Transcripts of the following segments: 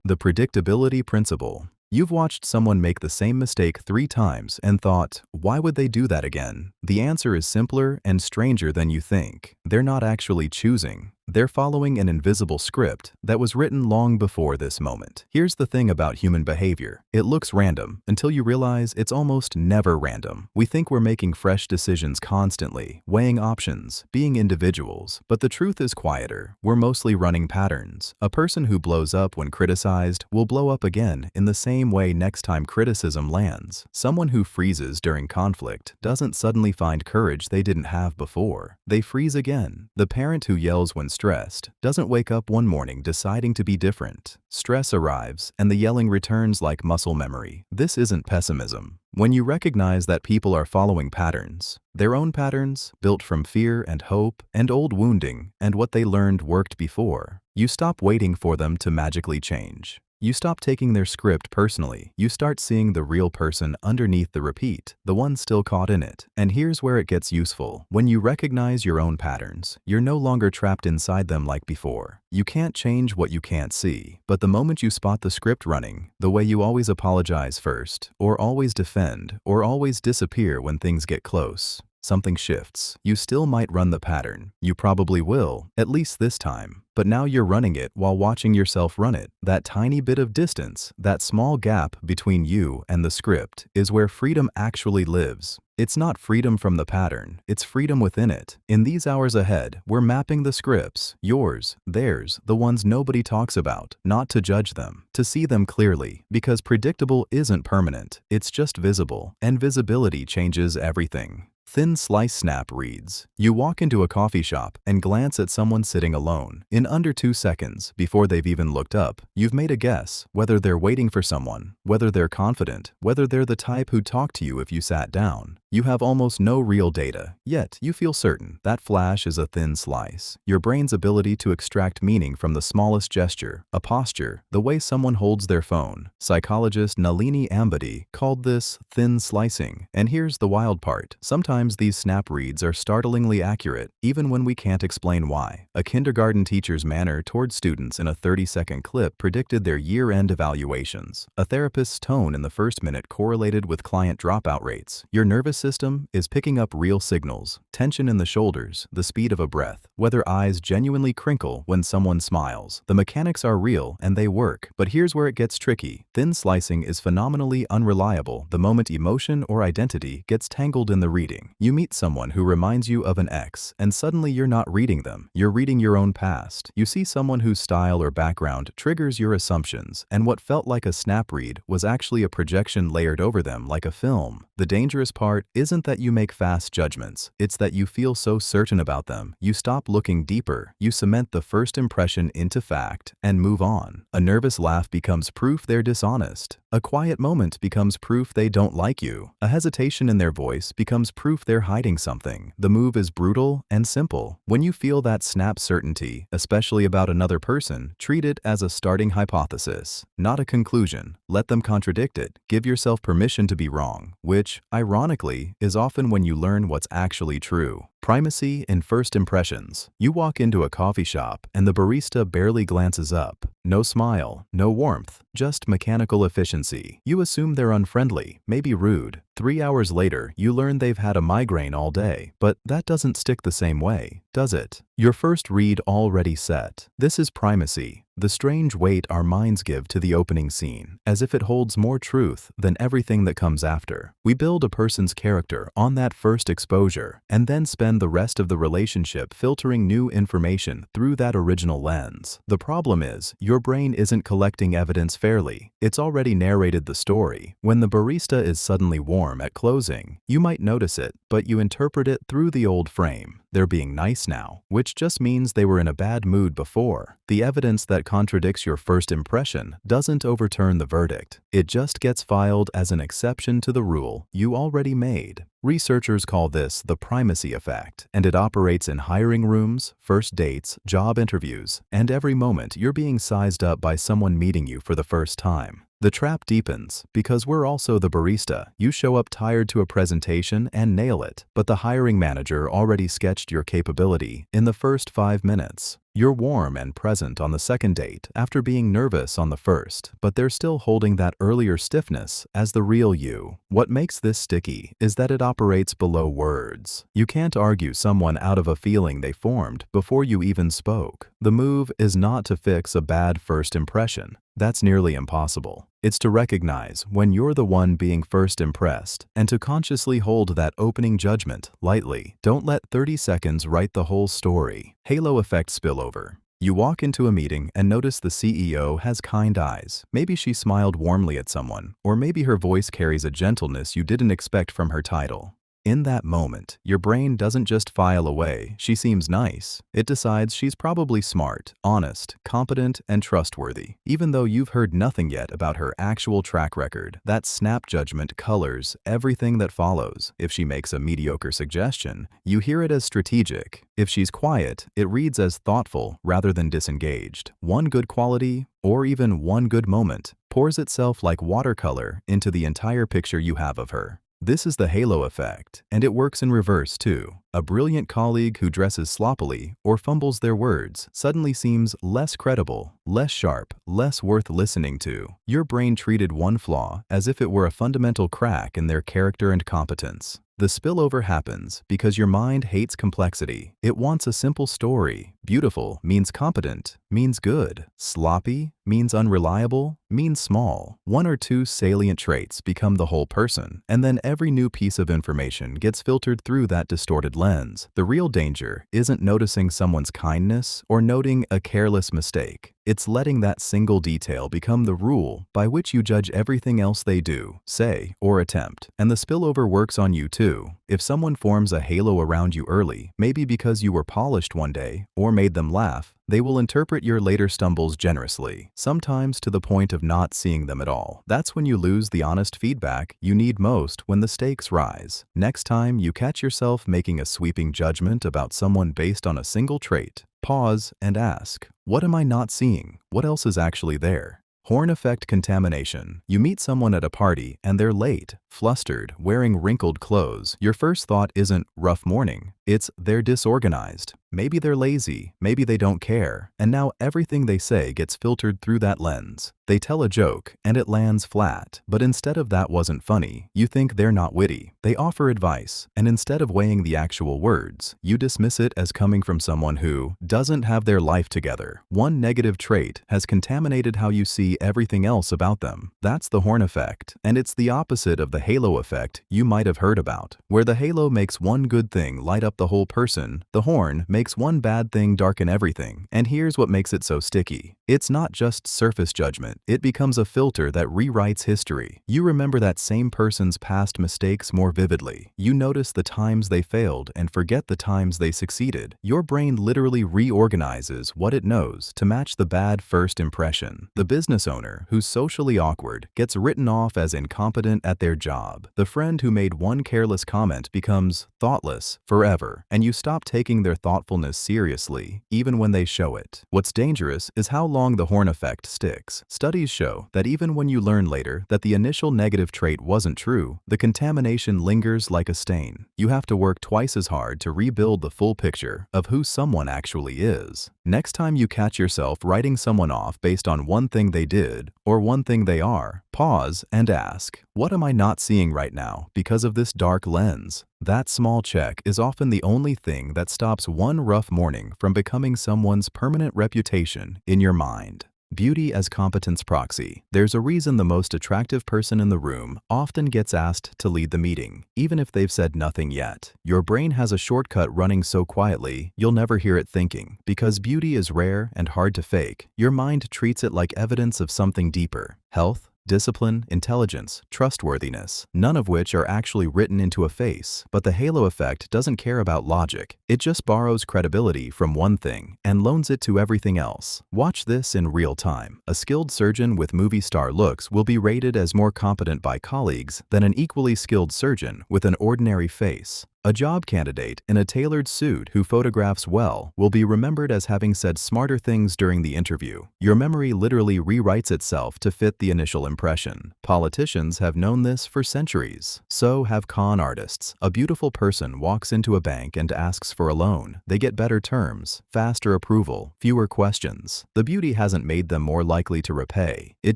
The predictability principle. You've watched someone make the same mistake 3 times and thought, why would they do that again? The answer is simpler and stranger than you think. They're not actually choosing. They're following an invisible script that was written long before this moment. Here's the thing about human behavior. It looks random until you realize it's almost never random. We think we're making fresh decisions constantly, weighing options, being individuals, but the truth is quieter. We're mostly running patterns. A person who blows up when criticized will blow up again in the same way next time criticism lands. Someone who freezes during conflict doesn't suddenly find courage they didn't have before. They freeze again. The parent who yells when stressed doesn't wake up one morning deciding to be different. Stress arrives, and the yelling returns like muscle memory. This isn't pessimism. When you recognize that people are following patterns, their own patterns, built from fear and hope and old wounding and what they learned worked before, you stop waiting for them to magically change. You stop taking their script personally. You start seeing the real person underneath the repeat, the one still caught in it. And here's where it gets useful. When you recognize your own patterns, you're no longer trapped inside them like before. You can't change what you can't see. But the moment you spot the script running, the way you always apologize first, or always defend, or always disappear when things get close, something shifts. You still might run the pattern. You probably will, at least this time. But now you're running it while watching yourself run it. That tiny bit of distance, that small gap between you and the script, is where freedom actually lives. It's not freedom from the pattern, it's freedom within it. In these hours ahead, we're mapping the scripts, yours, theirs, the ones nobody talks about, not to judge them, to see them clearly, because predictable isn't permanent, it's just visible, and visibility changes everything. Thin Slice Snap reads, you walk into a coffee shop and glance at someone sitting alone. In under 2 seconds, before they've even looked up, you've made a guess, whether they're waiting for someone, whether they're confident, whether they're the type who'd talk to you if you sat down. You have almost no real data, yet you feel certain that flash is a thin slice. Your brain's ability to extract meaning from the smallest gesture, a posture, the way someone holds their phone. Psychologist Nalini Ambady called this thin slicing. And here's the wild part. Sometimes these snap reads are startlingly accurate, even when we can't explain why. A kindergarten teacher's manner toward students in a 30-second clip predicted their year-end evaluations. A therapist's tone in the first minute correlated with client dropout rates. Your nervous system is picking up real signals, tension in the shoulders, the speed of a breath, whether eyes genuinely crinkle when someone smiles. The mechanics are real and they work, but here's where it gets tricky. Thin slicing is phenomenally unreliable the moment emotion or identity gets tangled in the reading. You meet someone who reminds you of an ex, and suddenly you're not reading them, you're reading your own past. You see someone whose style or background triggers your assumptions, and what felt like a snap read was actually a projection layered over them like a film. The dangerous part isn't that you make fast judgments, it's that you feel so certain about them, you stop looking deeper, you cement the first impression into fact, and move on. A nervous laugh becomes proof they're dishonest. A quiet moment becomes proof they don't like you. A hesitation in their voice becomes proof they're hiding something. The move is brutal and simple. When you feel that snap certainty, especially about another person, treat it as a starting hypothesis, not a conclusion. Let them contradict it. Give yourself permission to be wrong, which, ironically, is often when you learn what's actually true. Primacy in first impressions. You walk into a coffee shop and the barista barely glances up. No smile, no warmth, just mechanical efficiency. You assume they're unfriendly, maybe rude. 3 hours later, you learn they've had a migraine all day. But that doesn't stick the same way, does it? Your first read already set. This is primacy, the strange weight our minds give to the opening scene, as if it holds more truth than everything that comes after. We build a person's character on that first exposure, and then spend the rest of the relationship filtering new information through that original lens. The problem is, your brain isn't collecting evidence fairly. It's already narrated the story. When the barista is suddenly warm at closing, you might notice it, but you interpret it through the old frame. They're being nice now, which just means they were in a bad mood before. The evidence that contradicts your first impression doesn't overturn the verdict. It just gets filed as an exception to the rule you already made. Researchers call this the primacy effect, and it operates in hiring rooms, first dates, job interviews, and every moment you're being sized up by someone meeting you for the first time. The trap deepens because we're also the barista. You show up tired to a presentation and nail it, but the hiring manager already sketched your capability in the first 5 minutes. You're warm and present on the second date after being nervous on the first, but they're still holding that earlier stiffness as the real you. What makes this sticky is that it operates below words. You can't argue someone out of a feeling they formed before you even spoke. The move is not to fix a bad first impression. That's nearly impossible. It's to recognize when you're the one being first impressed and to consciously hold that opening judgment lightly. Don't let 30 seconds write the whole story. Halo effect spillover. You walk into a meeting and notice the CEO has kind eyes. Maybe she smiled warmly at someone, or maybe her voice carries a gentleness you didn't expect from her title. In that moment, your brain doesn't just file away, "She seems nice." It decides she's probably smart, honest, competent, and trustworthy. Even though you've heard nothing yet about her actual track record, that snap judgment colors everything that follows. If she makes a mediocre suggestion, you hear it as strategic. If she's quiet, it reads as thoughtful rather than disengaged. One good quality, or even one good moment, pours itself like watercolor into the entire picture you have of her. This is the halo effect, and it works in reverse too. A brilliant colleague who dresses sloppily or fumbles their words suddenly seems less credible, less sharp, less worth listening to. Your brain treated one flaw as if it were a fundamental crack in their character and competence. The spillover happens because your mind hates complexity. It wants a simple story. Beautiful means competent, means good. Sloppy means unreliable, means small. One or two salient traits become the whole person, and then every new piece of information gets filtered through that distorted lens. The real danger isn't noticing someone's kindness or noting a careless mistake. It's letting that single detail become the rule by which you judge everything else they do, say, or attempt. And the spillover works on you too. If someone forms a halo around you early, maybe because you were polished one day or made them laugh, they will interpret your later stumbles generously, sometimes to the point of not seeing them at all. That's when you lose the honest feedback you need most when the stakes rise. Next time you catch yourself making a sweeping judgment about someone based on a single trait, pause and ask, what am I not seeing? What else is actually there? Horn effect contamination. You meet someone at a party and they're late, flustered, wearing wrinkled clothes. Your first thought isn't rough morning. It's they're disorganized. Maybe they're lazy. Maybe they don't care. And now everything they say gets filtered through that lens. They tell a joke and it lands flat. But instead of that wasn't funny, you think they're not witty. They offer advice, and instead of weighing the actual words, you dismiss it as coming from someone who doesn't have their life together. One negative trait has contaminated how you see everything else about them. That's the horn effect, and it's the opposite of the halo effect you might have heard about. Where the halo makes one good thing light up the whole person, the horn makes one bad thing darken everything. And here's what makes it so sticky. It's not just surface judgment. It becomes a filter that rewrites history. You remember that same person's past mistakes more vividly. You notice the times they failed and forget the times they succeeded. Your brain literally reorganizes what it knows to match the bad first impression. The business owner who's socially awkward gets written off as incompetent at their job. The friend who made one careless comment becomes thoughtless forever, and you stop taking their thoughtfulness seriously, even when they show it. What's dangerous is how long the horn effect sticks. Studies show that even when you learn later that the initial negative trait wasn't true, the contamination lingers like a stain. You have to work twice as hard to rebuild the full picture of who someone actually is. Next time you catch yourself writing someone off based on one thing they did or one thing they are, pause and ask, what am I not seeing right now because of this dark lens? That small check is often the only thing that stops one rough morning from becoming someone's permanent reputation in your mind. Beauty as competence proxy. There's a reason the most attractive person in the room often gets asked to lead the meeting, even if they've said nothing yet. Your brain has a shortcut running so quietly, you'll never hear it thinking. Because beauty is rare and hard to fake, your mind treats it like evidence of something deeper: health, discipline, intelligence, trustworthiness, none of which are actually written into a face. But the halo effect doesn't care about logic. It just borrows credibility from one thing and loans it to everything else. Watch this in real time. A skilled surgeon with movie star looks will be rated as more competent by colleagues than an equally skilled surgeon with an ordinary face. A job candidate in a tailored suit who photographs well will be remembered as having said smarter things during the interview. Your memory literally rewrites itself to fit the initial impression. Politicians have known this for centuries. So have con artists. A beautiful person walks into a bank and asks for a loan. They get better terms, faster approval, fewer questions. The beauty hasn't made them more likely to repay. It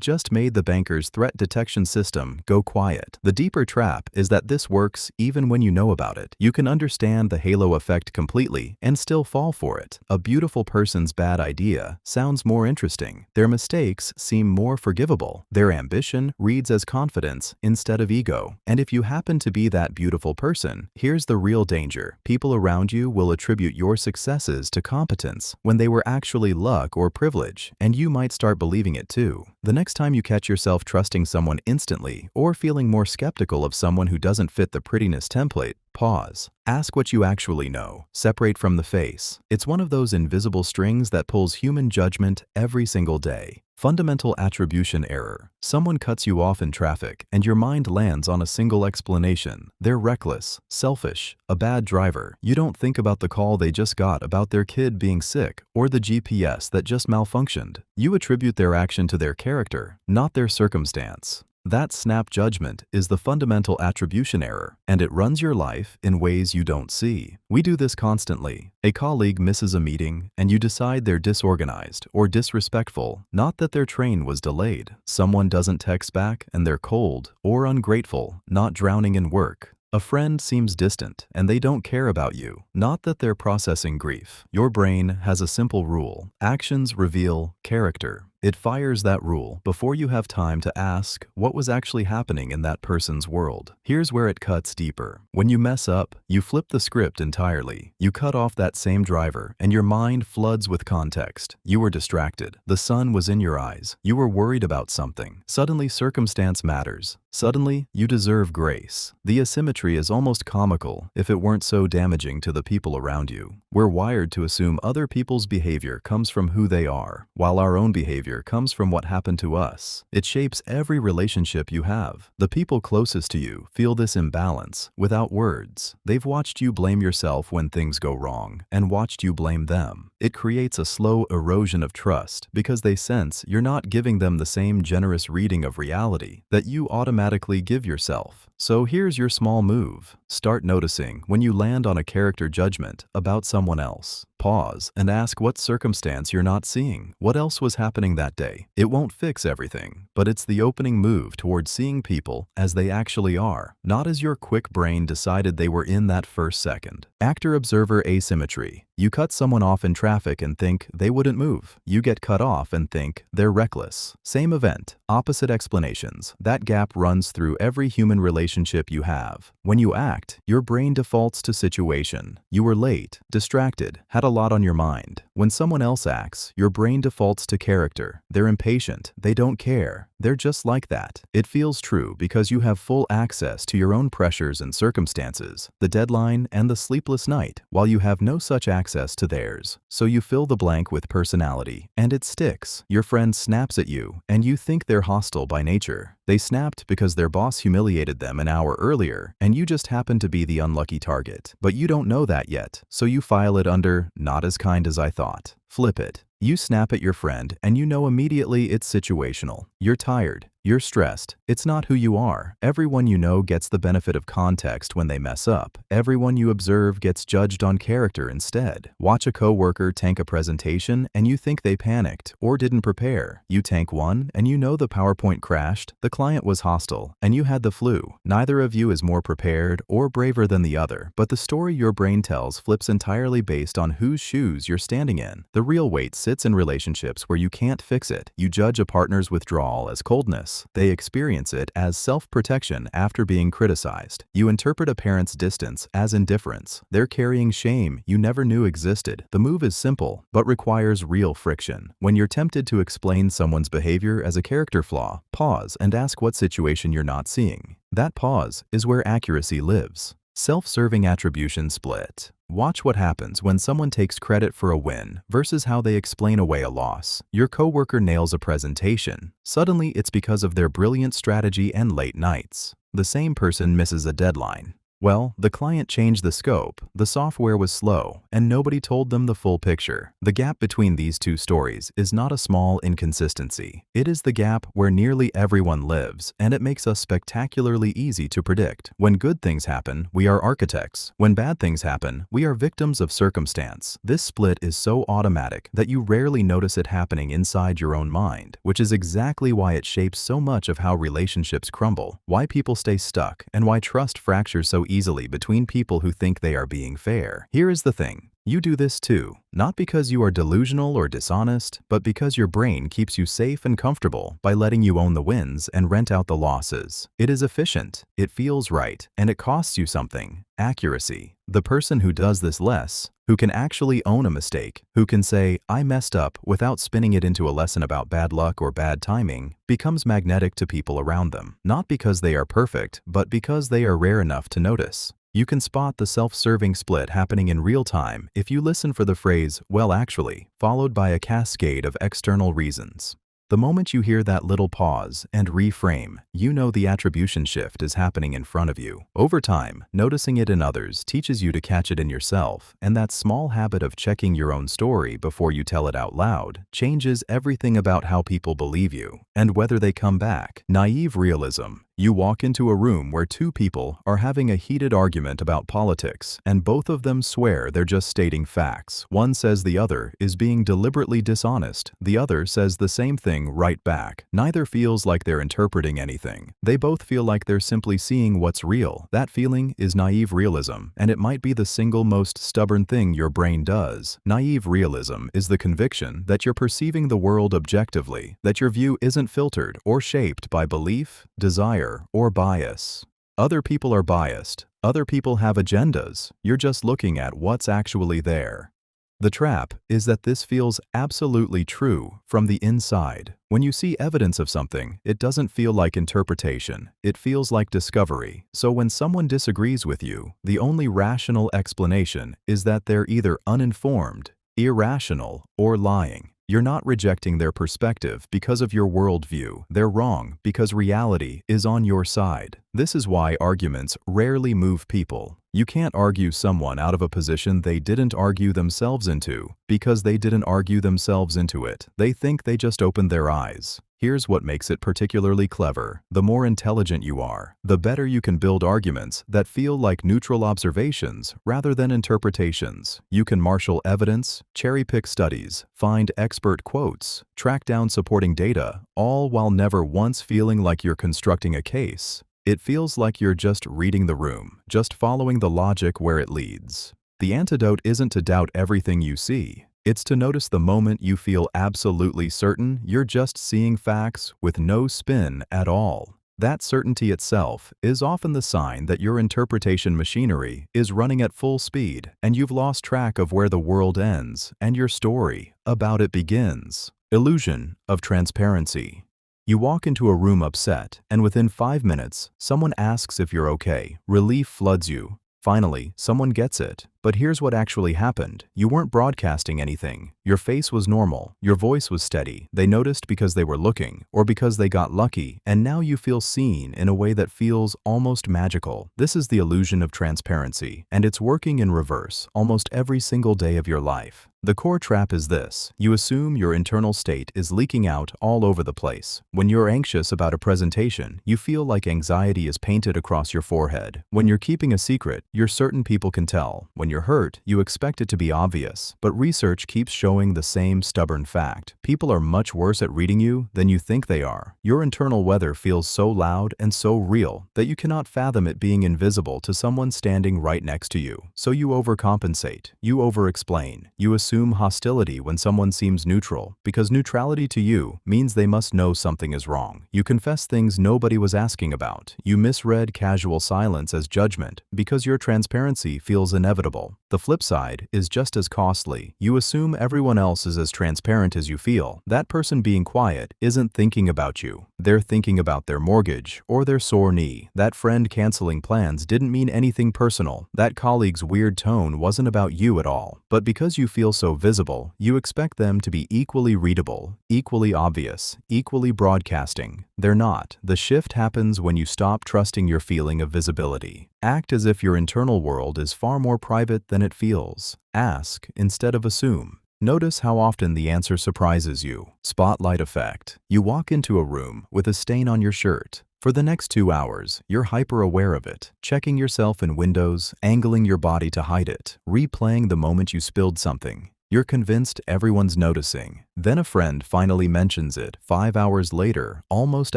just made the banker's threat detection system go quiet. The deeper trap is that this works even when you know about it. You can understand the halo effect completely and still fall for it. A beautiful person's bad idea sounds more interesting. Their mistakes seem more forgivable. Their ambition reads as confidence instead of ego. And if you happen to be that beautiful person, here's the real danger. People around you will attribute your successes to competence when they were actually luck or privilege, and you might start believing it too. The next time you catch yourself trusting someone instantly or feeling more skeptical of someone who doesn't fit the prettiness template, pause. Ask what you actually know. Separate from the face. It's one of those invisible strings that pulls human judgment every single day. Fundamental attribution error. Someone cuts you off in traffic, and your mind lands on a single explanation. They're reckless, selfish, a bad driver. You don't think about the call they just got about their kid being sick or the GPS that just malfunctioned. You attribute their action to their character, not their circumstance. That snap judgment is the fundamental attribution error, and it runs your life in ways you don't see. We do this constantly. A colleague misses a meeting, and you decide they're disorganized or disrespectful, not that their train was delayed. Someone doesn't text back, and they're cold or ungrateful, not drowning in work. A friend seems distant, and they don't care about you, not that they're processing grief. Your brain has a simple rule. Actions reveal character. It fires that rule before you have time to ask what was actually happening in that person's world. Here's where it cuts deeper. When you mess up, you flip the script entirely. You cut off that same driver, and your mind floods with context. You were distracted. The sun was in your eyes. You were worried about something. Suddenly, circumstance matters. Suddenly, you deserve grace. The asymmetry is almost comical if it weren't so damaging to the people around you. We're wired to assume other people's behavior comes from who they are, while our own behavior comes from what happened to us. It shapes every relationship you have. The people closest to you feel this imbalance without words. They've watched you blame yourself when things go wrong and watched you blame them. It creates a slow erosion of trust because they sense you're not giving them the same generous reading of reality that you automatically give yourself. So here's your small move. Start noticing when you land on a character judgment about someone else. Pause and ask what circumstance you're not seeing. What else was happening that day? It won't fix everything, but it's the opening move towards seeing people as they actually are, not as your quick brain decided they were in that first second. Actor-observer asymmetry. You cut someone off in traffic and think they wouldn't move. You get cut off and think they're reckless. Same event, opposite explanations. That gap runs through every human relationship you have. When you act, your brain defaults to situation. You were late, distracted, had a lot on your mind. When someone else acts, your brain defaults to character. They're impatient. They don't care. They're just like that. It feels true because you have full access to your own pressures and circumstances, the deadline and the sleepless night, while you have no such access to theirs. So you fill the blank with personality, and it sticks. Your friend snaps at you, and you think they're hostile by nature. They snapped because their boss humiliated them an hour earlier, and you just happen to be the unlucky target. But you don't know that yet, so you file it under "not as kind as I thought." Flip it. You snap at your friend, and you know immediately it's situational. You're tired. You're stressed. It's not who you are. Everyone you know gets the benefit of context when they mess up. Everyone you observe gets judged on character instead. Watch a coworker tank a presentation and you think they panicked or didn't prepare. You tank one and you know the PowerPoint crashed, the client was hostile, and you had the flu. Neither of you is more prepared or braver than the other, but the story your brain tells flips entirely based on whose shoes you're standing in. The real weight sits in relationships where you can't fix it. You judge a partner's withdrawal as coldness. They experience it as self-protection after being criticized. You interpret a parent's distance as indifference. They're carrying shame you never knew existed. The move is simple, but requires real friction. When you're tempted to explain someone's behavior as a character flaw, pause and ask what situation you're not seeing. That pause is where accuracy lives. Self-serving attribution split. Watch what happens when someone takes credit for a win versus how they explain away a loss. Your coworker nails a presentation. Suddenly, it's because of their brilliant strategy and late nights. The same person misses a deadline. Well, the client changed the scope, the software was slow, and nobody told them the full picture. The gap between these two stories is not a small inconsistency. It is the gap where nearly everyone lives, and it makes us spectacularly easy to predict. When good things happen, we are architects. When bad things happen, we are victims of circumstance. This split is so automatic that you rarely notice it happening inside your own mind, which is exactly why it shapes so much of how relationships crumble, why people stay stuck, and why trust fractures so easily between people who think they are being fair. Here is the thing. You do this too, not because you are delusional or dishonest, but because your brain keeps you safe and comfortable by letting you own the wins and rent out the losses. It is efficient, it feels right, and it costs you something: accuracy. The person who does this less, who can actually own a mistake, who can say, "I messed up," without spinning it into a lesson about bad luck or bad timing, becomes magnetic to people around them. Not because they are perfect, but because they are rare enough to notice. You can spot the self-serving split happening in real time if you listen for the phrase, "well actually," followed by a cascade of external reasons. The moment you hear that little pause and reframe, you know the attribution shift is happening in front of you. Over time, noticing it in others teaches you to catch it in yourself, and that small habit of checking your own story before you tell it out loud changes everything about how people believe you and whether they come back. Naive realism. You walk into a room where two people are having a heated argument about politics, and both of them swear they're just stating facts. One says the other is being deliberately dishonest. The other says the same thing right back. Neither feels like they're interpreting anything. They both feel like they're simply seeing what's real. That feeling is naive realism, and it might be the single most stubborn thing your brain does. Naive realism is the conviction that you're perceiving the world objectively, that your view isn't filtered or shaped by belief, desire, or bias. Other people are biased. Other people have agendas. You're just looking at what's actually there. The trap is that this feels absolutely true from the inside. When you see evidence of something, it doesn't feel like interpretation. It feels like discovery. So when someone disagrees with you, the only rational explanation is that they're either uninformed, irrational, or lying. You're not rejecting their perspective because of your worldview. They're wrong because reality is on your side. This is why arguments rarely move people. You can't argue someone out of a position they didn't argue themselves into because they didn't argue themselves into it. They think they just opened their eyes. Here's what makes it particularly clever. The more intelligent you are, the better you can build arguments that feel like neutral observations rather than interpretations. You can marshal evidence, cherry-pick studies, find expert quotes, track down supporting data, all while never once feeling like you're constructing a case. It feels like you're just reading the room, just following the logic where it leads. The antidote isn't to doubt everything you see. It's to notice the moment you feel absolutely certain you're just seeing facts with no spin at all. That certainty itself is often the sign that your interpretation machinery is running at full speed and you've lost track of where the world ends and your story about it begins. Illusion of transparency. You walk into a room upset, and within 5 minutes, someone asks if you're okay. Relief floods you. Finally, someone gets it. But here's what actually happened. You weren't broadcasting anything. Your face was normal. Your voice was steady. They noticed because they were looking, or because they got lucky, and now you feel seen in a way that feels almost magical. This is the illusion of transparency, and it's working in reverse almost every single day of your life. The core trap is this. You assume your internal state is leaking out all over the place. When you're anxious about a presentation, you feel like anxiety is painted across your forehead. When you're keeping a secret, you're certain people can tell. When you're hurt, you expect it to be obvious. But research keeps showing the same stubborn fact. People are much worse at reading you than you think they are. Your internal weather feels so loud and so real that you cannot fathom it being invisible to someone standing right next to you. So you overcompensate. You over-explain. You assume hostility when someone seems neutral, because neutrality to you means they must know something is wrong. You confess things nobody was asking about. You misread casual silence as judgment because your transparency feels inevitable. invisible. The flip side is just as costly. You assume everyone else is as transparent as you feel. That person being quiet isn't thinking about you. They're thinking about their mortgage or their sore knee. That friend canceling plans didn't mean anything personal. That colleague's weird tone wasn't about you at all. But because you feel so visible, you expect them to be equally readable, equally obvious, equally broadcasting. They're not. The shift happens when you stop trusting your feeling of visibility. Act as if your internal world is far more private than it feels. Ask instead of assume. Notice how often the answer surprises you. Spotlight effect. You walk into a room with a stain on your shirt. For the next 2 hours, you're hyper-aware of it, checking yourself in windows, angling your body to hide it, replaying the moment you spilled something. You're convinced everyone's noticing. Then a friend finally mentions it 5 hours later, almost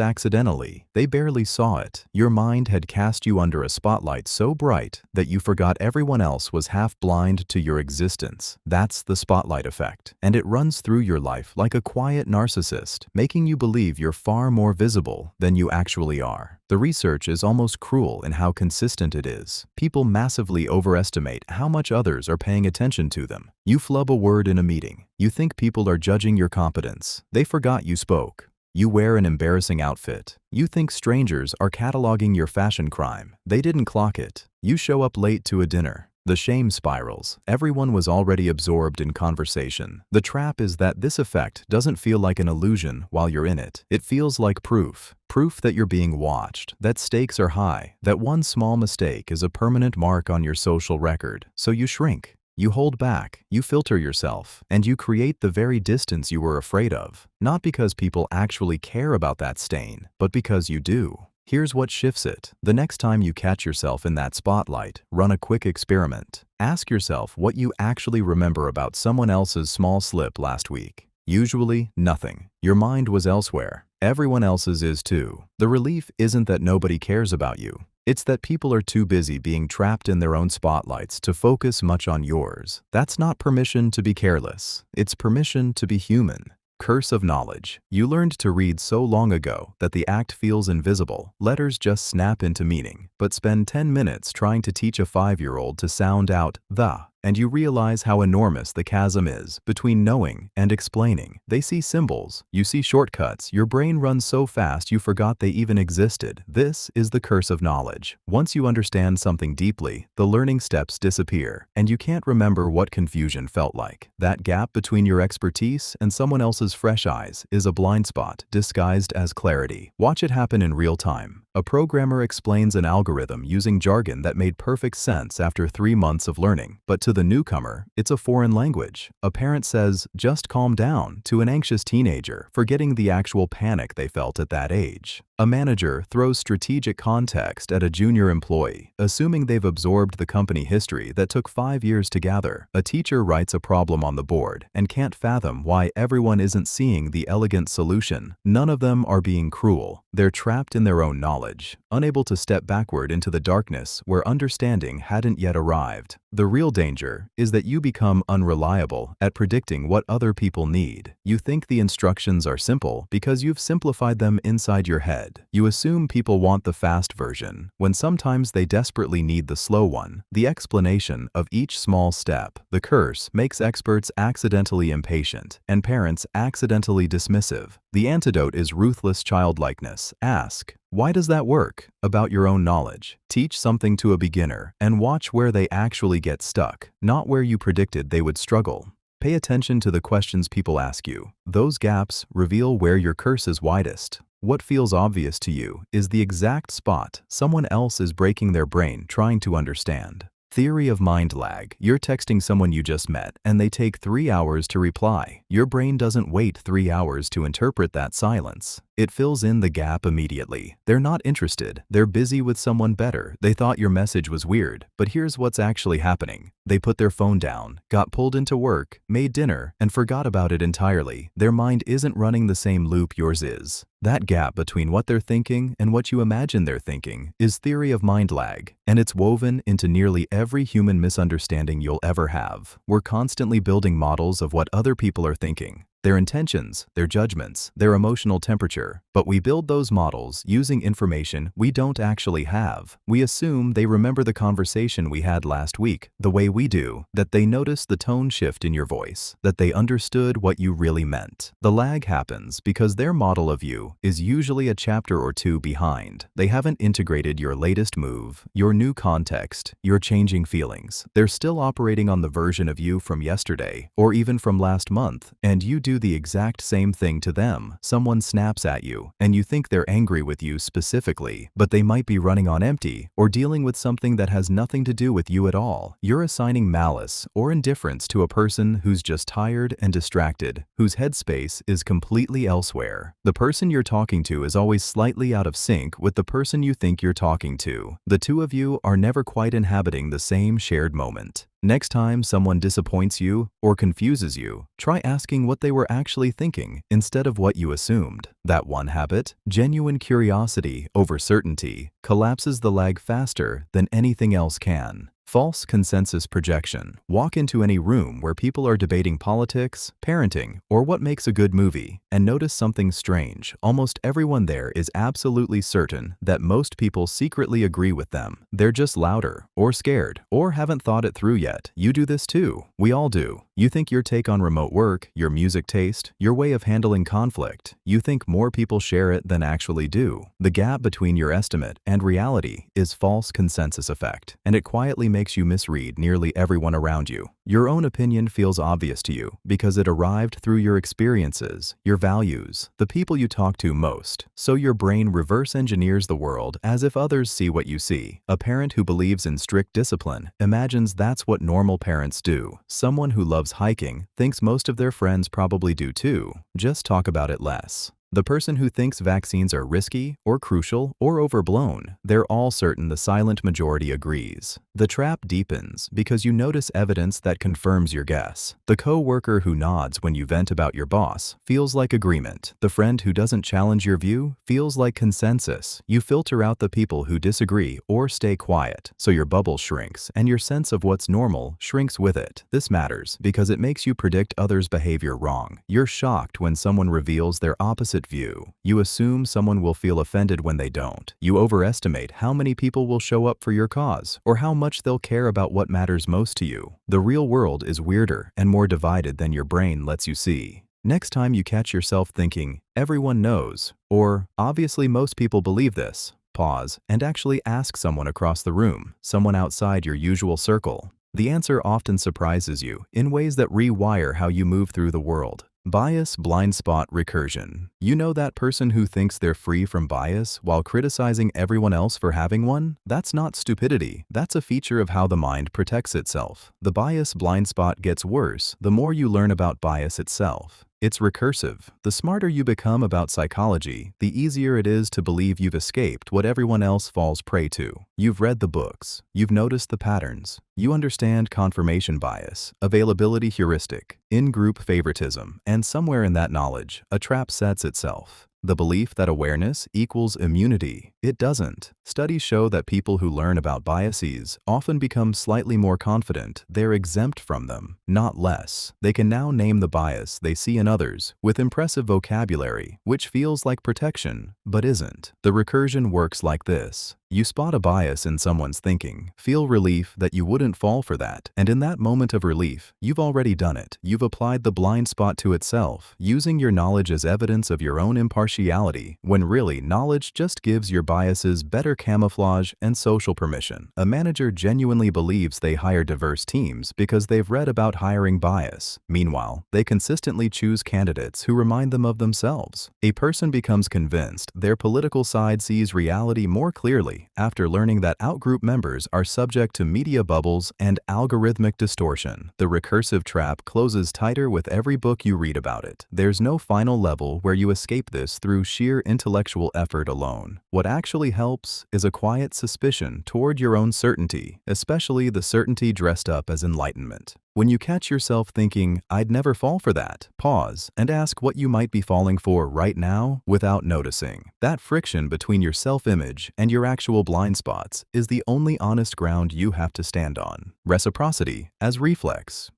accidentally. They barely saw it. Your mind had cast you under a spotlight so bright that you forgot everyone else was half blind to your existence. That's the spotlight effect, and it runs through your life like a quiet narcissist, making you believe you're far more visible than you actually are. The research is almost cruel in how consistent it is. People massively overestimate how much others are paying attention to them. You flub a word in a meeting. You think people are judging your competence. They forgot you spoke. You wear an embarrassing outfit. You think strangers are cataloging your fashion crime. They didn't clock it. You show up late to a dinner. The shame spirals. Everyone was already absorbed in conversation. The trap is that this effect doesn't feel like an illusion while you're in it. It feels like proof. Proof that you're being watched, that stakes are high, that one small mistake is a permanent mark on your social record. So you shrink. You hold back, you filter yourself, and you create the very distance you were afraid of. Not because people actually care about that stain, but because you do. Here's what shifts it. The next time you catch yourself in that spotlight, run a quick experiment. Ask yourself what you actually remember about someone else's small slip last week. Usually, nothing. Your mind was elsewhere. Everyone else's is too. The relief isn't that nobody cares about you. It's that people are too busy being trapped in their own spotlights to focus much on yours. That's not permission to be careless. It's permission to be human. Curse of knowledge. You learned to read so long ago that the act feels invisible. Letters just snap into meaning, but spend 10 minutes trying to teach a 5-year-old to sound out the, and you realize how enormous the chasm is between knowing and explaining. They see symbols, you see shortcuts, your brain runs so fast you forgot they even existed. This is the curse of knowledge. Once you understand something deeply, the learning steps disappear, and you can't remember what confusion felt like. That gap between your expertise and someone else's fresh eyes is a blind spot disguised as clarity. Watch it happen in real time. A programmer explains an algorithm using jargon that made perfect sense after 3 months of learning, but to the newcomer, it's a foreign language. A parent says, "Just calm down," to an anxious teenager, forgetting the actual panic they felt at that age. A manager throws strategic context at a junior employee, assuming they've absorbed the company history that took 5 years to gather. A teacher writes a problem on the board and can't fathom why everyone isn't seeing the elegant solution. None of them are being cruel. They're trapped in their own knowledge, unable to step backward into the darkness where understanding hadn't yet arrived. The real danger is that you become unreliable at predicting what other people need. You think the instructions are simple because you've simplified them inside your head. You assume people want the fast version, when sometimes they desperately need the slow one. The explanation of each small step. The curse makes experts accidentally impatient and parents accidentally dismissive. The antidote is ruthless childlikeness. Ask, why does that work? About your own knowledge. Teach something to a beginner and watch where they actually get stuck, not where you predicted they would struggle. Pay attention to the questions people ask you. Those gaps reveal where your curse is widest. What feels obvious to you is the exact spot someone else is breaking their brain trying to understand. Theory of mind lag. You're texting someone you just met and they take 3 hours to reply. Your brain doesn't wait 3 hours to interpret that silence. It fills in the gap immediately. They're not interested. They're busy with someone better. They thought your message was weird, but here's what's actually happening. They put their phone down, got pulled into work, made dinner, and forgot about it entirely. Their mind isn't running the same loop yours is. That gap between what they're thinking and what you imagine they're thinking is theory of mind lag, and it's woven into nearly every human misunderstanding you'll ever have. We're constantly building models of what other people are thinking. their intentions, their judgments, their emotional temperature. But we build those models using information we don't actually have. We assume they remember the conversation we had last week the way we do, that they noticed the tone shift in your voice, that they understood what you really meant. The lag happens because their model of you is usually a chapter or two behind. They haven't integrated your latest move, your new context, your changing feelings. They're still operating on the version of you from yesterday, or even from last month, and you do the exact same thing to them. Someone snaps at you, and you think they're angry with you specifically, but they might be running on empty or dealing with something that has nothing to do with you at all. You're assigning malice or indifference to a person who's just tired and distracted, whose headspace is completely elsewhere. The person you're talking to is always slightly out of sync with the person you think you're talking to. The two of you are never quite inhabiting the same shared moment. Next time someone disappoints you or confuses you, try asking what they were actually thinking instead of what you assumed. That one habit, genuine curiosity over certainty, collapses the lag faster than anything else can. False consensus projection. Walk into any room where people are debating politics, parenting, or what makes a good movie, and notice something strange. Almost everyone there is absolutely certain that most people secretly agree with them. They're just louder, or scared, or haven't thought it through yet. You do this too. We all do. You think your take on remote work, your music taste, your way of handling conflict, you think more people share it than actually do. The gap between your estimate and reality is false consensus effect, and it quietly makes you misread nearly everyone around you. Your own opinion feels obvious to you because it arrived through your experiences, your values, the people you talk to most. So your brain reverse engineers the world as if others see what you see. A parent who believes in strict discipline imagines that's what normal parents do. Someone who loves hiking thinks most of their friends probably do too. Just talk about it less. The person who thinks vaccines are risky or crucial or overblown, they're all certain the silent majority agrees. The trap deepens because you notice evidence that confirms your guess. The co-worker who nods when you vent about your boss feels like agreement. The friend who doesn't challenge your view feels like consensus. You filter out the people who disagree or stay quiet, so your bubble shrinks and your sense of what's normal shrinks with it. This matters because it makes you predict others' behavior wrong. You're shocked when someone reveals their opposite view. You assume someone will feel offended when they don't. You overestimate how many people will show up for your cause or how much they'll care about what matters most to you. The real world is weirder and more divided than your brain lets you see. Next time you catch yourself thinking, everyone knows, or obviously most people believe this, pause and actually ask someone across the room, someone outside your usual circle. The answer often surprises you in ways that rewire how you move through the world. Bias blind spot recursion. You know that person who thinks they're free from bias while criticizing everyone else for having one? That's not stupidity. That's a feature of how the mind protects itself. The bias blind spot gets worse the more you learn about bias itself. It's recursive. The smarter you become about psychology, the easier it is to believe you've escaped what everyone else falls prey to. You've read the books. You've noticed the patterns. You understand confirmation bias, availability heuristic, in-group favoritism, and somewhere in that knowledge, a trap sets itself. The belief that awareness equals immunity. It doesn't. Studies show that people who learn about biases often become slightly more confident. They're exempt from them, not less. They can now name the bias they see in others with impressive vocabulary, which feels like protection, but isn't. The recursion works like this. You spot a bias in someone's thinking, feel relief that you wouldn't fall for that, and in that moment of relief, you've already done it. You've applied the blind spot to itself, using your knowledge as evidence of your own impartiality, when really knowledge just gives your biases better camouflage and social permission. A manager genuinely believes they hire diverse teams because they've read about hiring bias. Meanwhile, they consistently choose candidates who remind them of themselves. A person becomes convinced their political side sees reality more clearly after learning that outgroup members are subject to media bubbles and algorithmic distortion. The recursive trap closes tighter with every book you read about it. There's no final level where you escape this through sheer intellectual effort alone. What actually helps is a quiet suspicion toward your own certainty, especially the certainty dressed up as enlightenment. When you catch yourself thinking, I'd never fall for that, pause and ask what you might be falling for right now without noticing. That friction between your self-image and your actual blind spots is the only honest ground you have to stand on. Reciprocity as reflex.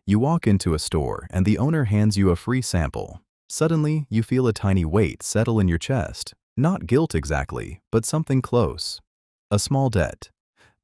You walk into a store and the owner hands you a free sample. Suddenly, you feel a tiny weight settle in your chest. Not guilt exactly, but something close. A small debt.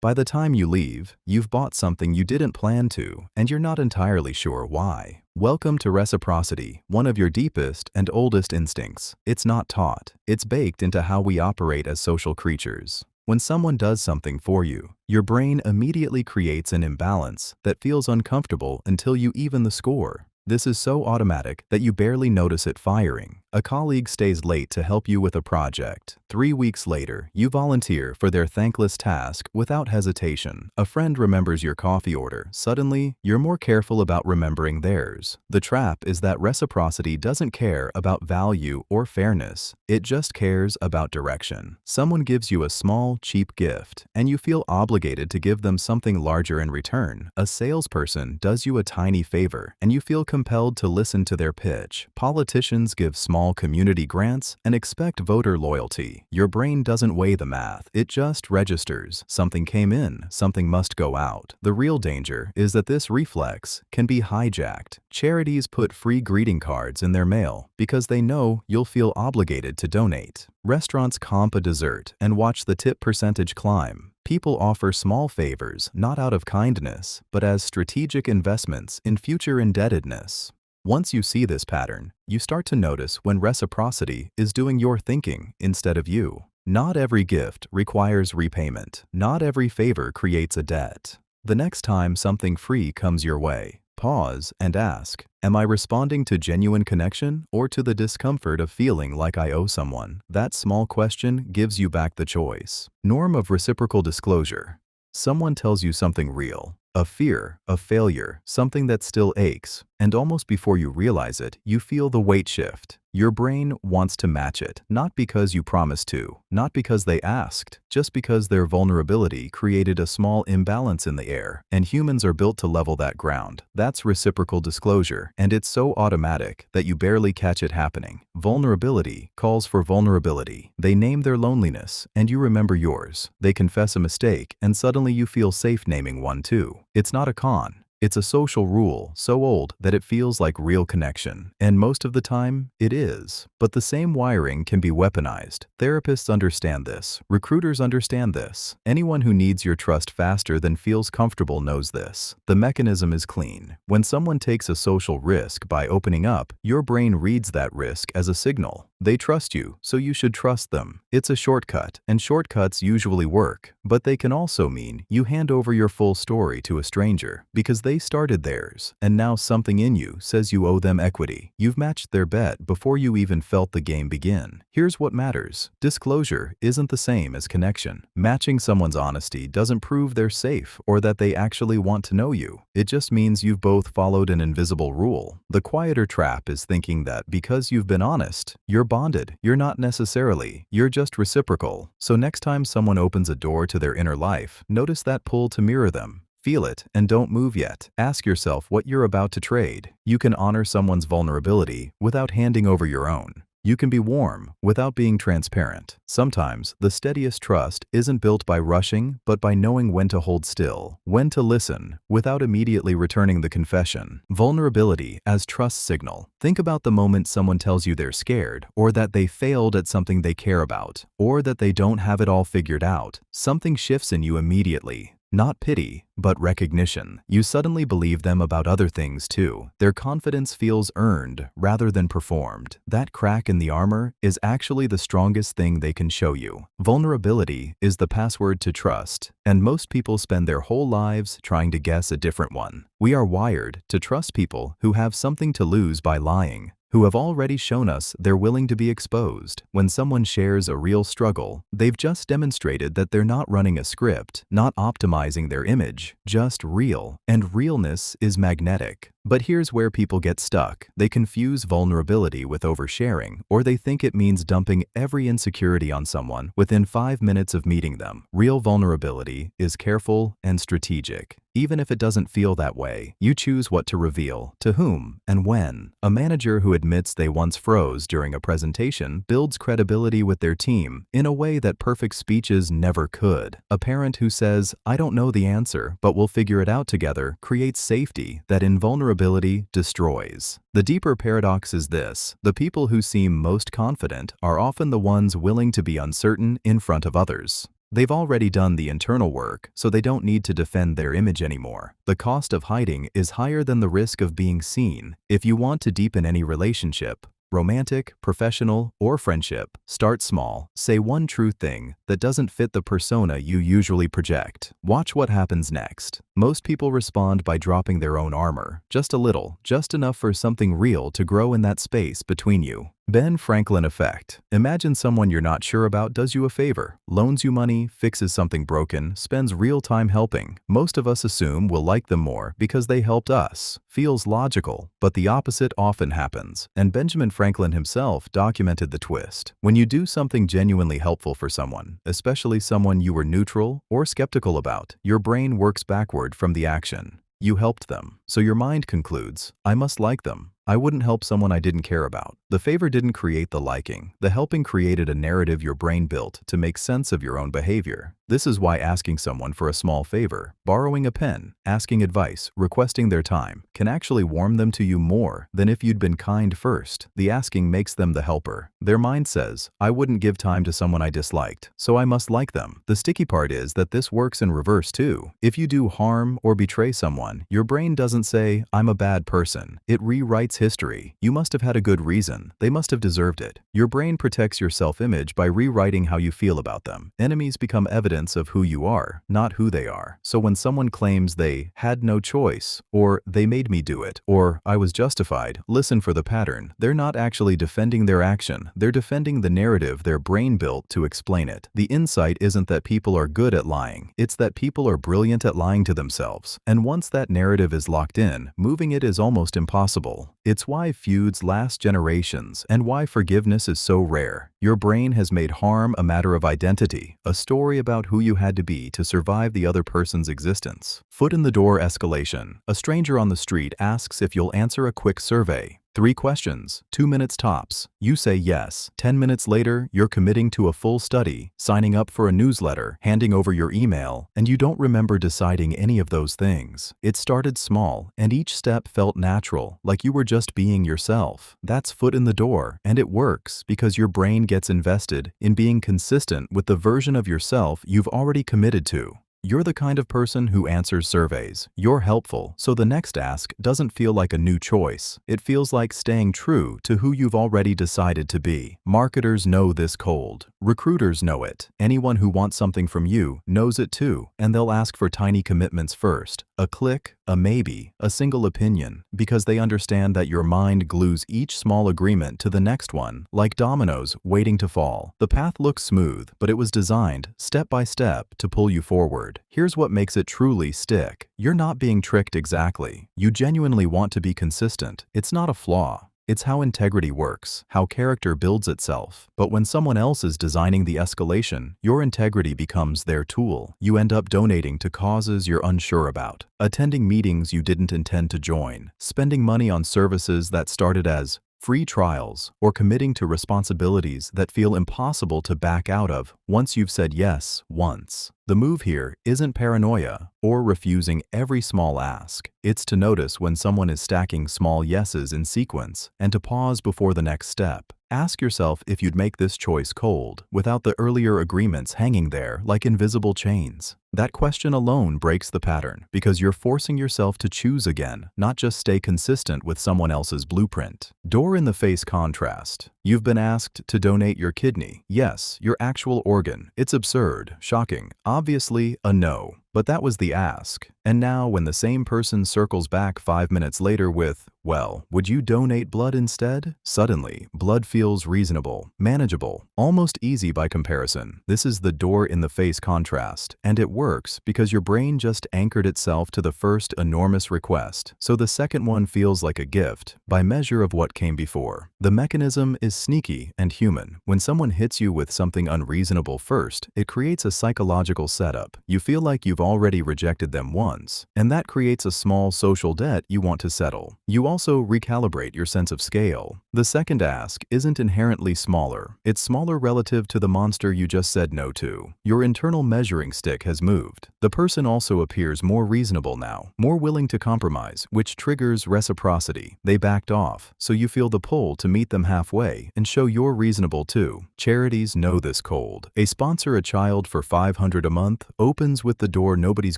By the time you leave, you've bought something you didn't plan to, and you're not entirely sure why. Welcome to reciprocity, one of your deepest and oldest instincts. It's not taught. It's baked into how we operate as social creatures. When someone does something for you, your brain immediately creates an imbalance that feels uncomfortable until you even the score. This is so automatic that you barely notice it firing. A colleague stays late to help you with a project. 3 weeks later, you volunteer for their thankless task without hesitation. A friend remembers your coffee order. Suddenly, you're more careful about remembering theirs. The trap is that reciprocity doesn't care about value or fairness. It just cares about direction. Someone gives you a small, cheap gift, and you feel obligated to give them something larger in return. A salesperson does you a tiny favor, and you feel compelled to listen to their pitch. Politicians give small community grants and expect voter loyalty. Your brain doesn't weigh the math, it just registers. Something came in, something must go out. The real danger is that this reflex can be hijacked. Charities put free greeting cards in their mail because they know you'll feel obligated to donate. Restaurants comp a dessert and watch the tip percentage climb. People offer small favors not out of kindness, but as strategic investments in future indebtedness. Once you see this pattern, you start to notice when reciprocity is doing your thinking instead of you. Not every gift requires repayment. Not every favor creates a debt. The next time something free comes your way, pause and ask, am I responding to genuine connection or to the discomfort of feeling like I owe someone? That small question gives you back the choice. Norm of reciprocal disclosure. Someone tells you something real, a fear, a failure, something that still aches, and almost before you realize it, you feel the weight shift. Your brain wants to match it, not because you promised to, not because they asked, just because their vulnerability created a small imbalance in the air, and humans are built to level that ground. That's reciprocal disclosure, and it's so automatic that you barely catch it happening. Vulnerability calls for vulnerability. They name their loneliness, and you remember yours. They confess a mistake, and suddenly you feel safe naming one too. It's not a con. It's a social rule so old that it feels like real connection, and most of the time, it is. But the same wiring can be weaponized. Therapists understand this. Recruiters understand this. Anyone who needs your trust faster than feels comfortable knows this. The mechanism is clean. When someone takes a social risk by opening up, your brain reads that risk as a signal. They trust you, so you should trust them. It's a shortcut, and shortcuts usually work, but they can also mean you hand over your full story to a stranger because they started theirs, and now something in you says you owe them equity. You've matched their bet before you even felt the game begin. Here's what matters. Disclosure isn't the same as connection. Matching someone's honesty doesn't prove they're safe or that they actually want to know you. It just means you've both followed an invisible rule. The quieter trap is thinking that because you've been honest, you're bonded. You're not necessarily. You're just reciprocal. So next time someone opens a door to their inner life, notice that pull to mirror them. Feel it and don't move yet. Ask yourself what you're about to trade. You can honor someone's vulnerability without handing over your own. You can be warm without being transparent. Sometimes the steadiest trust isn't built by rushing, but by knowing when to hold still, when to listen, without immediately returning the confession. Vulnerability as trust signal. Think about the moment someone tells you they're scared, or that they failed at something they care about, or that they don't have it all figured out. Something shifts in you immediately. Not pity, but recognition. You suddenly believe them about other things too. Their confidence feels earned rather than performed. That crack in the armor is actually the strongest thing they can show you. Vulnerability is the password to trust, and most people spend their whole lives trying to guess a different one. We are wired to trust people who have something to lose by lying, who have already shown us they're willing to be exposed. When someone shares a real struggle, they've just demonstrated that they're not running a script, not optimizing their image, just real. And realness is magnetic. But here's where people get stuck. They confuse vulnerability with oversharing, or they think it means dumping every insecurity on someone within 5 minutes of meeting them. Real vulnerability is careful and strategic. Even if it doesn't feel that way, you choose what to reveal, to whom, and when. A manager who admits they once froze during a presentation builds credibility with their team in a way that perfect speeches never could. A parent who says, "I don't know the answer, but we'll figure it out together," creates safety that invulnerability destroys. The deeper paradox is this: the people who seem most confident are often the ones willing to be uncertain in front of others. They've already done the internal work, so they don't need to defend their image anymore. The cost of hiding is higher than the risk of being seen. If you want to deepen any relationship, romantic, professional, or friendship, start small. Say one true thing that doesn't fit the persona you usually project. Watch what happens next. Most people respond by dropping their own armor, just a little, just enough for something real to grow in that space between you. Ben Franklin effect. Imagine someone you're not sure about does you a favor, loans you money, fixes something broken, spends real time helping. Most of us assume we'll like them more because they helped us. Feels logical, but the opposite often happens. And Benjamin Franklin himself documented the twist. When you do something genuinely helpful for someone, especially someone you were neutral or skeptical about, your brain works backward from the action. You helped them, so your mind concludes, "I must like them. I wouldn't help someone I didn't care about." The favor didn't create the liking. The helping created a narrative your brain built to make sense of your own behavior. This is why asking someone for a small favor, borrowing a pen, asking advice, requesting their time, can actually warm them to you more than if you'd been kind first. The asking makes them the helper. Their mind says, "I wouldn't give time to someone I disliked, so I must like them." The sticky part is that this works in reverse too. If you do harm or betray someone, your brain doesn't say, "I'm a bad person." It rewrites history. "You must have had a good reason. They must have deserved it." Your brain protects your self-image by rewriting how you feel about them. Enemies become evidence of who you are, not who they are. So when someone claims they had no choice, or "they made me do it," or "I was justified," listen for the pattern. They're not actually defending their action. They're defending the narrative their brain built to explain it. The insight isn't that people are good at lying. It's that people are brilliant at lying to themselves. And once that narrative is locked in, moving it is almost impossible. It's why feuds last generations and why forgiveness is so rare. Your brain has made harm a matter of identity, a story about who you had to be to survive the other person's existence. Foot in the door escalation. A stranger on the street asks if you'll answer a quick survey. 3 questions, 2 minutes tops. You say yes. 10 minutes later, you're committing to a full study, signing up for a newsletter, handing over your email, and you don't remember deciding any of those things. It started small, and each step felt natural, like you were just being yourself. That's foot in the door, and it works because your brain gets invested in being consistent with the version of yourself you've already committed to. You're the kind of person who answers surveys. You're helpful, so the next ask doesn't feel like a new choice. It feels like staying true to who you've already decided to be. Marketers know this cold. Recruiters know it. Anyone who wants something from you knows it too, and they'll ask for tiny commitments first. A click, a maybe, a single opinion, because they understand that your mind glues each small agreement to the next one, like dominoes waiting to fall. The path looks smooth, but it was designed, step by step, to pull you forward. Here's what makes it truly stick. You're not being tricked exactly. You genuinely want to be consistent. It's not a flaw. It's how integrity works, how character builds itself. But when someone else is designing the escalation, your integrity becomes their tool. You end up donating to causes you're unsure about, attending meetings you didn't intend to join, spending money on services that started as free trials, or committing to responsibilities that feel impossible to back out of once you've said yes once. The move here isn't paranoia or refusing every small ask. It's to notice when someone is stacking small yeses in sequence and to pause before the next step. Ask yourself if you'd make this choice cold, without the earlier agreements hanging there like invisible chains. That question alone breaks the pattern, because you're forcing yourself to choose again, not just stay consistent with someone else's blueprint. Door-in-the-face contrast. You've been asked to donate your kidney. Yes, your actual organ. It's absurd, shocking, obviously a no. But that was the ask. And now when the same person circles back 5 minutes later with, "Well, would you donate blood instead?" Suddenly, blood feels reasonable, manageable, almost easy by comparison. This is the door-in-the-face contrast, and it works because your brain just anchored itself to the first enormous request, so the second one feels like a gift by measure of what came before. The mechanism is sneaky and human. When someone hits you with something unreasonable first, it creates a psychological setup. You feel like you've already rejected them once, and that creates a small social debt you want to settle. You also recalibrate your sense of scale. The second ask isn't inherently smaller. It's smaller relative to the monster you just said no to. Your internal measuring stick has moved. The person also appears more reasonable now, more willing to compromise, which triggers reciprocity. They backed off, so you feel the pull to meet them halfway and show you're reasonable too. Charities know this cold. A sponsor a child for $500 a month opens with the door nobody's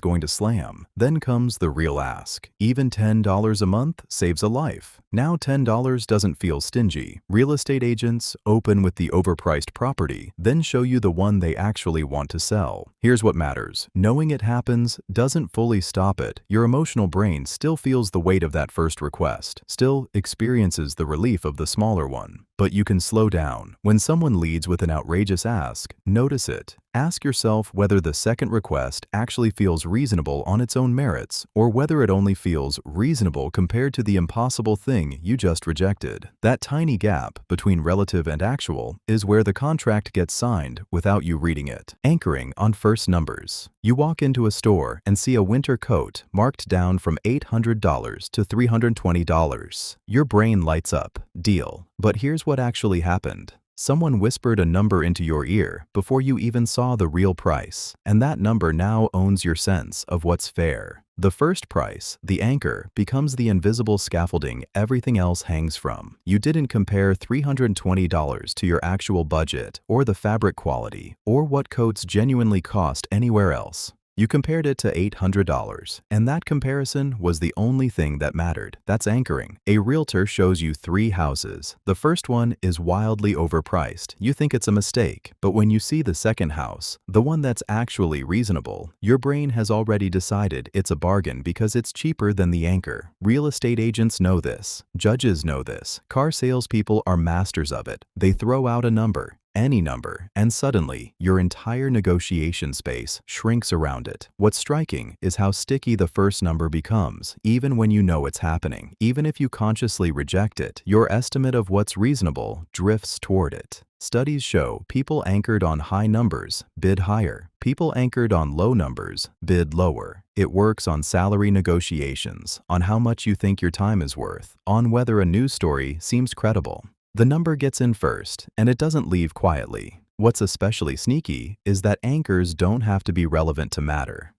going to slam. Then comes the real ask. Even $10 a month saves a life. Now $10 doesn't feel stingy. Real estate agents open with the overpriced property, then show you the one they actually want to sell. Here's what matters. Knowing it happens doesn't fully stop it. Your emotional brain still feels the weight of that first request, still experiences the relief of the smaller one. But you can slow down. When someone leads with an outrageous ask, notice it. Ask yourself whether the second request actually feels reasonable on its own merits, or whether it only feels reasonable compared to the impossible thing you just rejected. That tiny gap between relative and actual is where the contract gets signed without you reading it. Anchoring on first numbers. You walk into a store and see a winter coat marked down from $800 to $320. Your brain lights up. Deal. But here's what actually happened. Someone whispered a number into your ear before you even saw the real price, and that number now owns your sense of what's fair. The first price, the anchor, becomes the invisible scaffolding everything else hangs from. You didn't compare $320 to your actual budget, or the fabric quality, or what coats genuinely cost anywhere else. You compared it to $800, and that comparison was the only thing that mattered. That's anchoring. A realtor shows you 3 houses. The first one is wildly overpriced. You think it's a mistake, but when you see the second house, the one that's actually reasonable, your brain has already decided it's a bargain because it's cheaper than the anchor. Real estate agents know this. Judges know this. Car salespeople are masters of it. They throw out a number. Any number, and suddenly, your entire negotiation space shrinks around it. What's striking is how sticky the first number becomes, even when you know it's happening. Even if you consciously reject it, your estimate of what's reasonable drifts toward it. Studies show people anchored on high numbers bid higher. People anchored on low numbers bid lower. It works on salary negotiations, on how much you think your time is worth, on whether a news story seems credible. The number gets in first, and it doesn't leave quietly. What's especially sneaky is that anchors don't have to be relevant to matter.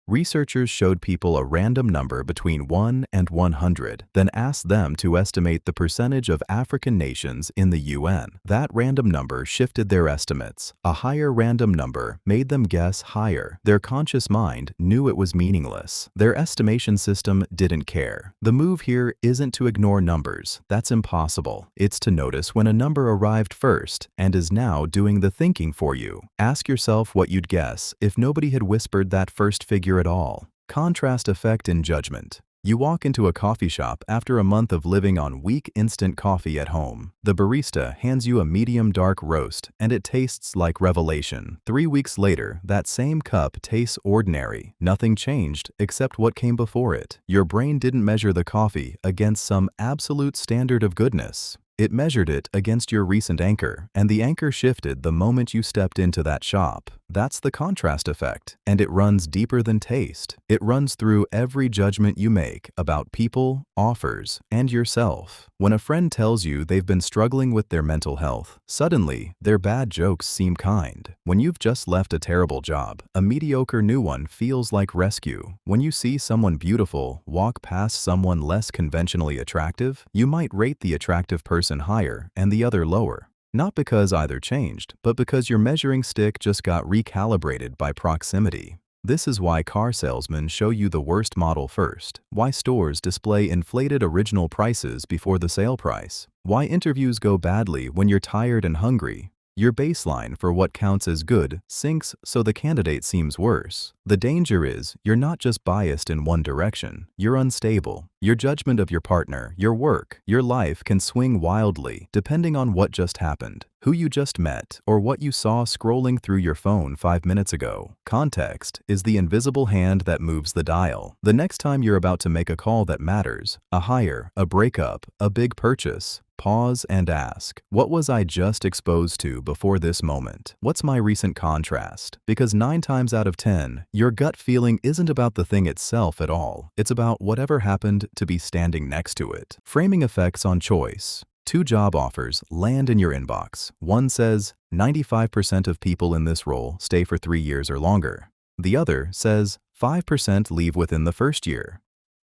Researchers showed people a random number between 1 and 100, then asked them to estimate the percentage of African nations in the UN. That random number shifted their estimates. A higher random number made them guess higher. Their conscious mind knew it was meaningless. Their estimation system didn't care. The move here isn't to ignore numbers. That's impossible. It's to notice when a number arrived first and is now doing the thinking for you. Ask yourself what you'd guess if nobody had whispered that first figure at all. Contrast effect in judgment. You walk into a coffee shop after a month of living on weak instant coffee at home. The barista hands you a medium dark roast, and it tastes like revelation. 3 weeks later, that same cup tastes ordinary. Nothing changed except what came before it. Your brain didn't measure the coffee against some absolute standard of goodness. It measured it against your recent anchor, and the anchor shifted the moment you stepped into that shop. That's the contrast effect, and it runs deeper than taste. It runs through every judgment you make about people, offers, and yourself. When a friend tells you they've been struggling with their mental health, suddenly their bad jokes seem kind. When you've just left a terrible job, a mediocre new one feels like rescue. When you see someone beautiful walk past someone less conventionally attractive, you might rate the attractive person higher and the other lower. Not because either changed, but because your measuring stick just got recalibrated by proximity. This is why car salesmen show you the worst model first, why stores display inflated original prices before the sale price, why interviews go badly when you're tired and hungry. Your baseline for what counts as good sinks so the candidate seems worse. The danger is, you're not just biased in one direction, you're unstable. Your judgment of your partner, your work, your life can swing wildly depending on what just happened, who you just met, or what you saw scrolling through your phone 5 minutes ago. Context is the invisible hand that moves the dial. The next time you're about to make a call that matters, a hire, a breakup, a big purchase, pause and ask, what was I just exposed to before this moment? What's my recent contrast? Because 9 times out of 10, your gut feeling isn't about the thing itself at all. It's about whatever happened to be standing next to it. Framing effects on choice. 2 job offers land in your inbox. One says, 95% of people in this role stay for 3 years or longer. The other says, 5% leave within the first year.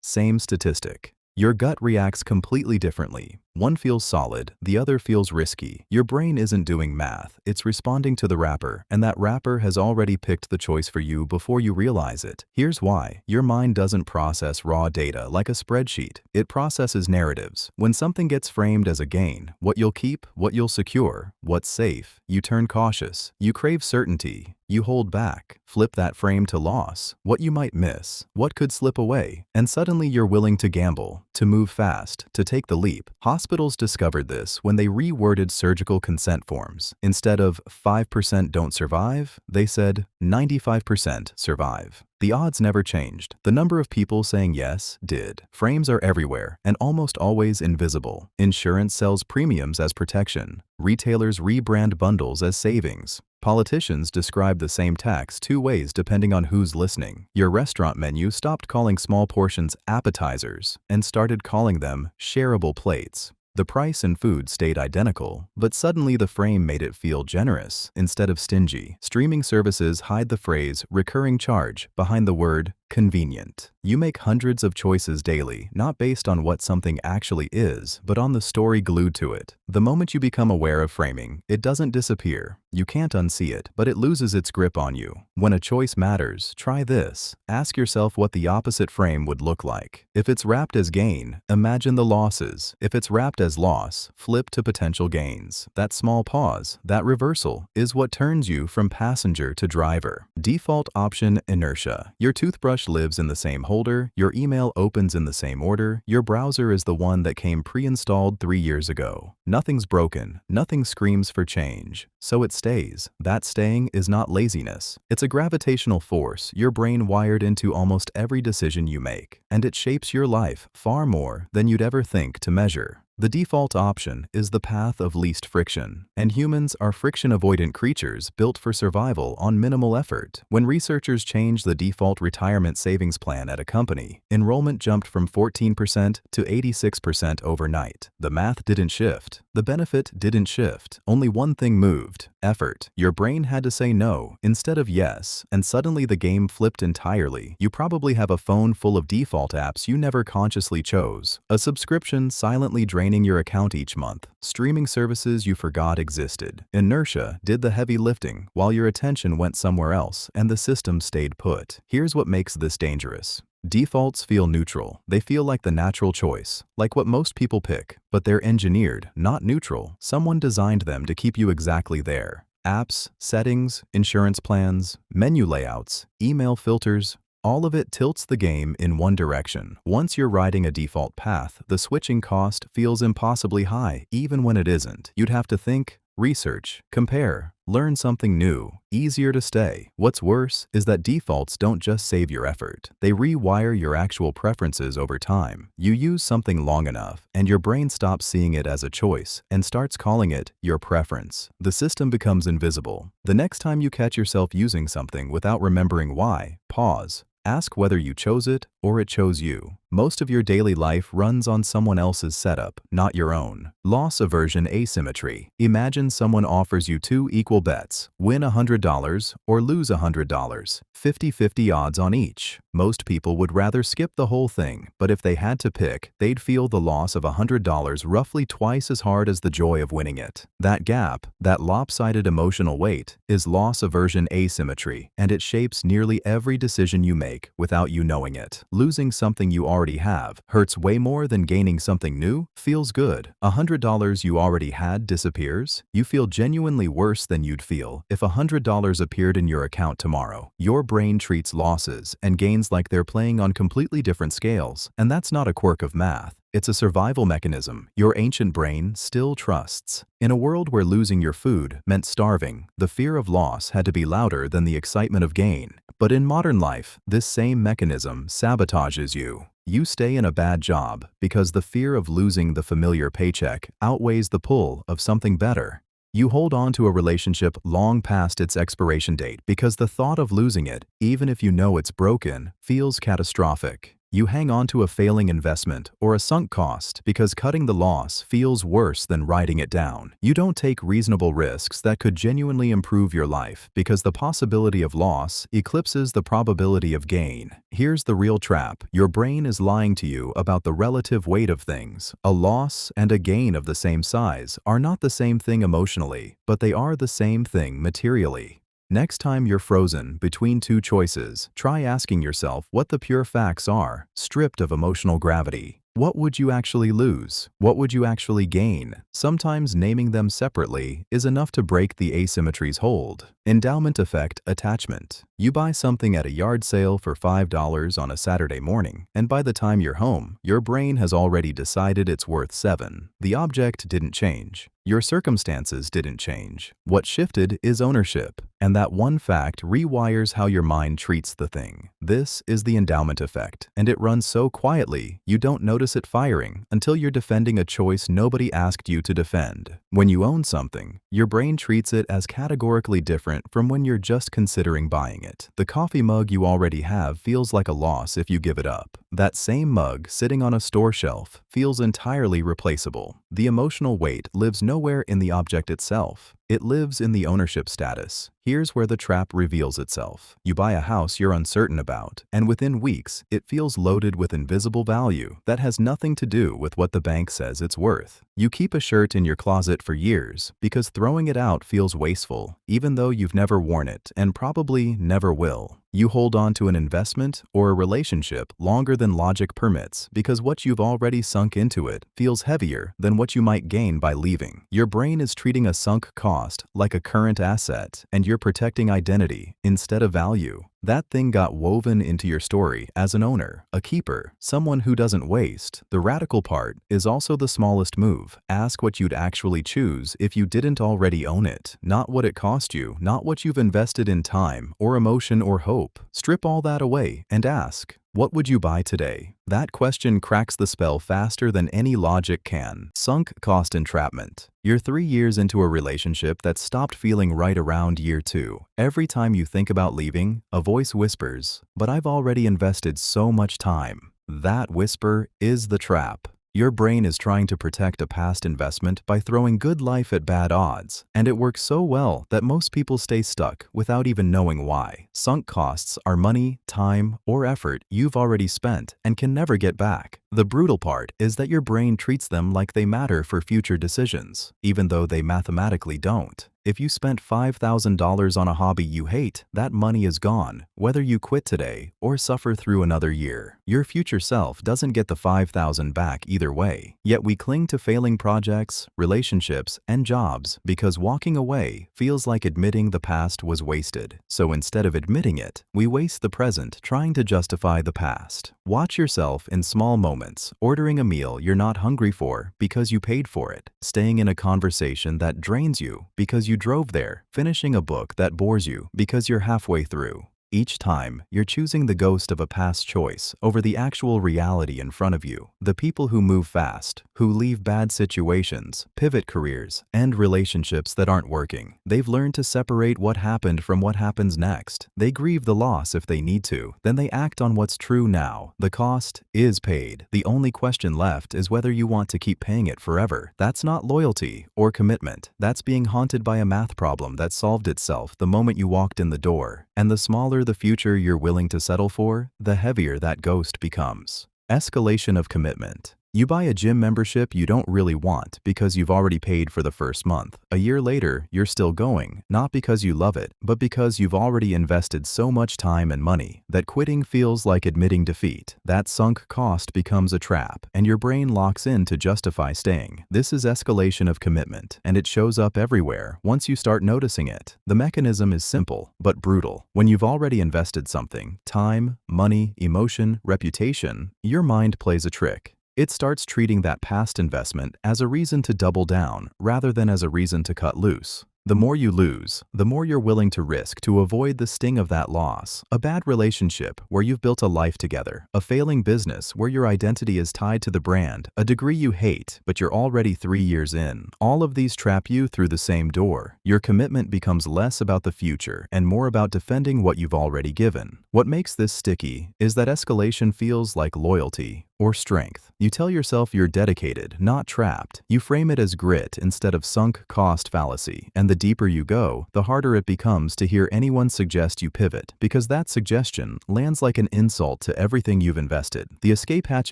Same statistic. Your gut reacts completely differently. One feels solid, the other feels risky. Your brain isn't doing math, it's responding to the wrapper, and that wrapper has already picked the choice for you before you realize it. Here's why. Your mind doesn't process raw data like a spreadsheet. It processes narratives. When something gets framed as a gain, what you'll keep, what you'll secure, what's safe, you turn cautious. You crave certainty. You hold back. Flip that frame to loss, what you might miss, what could slip away, and suddenly you're willing to gamble, to move fast, to take the leap. Hospitals discovered this when they reworded surgical consent forms. Instead of 5% don't survive, they said 95% survive. The odds never changed. The number of people saying yes did. Frames are everywhere and almost always invisible. Insurance sells premiums as protection. Retailers rebrand bundles as savings. Politicians describe the same tax 2 ways depending on who's listening. Your restaurant menu stopped calling small portions appetizers and started calling them shareable plates. The price and food stayed identical, but suddenly the frame made it feel generous instead of stingy. Streaming services hide the phrase recurring charge behind the word convenient. You make hundreds of choices daily, not based on what something actually is, but on the story glued to it. The moment you become aware of framing, it doesn't disappear. You can't unsee it, but it loses its grip on you. When a choice matters, try this. Ask yourself what the opposite frame would look like. If it's wrapped as gain, imagine the losses. If it's wrapped as loss, flip to potential gains. That small pause, that reversal, is what turns you from passenger to driver. Default option inertia. Your toothbrush lives in the same holder, your email opens in the same order, your browser is the one that came pre-installed 3 years ago. Nothing's broken, nothing screams for change, so it stays. That staying is not laziness. It's a gravitational force your brain wired into almost every decision you make, and it shapes your life far more than you'd ever think to measure. The default option is the path of least friction, and humans are friction-avoidant creatures built for survival on minimal effort. When researchers changed the default retirement savings plan at a company, enrollment jumped from 14% to 86% overnight. The math didn't shift. The benefit didn't shift. Only one thing moved: effort. Your brain had to say no instead of yes, and suddenly the game flipped entirely. You probably have a phone full of default apps you never consciously chose, a subscription silently draining your account each month, streaming services you forgot existed. Inertia did the heavy lifting while your attention went somewhere else and the system stayed put. Here's what makes this dangerous. Defaults feel neutral. They feel like the natural choice, like what most people pick, but they're engineered, not neutral. Someone designed them to keep you exactly there. Apps, settings, insurance plans, menu layouts, email filters, all of it tilts the game in one direction. Once you're riding a default path, the switching cost feels impossibly high, even when it isn't. You'd have to think, research, compare, learn something new. Easier to stay. What's worse is that defaults don't just save your effort. They rewire your actual preferences over time. You use something long enough, and your brain stops seeing it as a choice and starts calling it your preference. The system becomes invisible. The next time you catch yourself using something without remembering why, pause. Ask whether you chose it or it chose you. Most of your daily life runs on someone else's setup, not your own. Loss aversion asymmetry. Imagine someone offers you 2 equal bets, win $100 or lose $100, 50-50 odds on each. Most people would rather skip the whole thing, but if they had to pick, they'd feel the loss of $100 roughly twice as hard as the joy of winning it. That gap, that lopsided emotional weight, is loss aversion asymmetry, and it shapes nearly every decision you make without you knowing it. Losing something you already have hurts way more than gaining something new feels good. $100 you already had disappears. You feel genuinely worse than you'd feel if $100 appeared in your account tomorrow. Your brain treats losses and gains like they're playing on completely different scales, and that's not a quirk of math. It's a survival mechanism your ancient brain still trusts. In a world where losing your food meant starving, the fear of loss had to be louder than the excitement of gain. But in modern life, this same mechanism sabotages you. You stay in a bad job because the fear of losing the familiar paycheck outweighs the pull of something better. You hold on to a relationship long past its expiration date because the thought of losing it, even if you know it's broken, feels catastrophic. You hang on to a failing investment or a sunk cost because cutting the loss feels worse than writing it down. You don't take reasonable risks that could genuinely improve your life because the possibility of loss eclipses the probability of gain. Here's the real trap. Your brain is lying to you about the relative weight of things. A loss and a gain of the same size are not the same thing emotionally, but they are the same thing materially. Next time you're frozen between two choices, try asking yourself what the pure facts are, stripped of emotional gravity. What would you actually lose? What would you actually gain? Sometimes naming them separately is enough to break the asymmetry's hold. Endowment effect attachment. You buy something at a yard sale for $5 on a Saturday morning, and by the time you're home, your brain has already decided it's worth $7. The object didn't change. Your circumstances didn't change. What shifted is ownership, and that one fact rewires how your mind treats the thing. This is the endowment effect, and it runs so quietly you don't notice it firing until you're defending a choice nobody asked you to defend. When you own something, your brain treats it as categorically different from when you're just considering buying it. The coffee mug you already have feels like a loss if you give it up. That same mug sitting on a store shelf feels entirely replaceable. The emotional weight lives nowhere in the object itself. It lives in the ownership status. Here's where the trap reveals itself. You buy a house you're uncertain about, and within weeks, it feels loaded with invisible value that has nothing to do with what the bank says it's worth. You keep a shirt in your closet for years because throwing it out feels wasteful, even though you've never worn it and probably never will. You hold on to an investment or a relationship longer than logic permits because what you've already sunk into it feels heavier than what you might gain by leaving. Your brain is treating a sunk cost like a current asset, and you're protecting identity instead of value. That thing got woven into your story as an owner, a keeper, someone who doesn't waste. The radical part is also the smallest move. Ask what you'd actually choose if you didn't already own it. Not what it cost you, not what you've invested in time or emotion or hope. Strip all that away and ask, what would you buy today? That question cracks the spell faster than any logic can. Sunk cost entrapment. You're 3 years into a relationship that stopped feeling right around year 2. Every time you think about leaving, a voice whispers, "But I've already invested so much time." That whisper is the trap. Your brain is trying to protect a past investment by throwing good life at bad odds, and it works so well that most people stay stuck without even knowing why. Sunk costs are money, time, or effort you've already spent and can never get back. The brutal part is that your brain treats them like they matter for future decisions, even though they mathematically don't. If you spent $5,000 on a hobby you hate, that money is gone, whether you quit today or suffer through another year. Your future self doesn't get the $5,000 back either way. Yet we cling to failing projects, relationships, and jobs because walking away feels like admitting the past was wasted. So instead of admitting it, we waste the present trying to justify the past. Watch yourself in small moments, ordering a meal you're not hungry for because you paid for it, staying in a conversation that drains you because you drove there, finishing a book that bores you because you're halfway through. Each time, you're choosing the ghost of a past choice over the actual reality in front of you. The people who move fast, who leave bad situations, pivot careers, and relationships that aren't working. They've learned to separate what happened from what happens next. They grieve the loss if they need to, then they act on what's true now. The cost is paid. The only question left is whether you want to keep paying it forever. That's not loyalty or commitment. That's being haunted by a math problem that solved itself the moment you walked in the door. And the smaller the future you're willing to settle for, the heavier that ghost becomes. Escalation of commitment. You buy a gym membership you don't really want because you've already paid for the first month. A year later, you're still going, not because you love it, but because you've already invested so much time and money that quitting feels like admitting defeat. That sunk cost becomes a trap, and your brain locks in to justify staying. This is escalation of commitment, and it shows up everywhere once you start noticing it. The mechanism is simple, but brutal. When you've already invested something, time, money, emotion, reputation, your mind plays a trick. It starts treating that past investment as a reason to double down rather than as a reason to cut loose. The more you lose, the more you're willing to risk to avoid the sting of that loss. A bad relationship where you've built a life together, a failing business where your identity is tied to the brand, a degree you hate but you're already 3 years in. All of these trap you through the same door. Your commitment becomes less about the future and more about defending what you've already given. What makes this sticky is that escalation feels like loyalty or strength. You tell yourself you're dedicated, not trapped. You frame it as grit instead of sunk cost fallacy. And the deeper you go, the harder it becomes to hear anyone suggest you pivot, because that suggestion lands like an insult to everything you've invested. The escape hatch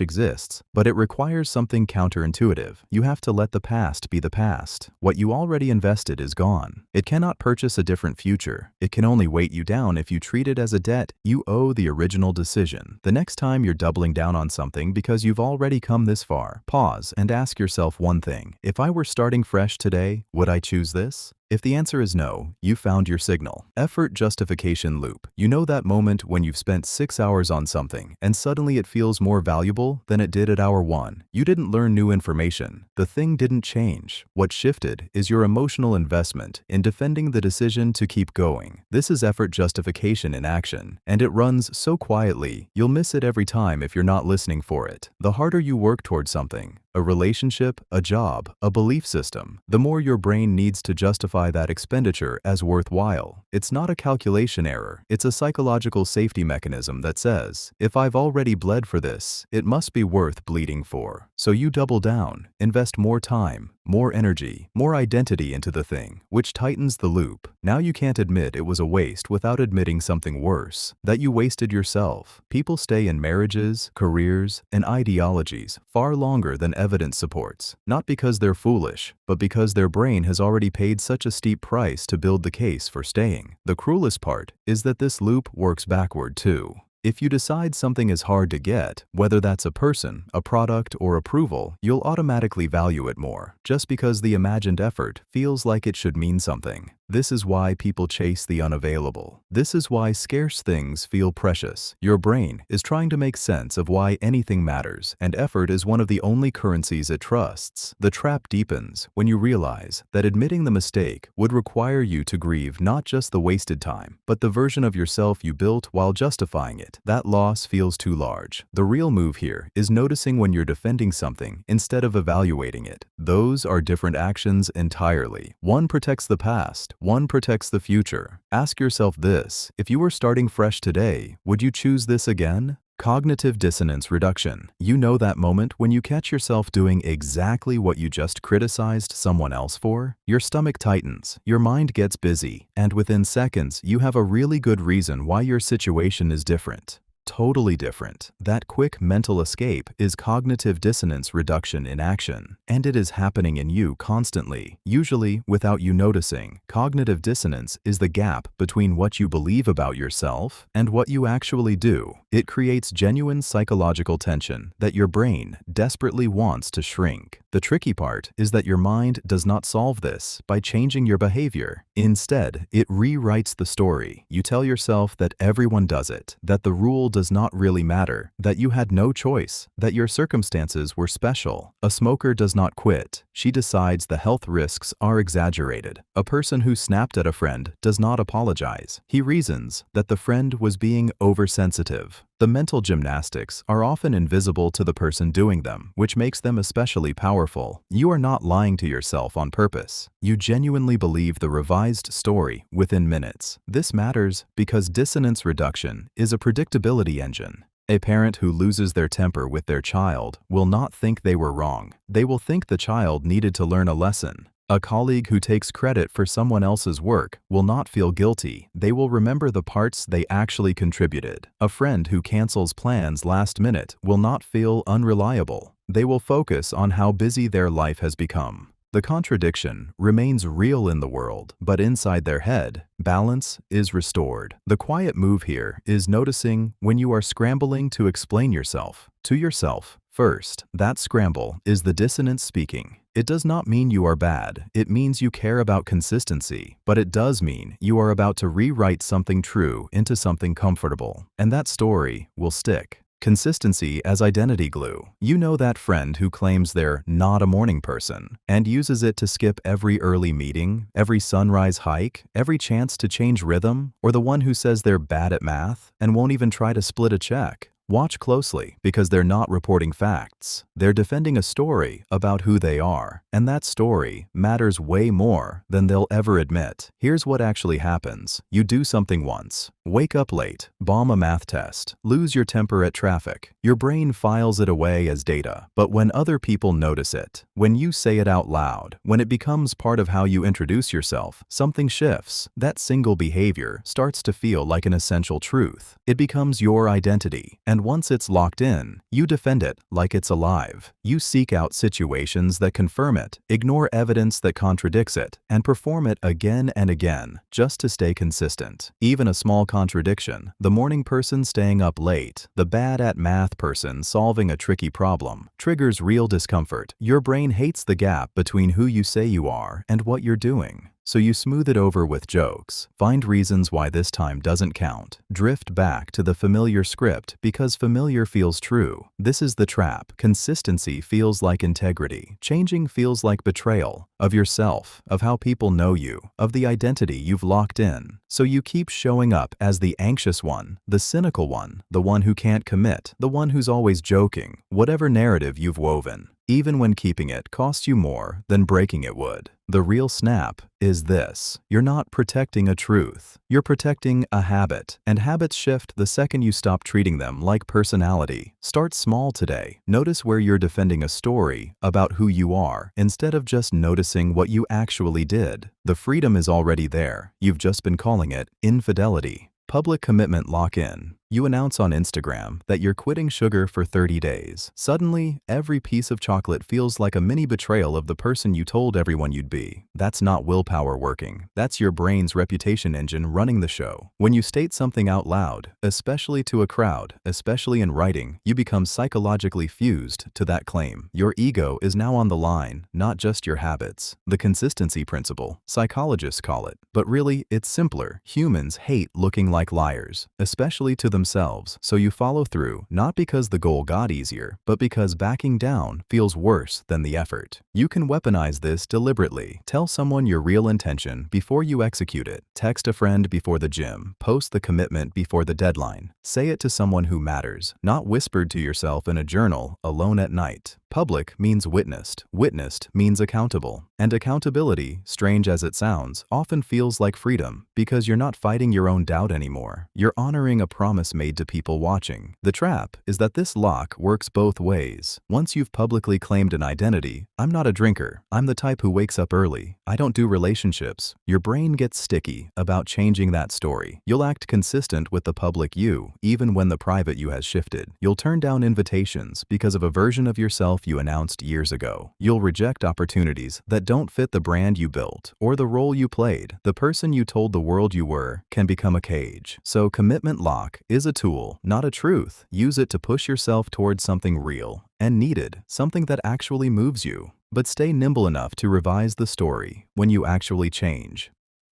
exists, but it requires something counterintuitive. You have to let the past be the past. What you already invested is gone. It cannot purchase a different future. It can only weight you down if you treat it as a debt you owe the original decision. The next time you're doubling down on something because you've already come this far, pause and ask yourself one thing. If I were starting fresh today, would I choose this? If the answer is no, you found your signal. Effort justification loop. You know that moment when you've spent 6 hours on something and suddenly it feels more valuable than it did at hour 1. You didn't learn new information. The thing didn't change. What shifted is your emotional investment in defending the decision to keep going. This is effort justification in action, and it runs so quietly, you'll miss it every time if you're not listening for it. The harder you work towards something, a relationship, a job, a belief system, the more your brain needs to justify that expenditure as worthwhile. It's not a calculation error, it's a psychological safety mechanism that says, if I've already bled for this, it must be worth bleeding for. So you double down, invest more time, more energy, more identity into the thing, which tightens the loop. Now you can't admit it was a waste without admitting something worse, that you wasted yourself. People stay in marriages, careers, and ideologies far longer than evidence supports, not because they're foolish, but because their brain has already paid such a steep price to build the case for staying. The cruelest part is that this loop works backward too. If you decide something is hard to get, whether that's a person, a product, or approval, you'll automatically value it more, just because the imagined effort feels like it should mean something. This is why people chase the unavailable. This is why scarce things feel precious. Your brain is trying to make sense of why anything matters, and effort is one of the only currencies it trusts. The trap deepens when you realize that admitting the mistake would require you to grieve not just the wasted time, but the version of yourself you built while justifying it. That loss feels too large. The real move here is noticing when you're defending something instead of evaluating it. Those are different actions entirely. One protects the past, one protects the future. Ask yourself this: if you were starting fresh today, would you choose this again? Cognitive dissonance reduction. You know that moment when you catch yourself doing exactly what you just criticized someone else for? Your stomach tightens, your mind gets busy, and within seconds you have a really good reason why your situation is different. Totally different. That quick mental escape is cognitive dissonance reduction in action, and it is happening in you constantly, usually without you noticing. Cognitive dissonance is the gap between what you believe about yourself and what you actually do. It creates genuine psychological tension that your brain desperately wants to shrink. The tricky part is that your mind does not solve this by changing your behavior. Instead, it rewrites the story. You tell yourself that everyone does it, that the rule does not really matter, that you had no choice, that your circumstances were special. A smoker does not quit. She decides the health risks are exaggerated. A person who snapped at a friend does not apologize. He reasons that the friend was being oversensitive. The mental gymnastics are often invisible to the person doing them, which makes them especially powerful. You are not lying to yourself on purpose. You genuinely believe the revised story within minutes. This matters because dissonance reduction is a predictability engine. A parent who loses their temper with their child will not think they were wrong. They will think the child needed to learn a lesson. A colleague who takes credit for someone else's work will not feel guilty. They will remember the parts they actually contributed. A friend who cancels plans last minute will not feel unreliable. They will focus on how busy their life has become. The contradiction remains real in the world, but inside their head, balance is restored. The quiet move here is noticing when you are scrambling to explain yourself to yourself first. That scramble is the dissonance speaking. It does not mean you are bad. It means you care about consistency, but it does mean you are about to rewrite something true into something comfortable, and that story will stick. Consistency as identity glue. You know that friend who claims they're not a morning person and uses it to skip every early meeting, every sunrise hike, every chance to change rhythm, or the one who says they're bad at math and won't even try to split a check. Watch closely, because they're not reporting facts. They're defending a story about who they are, and that story matters way more than they'll ever admit. Here's what actually happens. You do something once. Wake up late, bomb a math test, lose your temper at traffic. Your brain files it away as data, but when other people notice it, when you say it out loud, when it becomes part of how you introduce yourself, something shifts. That single behavior starts to feel like an essential truth. It becomes your identity, and once it's locked in, you defend it like it's alive. You seek out situations that confirm it, ignore evidence that contradicts it, and perform it again and again, just to stay consistent. Even a small contradiction, the morning person staying up late, the bad at math person solving a tricky problem, triggers real discomfort. Your brain hates the gap between who you say you are and what you're doing. So you smooth it over with jokes, find reasons why this time doesn't count, drift back to the familiar script because familiar feels true. This is the trap. Consistency feels like integrity. Changing feels like betrayal of yourself, of how people know you, of the identity you've locked in. So you keep showing up as the anxious one, the cynical one, the one who can't commit, the one who's always joking, whatever narrative you've woven, even when keeping it costs you more than breaking it would. The real snap is this. You're not protecting a truth. You're protecting a habit, and habits shift the second you stop treating them like personality. Start small today. Notice where you're defending a story about who you are instead of just noticing what you actually did. The freedom is already there. You've just been calling it infidelity. Public commitment lock-in. You announce on Instagram that you're quitting sugar for 30 days. Suddenly, every piece of chocolate feels like a mini betrayal of the person you told everyone you'd be. That's not willpower working. That's your brain's reputation engine running the show. When you state something out loud, especially to a crowd, especially in writing, you become psychologically fused to that claim. Your ego is now on the line, not just your habits. The consistency principle, psychologists call it. But really, it's simpler. Humans hate looking like liars, especially to themselves, so you follow through, not because the goal got easier, but because backing down feels worse than the effort. You can weaponize this deliberately. Tell someone your real intention before you execute it. Text a friend before the gym. Post the commitment before the deadline. Say it to someone who matters, not whispered to yourself in a journal alone at night. Public means witnessed. Witnessed means accountable. And accountability, strange as it sounds, often feels like freedom because you're not fighting your own doubt anymore. You're honoring a promise made to people watching. The trap is that this lock works both ways. Once you've publicly claimed an identity, I'm not a drinker. I'm the type who wakes up early. I don't do relationships. Your brain gets sticky about changing that story. You'll act consistent with the public you, even when the private you has shifted. You'll turn down invitations because of a version of yourself you announced years ago. You'll reject opportunities that don't fit the brand you built or the role you played. The person you told the world you were can become a cage. So commitment lock is a tool, not a truth. Use it to push yourself towards something real and needed, something that actually moves you. But stay nimble enough to revise the story when you actually change.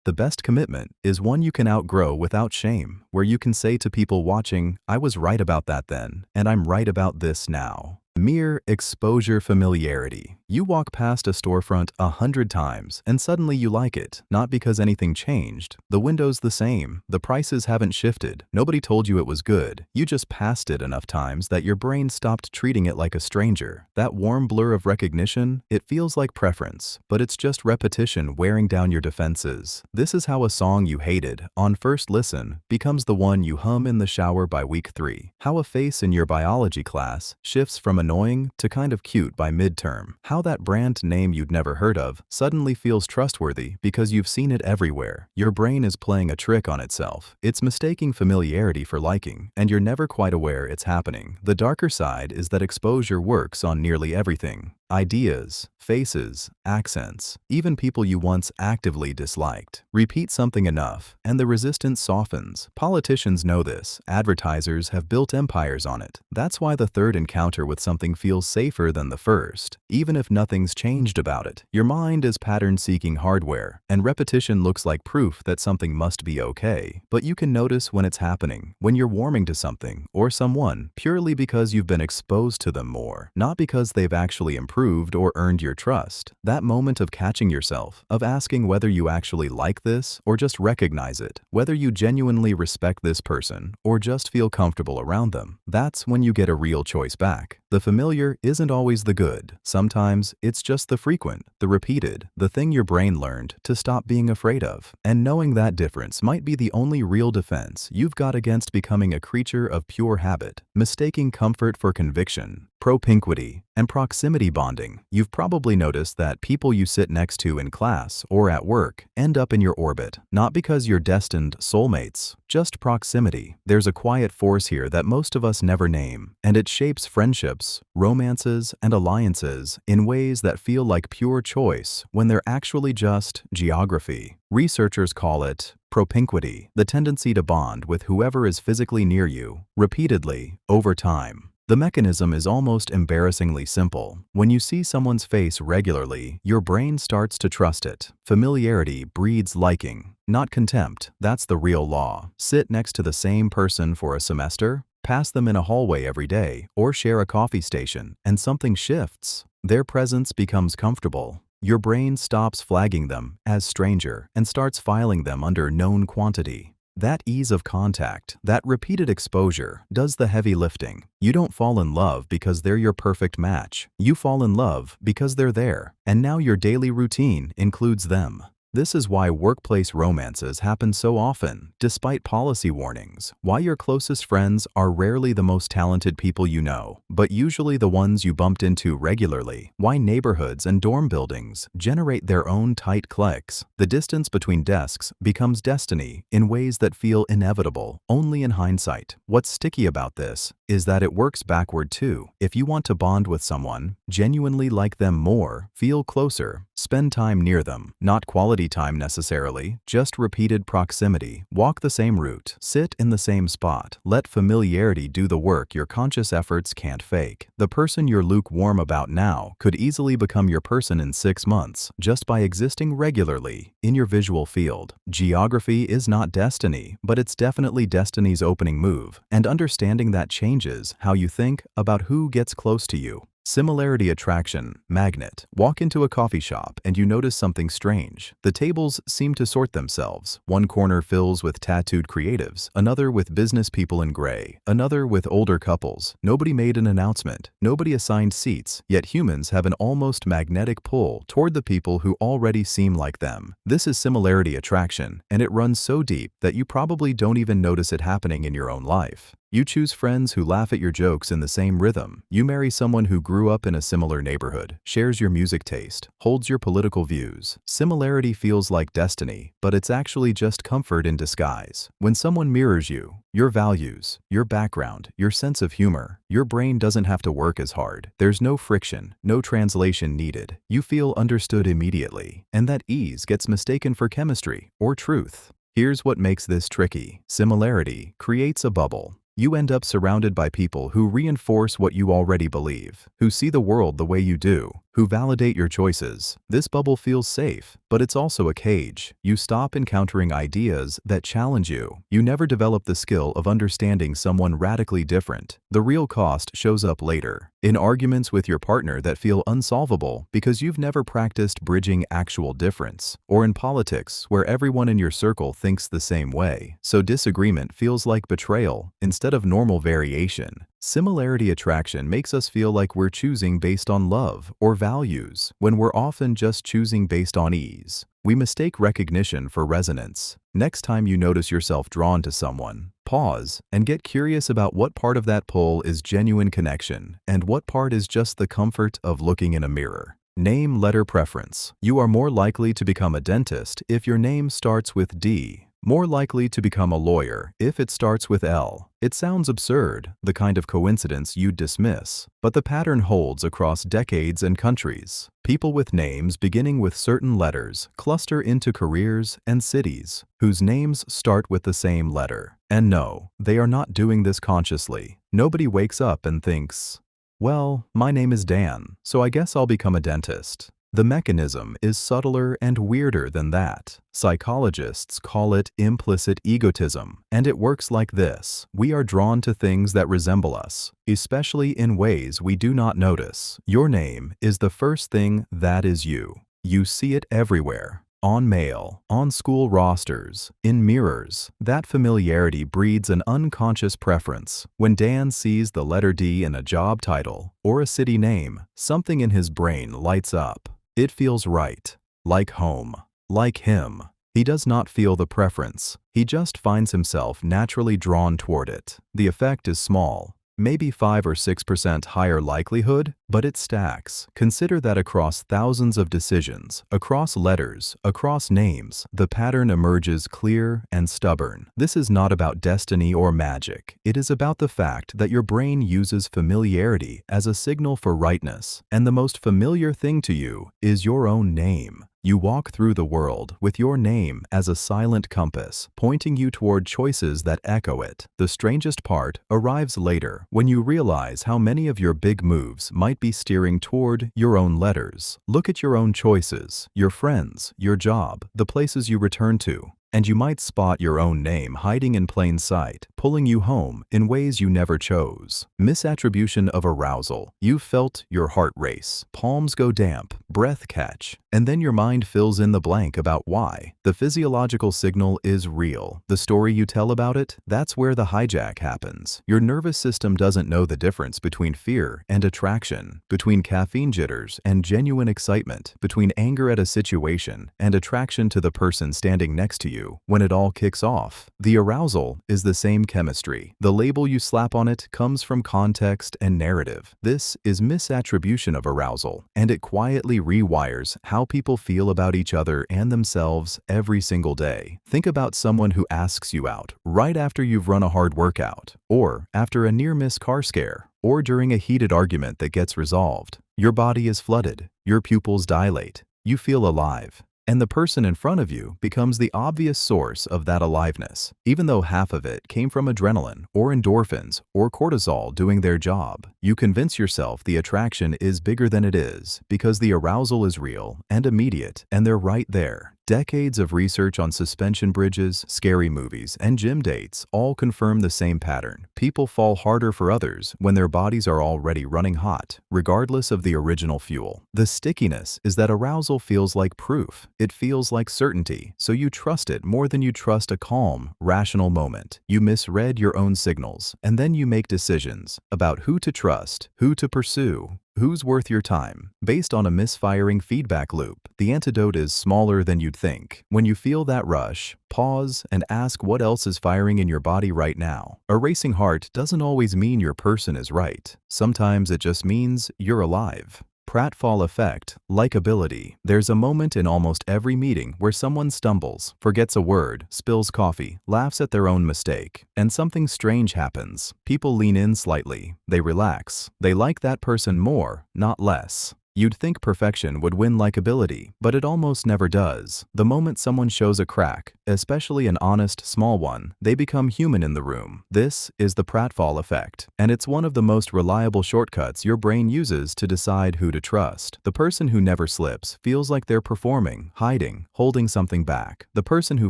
The best commitment is one you can outgrow without shame, where you can say to people watching, I was right about that then, and I'm right about this now. Mere exposure familiarity. You walk past a storefront 100 times and suddenly you like it, not because anything changed. The window's the same, the prices haven't shifted, nobody told you it was good. You just passed it enough times that your brain stopped treating it like a stranger. That warm blur of recognition, it feels like preference, but it's just repetition wearing down your defenses. This is how a song you hated on first listen becomes the one you hum in the shower by week 3. How a face in your biology class shifts from annoying to kind of cute by midterm. How How that brand name you'd never heard of suddenly feels trustworthy because you've seen it everywhere. Your brain is playing a trick on itself. It's mistaking familiarity for liking, and you're never quite aware it's happening. The darker side is that exposure works on nearly everything. Ideas, faces, accents, even people you once actively disliked. Repeat something enough, and the resistance softens. Politicians know this. Advertisers have built empires on it. That's why the third encounter with something feels safer than the first. Even if nothing's changed about it, your mind is pattern-seeking hardware, and repetition looks like proof that something must be okay. But you can notice when it's happening, when you're warming to something or someone, purely because you've been exposed to them more, not because they've actually improved or earned your trust. That moment of catching yourself, of asking whether you actually like this or just recognize it, whether you genuinely respect this person or just feel comfortable around them, that's when you get a real choice back. The familiar isn't always the good. Sometimes it's just the frequent, the repeated, the thing your brain learned to stop being afraid of. And knowing that difference might be the only real defense you've got against becoming a creature of pure habit, mistaking comfort for conviction. Propinquity and proximity bonding. You've probably noticed that people you sit next to in class or at work end up in your orbit, not because you're destined soulmates, just proximity. There's a quiet force here that most of us never name, and it shapes friendships, romances, and alliances in ways that feel like pure choice when they're actually just geography. Researchers call it propinquity, the tendency to bond with whoever is physically near you, repeatedly, over time. The mechanism is almost embarrassingly simple. When you see someone's face regularly, your brain starts to trust it. Familiarity breeds liking, not contempt. That's the real law. Sit next to the same person for a semester, pass them in a hallway every day, or share a coffee station, and something shifts. Their presence becomes comfortable. Your brain stops flagging them as stranger and starts filing them under known quantity. That ease of contact, that repeated exposure, does the heavy lifting. You don't fall in love because they're your perfect match. You fall in love because they're there, and now your daily routine includes them. This is why workplace romances happen so often, despite policy warnings. Why your closest friends are rarely the most talented people you know, but usually the ones you bumped into regularly. Why neighborhoods and dorm buildings generate their own tight cliques. The distance between desks becomes destiny in ways that feel inevitable, only in hindsight. What's sticky about this is that it works backward too. If you want to bond with someone, genuinely like them more, feel closer, spend time near them, not quality time necessarily, just repeated proximity. Walk the same route, sit in the same spot. Let familiarity do the work your conscious efforts can't fake. The person you're lukewarm about now could easily become your person in 6 months, just by existing regularly in your visual field. Geography is not destiny, but it's definitely destiny's opening move, and understanding that changes how you think about who gets close to you. Similarity attraction, magnet. Walk into a coffee shop and you notice something strange. The tables seem to sort themselves. One corner fills with tattooed creatives, another with business people in gray, another with older couples. Nobody made an announcement. Nobody assigned seats, yet humans have an almost magnetic pull toward the people who already seem like them. This is similarity attraction, and it runs so deep that you probably don't even notice it happening in your own life. You choose friends who laugh at your jokes in the same rhythm. You marry someone who grew up in a similar neighborhood, shares your music taste, holds your political views. Similarity feels like destiny, but it's actually just comfort in disguise. When someone mirrors you, your values, your background, your sense of humor, your brain doesn't have to work as hard. There's no friction, no translation needed. You feel understood immediately, and that ease gets mistaken for chemistry or truth. Here's what makes this tricky. Similarity creates a bubble. You end up surrounded by people who reinforce what you already believe, who see the world the way you do, who validate your choices. This bubble feels safe, but it's also a cage. You stop encountering ideas that challenge you. You never develop the skill of understanding someone radically different. The real cost shows up later, in arguments with your partner that feel unsolvable because you've never practiced bridging actual difference, or in politics where everyone in your circle thinks the same way. So disagreement feels like betrayal instead of normal variation. Similarity attraction makes us feel like we're choosing based on love or values, when we're often just choosing based on ease. We mistake recognition for resonance. Next time you notice yourself drawn to someone, pause and get curious about what part of that pull is genuine connection and what part is just the comfort of looking in a mirror. Name letter preference. You are more likely to become a dentist if your name starts with D. More likely to become a lawyer if it starts with L. It sounds absurd, the kind of coincidence you'd dismiss, but the pattern holds across decades and countries. People with names beginning with certain letters cluster into careers and cities whose names start with the same letter. And no, they are not doing this consciously. Nobody wakes up and thinks, well, my name is Dan, so I guess I'll become a dentist. The mechanism is subtler and weirder than that. Psychologists call it implicit egotism, and it works like this. We are drawn to things that resemble us, especially in ways we do not notice. Your name is the first thing that is you. You see it everywhere. On mail, on school rosters, in mirrors. That familiarity breeds an unconscious preference. When Dan sees the letter D in a job title or a city name, something in his brain lights up. It feels right, like home, like him. He does not feel the preference. He just finds himself naturally drawn toward it. The effect is small. Maybe 5 or 6% higher likelihood, but it stacks. Consider that across thousands of decisions, across letters, across names, the pattern emerges clear and stubborn. This is not about destiny or magic. It is about the fact that your brain uses familiarity as a signal for rightness, and the most familiar thing to you is your own name. You walk through the world with your name as a silent compass, pointing you toward choices that echo it. The strangest part arrives later, when you realize how many of your big moves might be steering toward your own letters. Look at your own choices, your friends, your job, the places you return to. And you might spot your own name hiding in plain sight, pulling you home in ways you never chose. Misattribution of arousal. You've felt your heart race, palms go damp, breath catch, and then your mind fills in the blank about why. The physiological signal is real. The story you tell about it, that's where the hijack happens. Your nervous system doesn't know the difference between fear and attraction, between caffeine jitters and genuine excitement, between anger at a situation and attraction to the person standing next to you. When it all kicks off, the arousal is the same chemistry. The label you slap on it comes from context and narrative. This is misattribution of arousal, and it quietly rewires how people feel about each other and themselves every single day. Think about someone who asks you out right after you've run a hard workout, or after a near-miss car scare, or during a heated argument that gets resolved. Your body is flooded, your pupils dilate, you feel alive. And the person in front of you becomes the obvious source of that aliveness, even though half of it came from adrenaline or endorphins or cortisol doing their job. You convince yourself the attraction is bigger than it is because the arousal is real and immediate, and they're right there. Decades of research on suspension bridges, scary movies, and gym dates all confirm the same pattern. People fall harder for others when their bodies are already running hot, regardless of the original fuel. The stickiness is that arousal feels like proof. It feels like certainty, so you trust it more than you trust a calm, rational moment. You misread your own signals, and then you make decisions about who to trust, who to pursue, who's worth your time, based on a misfiring feedback loop. The antidote is smaller than you'd think. When you feel that rush, pause and ask what else is firing in your body right now. A racing heart doesn't always mean your person is right. Sometimes it just means you're alive. Pratfall effect, likability. There's a moment in almost every meeting where someone stumbles, forgets a word, spills coffee, laughs at their own mistake, and something strange happens. People lean in slightly. They relax. They like that person more, not less. You'd think perfection would win likability, but it almost never does. The moment someone shows a crack, especially an honest, small one, they become human in the room. This is the pratfall effect, and it's one of the most reliable shortcuts your brain uses to decide who to trust. The person who never slips feels like they're performing, hiding, holding something back. The person who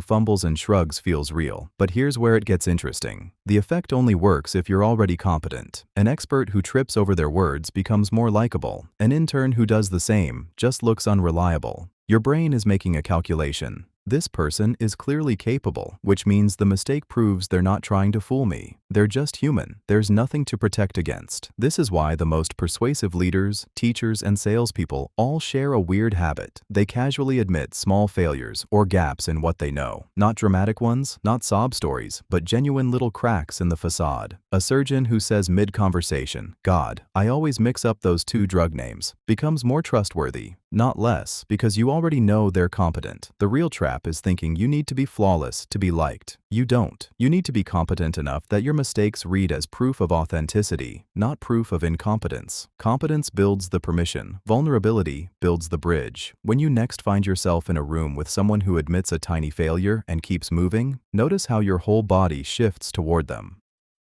fumbles and shrugs feels real. But here's where it gets interesting. The effect only works if you're already competent. An expert who trips over their words becomes more likable. An intern who does the same just looks unreliable. Your brain is making a calculation. This person is clearly capable, which means the mistake proves they're not trying to fool me. They're just human. There's nothing to protect against. This is why the most persuasive leaders, teachers, and salespeople all share a weird habit. They casually admit small failures or gaps in what they know. Not dramatic ones, not sob stories, but genuine little cracks in the facade. A surgeon who says mid-conversation, "God, I always mix up those two drug names," becomes more trustworthy, not less, because you already know they're competent. The real trap is thinking you need to be flawless to be liked. You don't. You need to be competent enough that your mistakes read as proof of authenticity, not proof of incompetence. Competence builds the permission. Vulnerability builds the bridge. When you next find yourself in a room with someone who admits a tiny failure and keeps moving, notice how your whole body shifts toward them.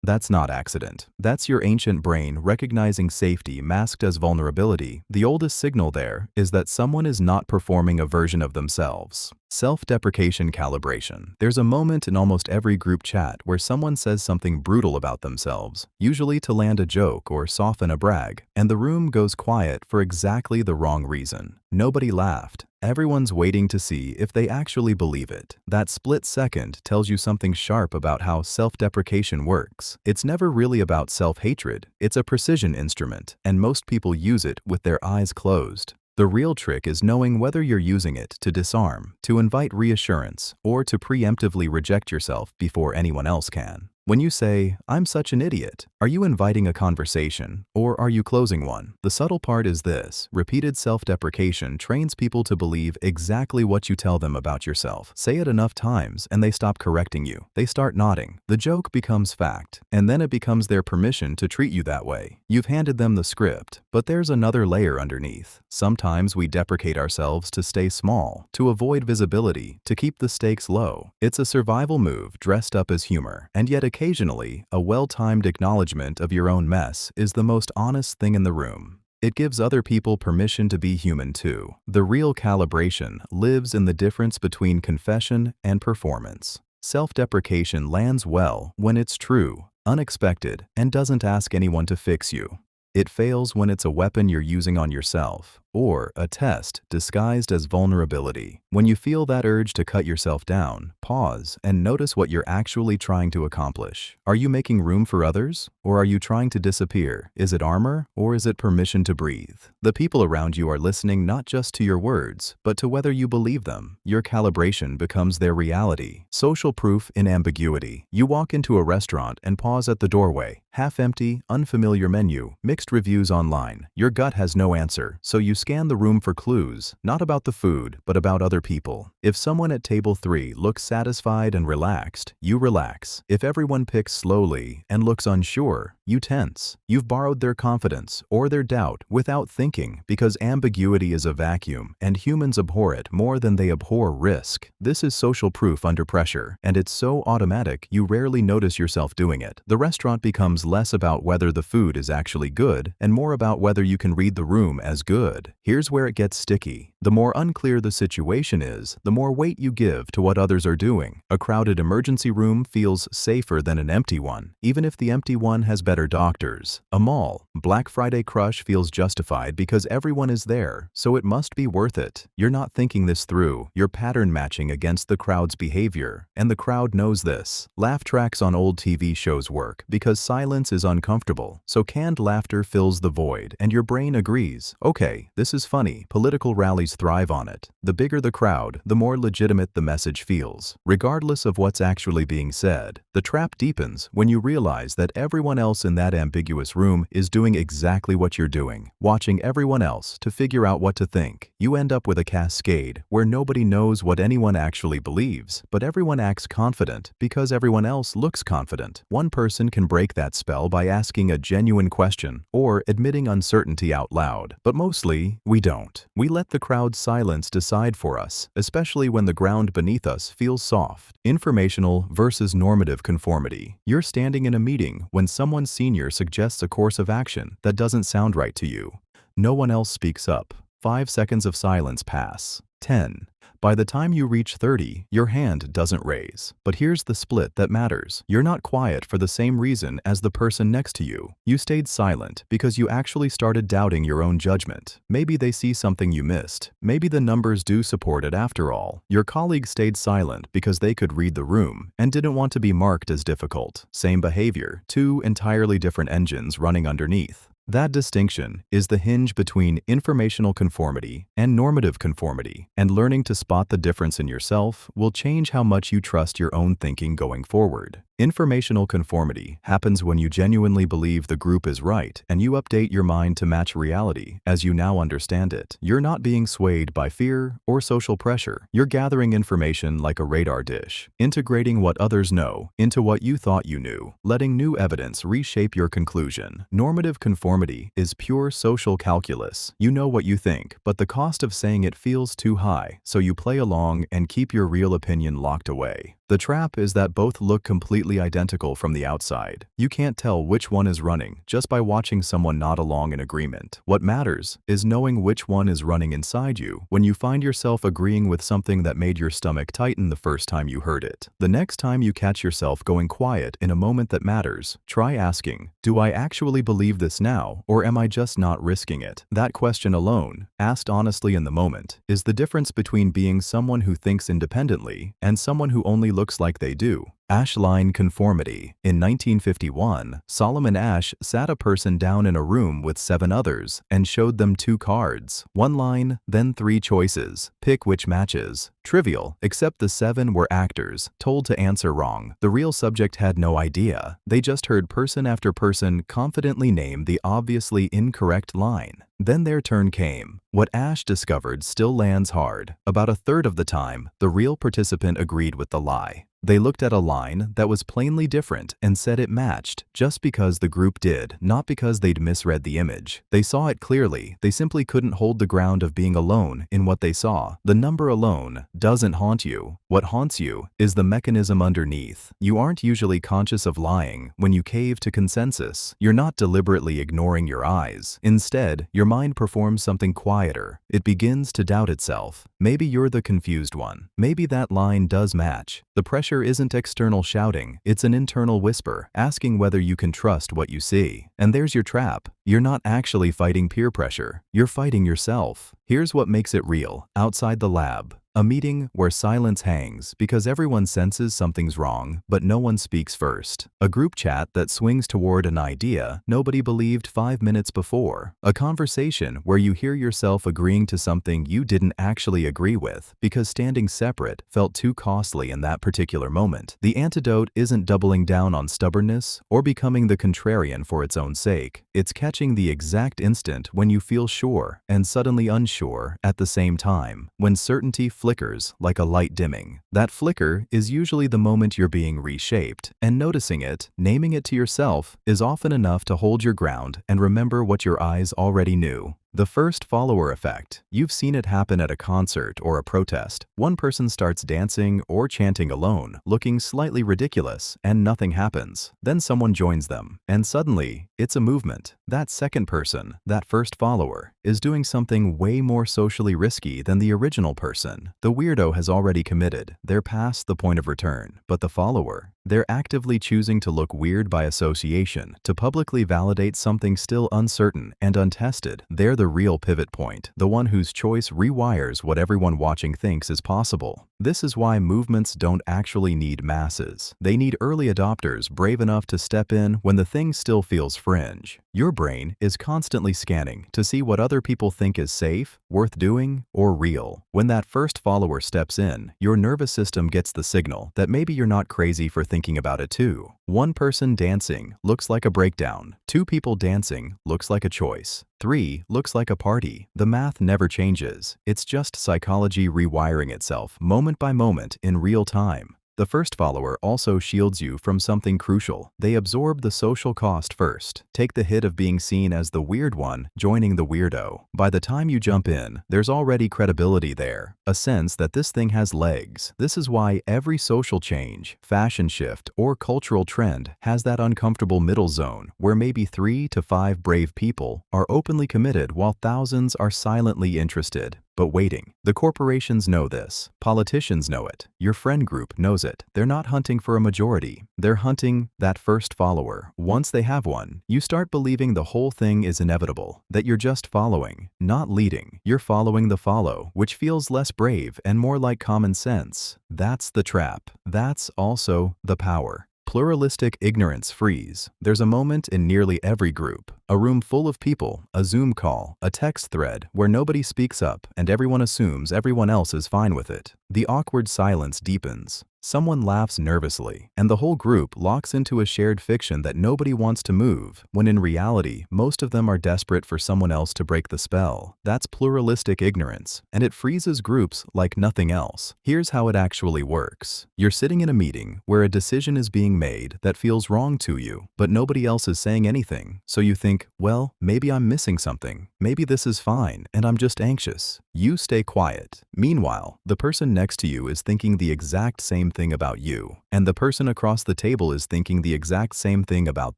That's not accident. That's your ancient brain recognizing safety masked as vulnerability. The oldest signal there is that someone is not performing a version of themselves. Self-deprecation calibration. There's a moment in almost every group chat where someone says something brutal about themselves, usually to land a joke or soften a brag, and the room goes quiet for exactly the wrong reason. Nobody laughed. Everyone's waiting to see if they actually believe it. That split second tells you something sharp about how self-deprecation works. It's never really about self-hatred. It's a precision instrument, and most people use it with their eyes closed. The real trick is knowing whether you're using it to disarm, to invite reassurance, or to preemptively reject yourself before anyone else can. When you say, "I'm such an idiot," are you inviting a conversation, or are you closing one? The subtle part is this: repeated self-deprecation trains people to believe exactly what you tell them about yourself. Say it enough times, and they stop correcting you. They start nodding. The joke becomes fact, and then it becomes their permission to treat you that way. You've handed them the script, but there's another layer underneath. Sometimes we deprecate ourselves to stay small, to avoid visibility, to keep the stakes low. It's a survival move dressed up as humor, and yet occasionally, a well-timed acknowledgement of your own mess is the most honest thing in the room. It gives other people permission to be human too. The real calibration lives in the difference between confession and performance. Self-deprecation lands well when it's true, unexpected, and doesn't ask anyone to fix you. It fails when it's a weapon you're using on yourself, or a test disguised as vulnerability. When you feel that urge to cut yourself down, pause and notice what you're actually trying to accomplish. Are you making room for others, or are you trying to disappear? Is it armor, or is it permission to breathe? The people around you are listening not just to your words, but to whether you believe them. Your calibration becomes their reality. Social proof in ambiguity. You walk into a restaurant and pause at the doorway. Half-empty, unfamiliar menu, mixed reviews online. Your gut has no answer, so you scan the room for clues, not about the food, but about other people. If someone at table 3 looks satisfied and relaxed, you relax. If everyone picks slowly and looks unsure, you tense. You've borrowed their confidence or their doubt without thinking, because ambiguity is a vacuum, and humans abhor it more than they abhor risk. This is social proof under pressure, and it's so automatic you rarely notice yourself doing it. The restaurant becomes less about whether the food is actually good and more about whether you can read the room as good. Here's where it gets sticky. The more unclear the situation is, the more weight you give to what others are doing. A crowded emergency room feels safer than an empty one, even if the empty one has better doctors. A mall, Black Friday crush feels justified because everyone is there, so it must be worth it. You're not thinking this through. You're pattern matching against the crowd's behavior, and the crowd knows this. Laugh tracks on old TV shows work because silence is uncomfortable, so canned laughter fills the void, and your brain agrees. Okay, this is funny. Political rallies thrive on it. The bigger the crowd, the more legitimate the message feels, regardless of what's actually being said. The trap deepens when you realize that everyone else in that ambiguous room is doing exactly what you're doing, watching everyone else to figure out what to think. You end up with a cascade where nobody knows what anyone actually believes, but everyone acts confident because everyone else looks confident. One person can break that spell by asking a genuine question or admitting uncertainty out loud, but mostly, we don't. We let the crowd's silence decide for us, especially when the ground beneath us feels soft. Informational versus normative conformity. You're standing in a meeting when someone senior suggests a course of action that doesn't sound right to you. No one else speaks up. 5 seconds of silence pass. 10. By the time you reach 30, your hand doesn't raise. But here's the split that matters. You're not quiet for the same reason as the person next to you. You stayed silent because you actually started doubting your own judgment. Maybe they see something you missed. Maybe the numbers do support it after all. Your colleague stayed silent because they could read the room and didn't want to be marked as difficult. Same behavior, two entirely different engines running underneath. That distinction is the hinge between informational conformity and normative conformity, and learning to spot the difference in yourself will change how much you trust your own thinking going forward. Informational conformity happens when you genuinely believe the group is right and you update your mind to match reality as you now understand it. You're not being swayed by fear or social pressure. You're gathering information like a radar dish, integrating what others know into what you thought you knew, letting new evidence reshape your conclusion. Normative conformity is pure social calculus. You know what you think, but the cost of saying it feels too high, so you play along and keep your real opinion locked away. The trap is that both look completely identical from the outside. You can't tell which one is running just by watching someone nod along in agreement. What matters is knowing which one is running inside you when you find yourself agreeing with something that made your stomach tighten the first time you heard it. The next time you catch yourself going quiet in a moment that matters, try asking, do I actually believe this now, or am I just not risking it? That question alone, asked honestly in the moment, is the difference between being someone who thinks independently and someone who only looks like they do. Ash-line conformity. In 1951, Solomon Asch sat a person down in a room with 7 others and showed them 2 cards. 1 line, then 3 choices. Pick which matches. Trivial, except the 7 were actors, told to answer wrong. The real subject had no idea. They just heard person after person confidently name the obviously incorrect line. Then their turn came. What Ash discovered still lands hard. About a third of the time, the real participant agreed with the lie. They looked at a line that was plainly different and said it matched just because the group did, not because they'd misread the image. They saw it clearly. They simply couldn't hold the ground of being alone in what they saw. The number alone doesn't haunt you. What haunts you is the mechanism underneath. You aren't usually conscious of lying when you cave to consensus. You're not deliberately ignoring your eyes. Instead, your mind performs something quieter. It begins to doubt itself. Maybe you're the confused one. Maybe that line does match. The pressure isn't external shouting, it's an internal whisper, asking whether you can trust what you see. And there's your trap. You're not actually fighting peer pressure. You're fighting yourself. Here's what makes it real. Outside the lab. A meeting where silence hangs because everyone senses something's wrong, but no one speaks first. A group chat that swings toward an idea nobody believed 5 minutes before. A conversation where you hear yourself agreeing to something you didn't actually agree with because standing separate felt too costly in that particular moment. The antidote isn't doubling down on stubbornness or becoming the contrarian for its own sake. It's catching the exact instant when you feel sure and suddenly unsure at the same time, when certainty flickers like a light dimming. That flicker is usually the moment you're being reshaped, and noticing it, naming it to yourself, is often enough to hold your ground and remember what your eyes already knew. The first follower effect. You've seen it happen at a concert or a protest. One person starts dancing or chanting alone, looking slightly ridiculous, and nothing happens. Then someone joins them, and suddenly, it's a movement. That second person, that first follower, is doing something way more socially risky than the original person. The weirdo has already committed. They're past the point of return. But the follower, they're actively choosing to look weird by association, to publicly validate something still uncertain and untested. They're the real pivot point, the one whose choice rewires what everyone watching thinks is possible. This is why movements don't actually need masses. They need early adopters brave enough to step in when the thing still feels fringe. Your brain is constantly scanning to see what other people think is safe, worth doing, or real. When that first follower steps in, your nervous system gets the signal that maybe you're not crazy for thinking about it too. One person dancing looks like a breakdown. 2 people dancing looks like a choice. 3 looks like a party. The math never changes. It's just psychology rewiring itself moment by moment in real time. The first follower also shields you from something crucial. They absorb the social cost first. Take the hit of being seen as the weird one, joining the weirdo. By the time you jump in, there's already credibility there, a sense that this thing has legs. This is why every social change, fashion shift, or cultural trend has that uncomfortable middle zone where maybe 3 to 5 brave people are openly committed while thousands are silently interested. but waiting. The corporations know this. Politicians know it. Your friend group knows it. They're not hunting for a majority. They're hunting that first follower. Once they have one, you start believing the whole thing is inevitable, that you're just following, not leading. You're following the follow, which feels less brave and more like common sense. That's the trap. That's also the power. Pluralistic ignorance freeze. There's a moment in nearly every group, a room full of people, a Zoom call, a text thread where nobody speaks up and everyone assumes everyone else is fine with it. The awkward silence deepens. Someone laughs nervously, and the whole group locks into a shared fiction that nobody wants to move, when in reality, most of them are desperate for someone else to break the spell. That's pluralistic ignorance, and it freezes groups like nothing else. Here's how it actually works. You're sitting in a meeting where a decision is being made that feels wrong to you, but nobody else is saying anything, so you think, well, maybe I'm missing something. Maybe this is fine, and I'm just anxious. You stay quiet. Meanwhile, the person next to you is thinking the exact same thing about you, and the person across the table is thinking the exact same thing about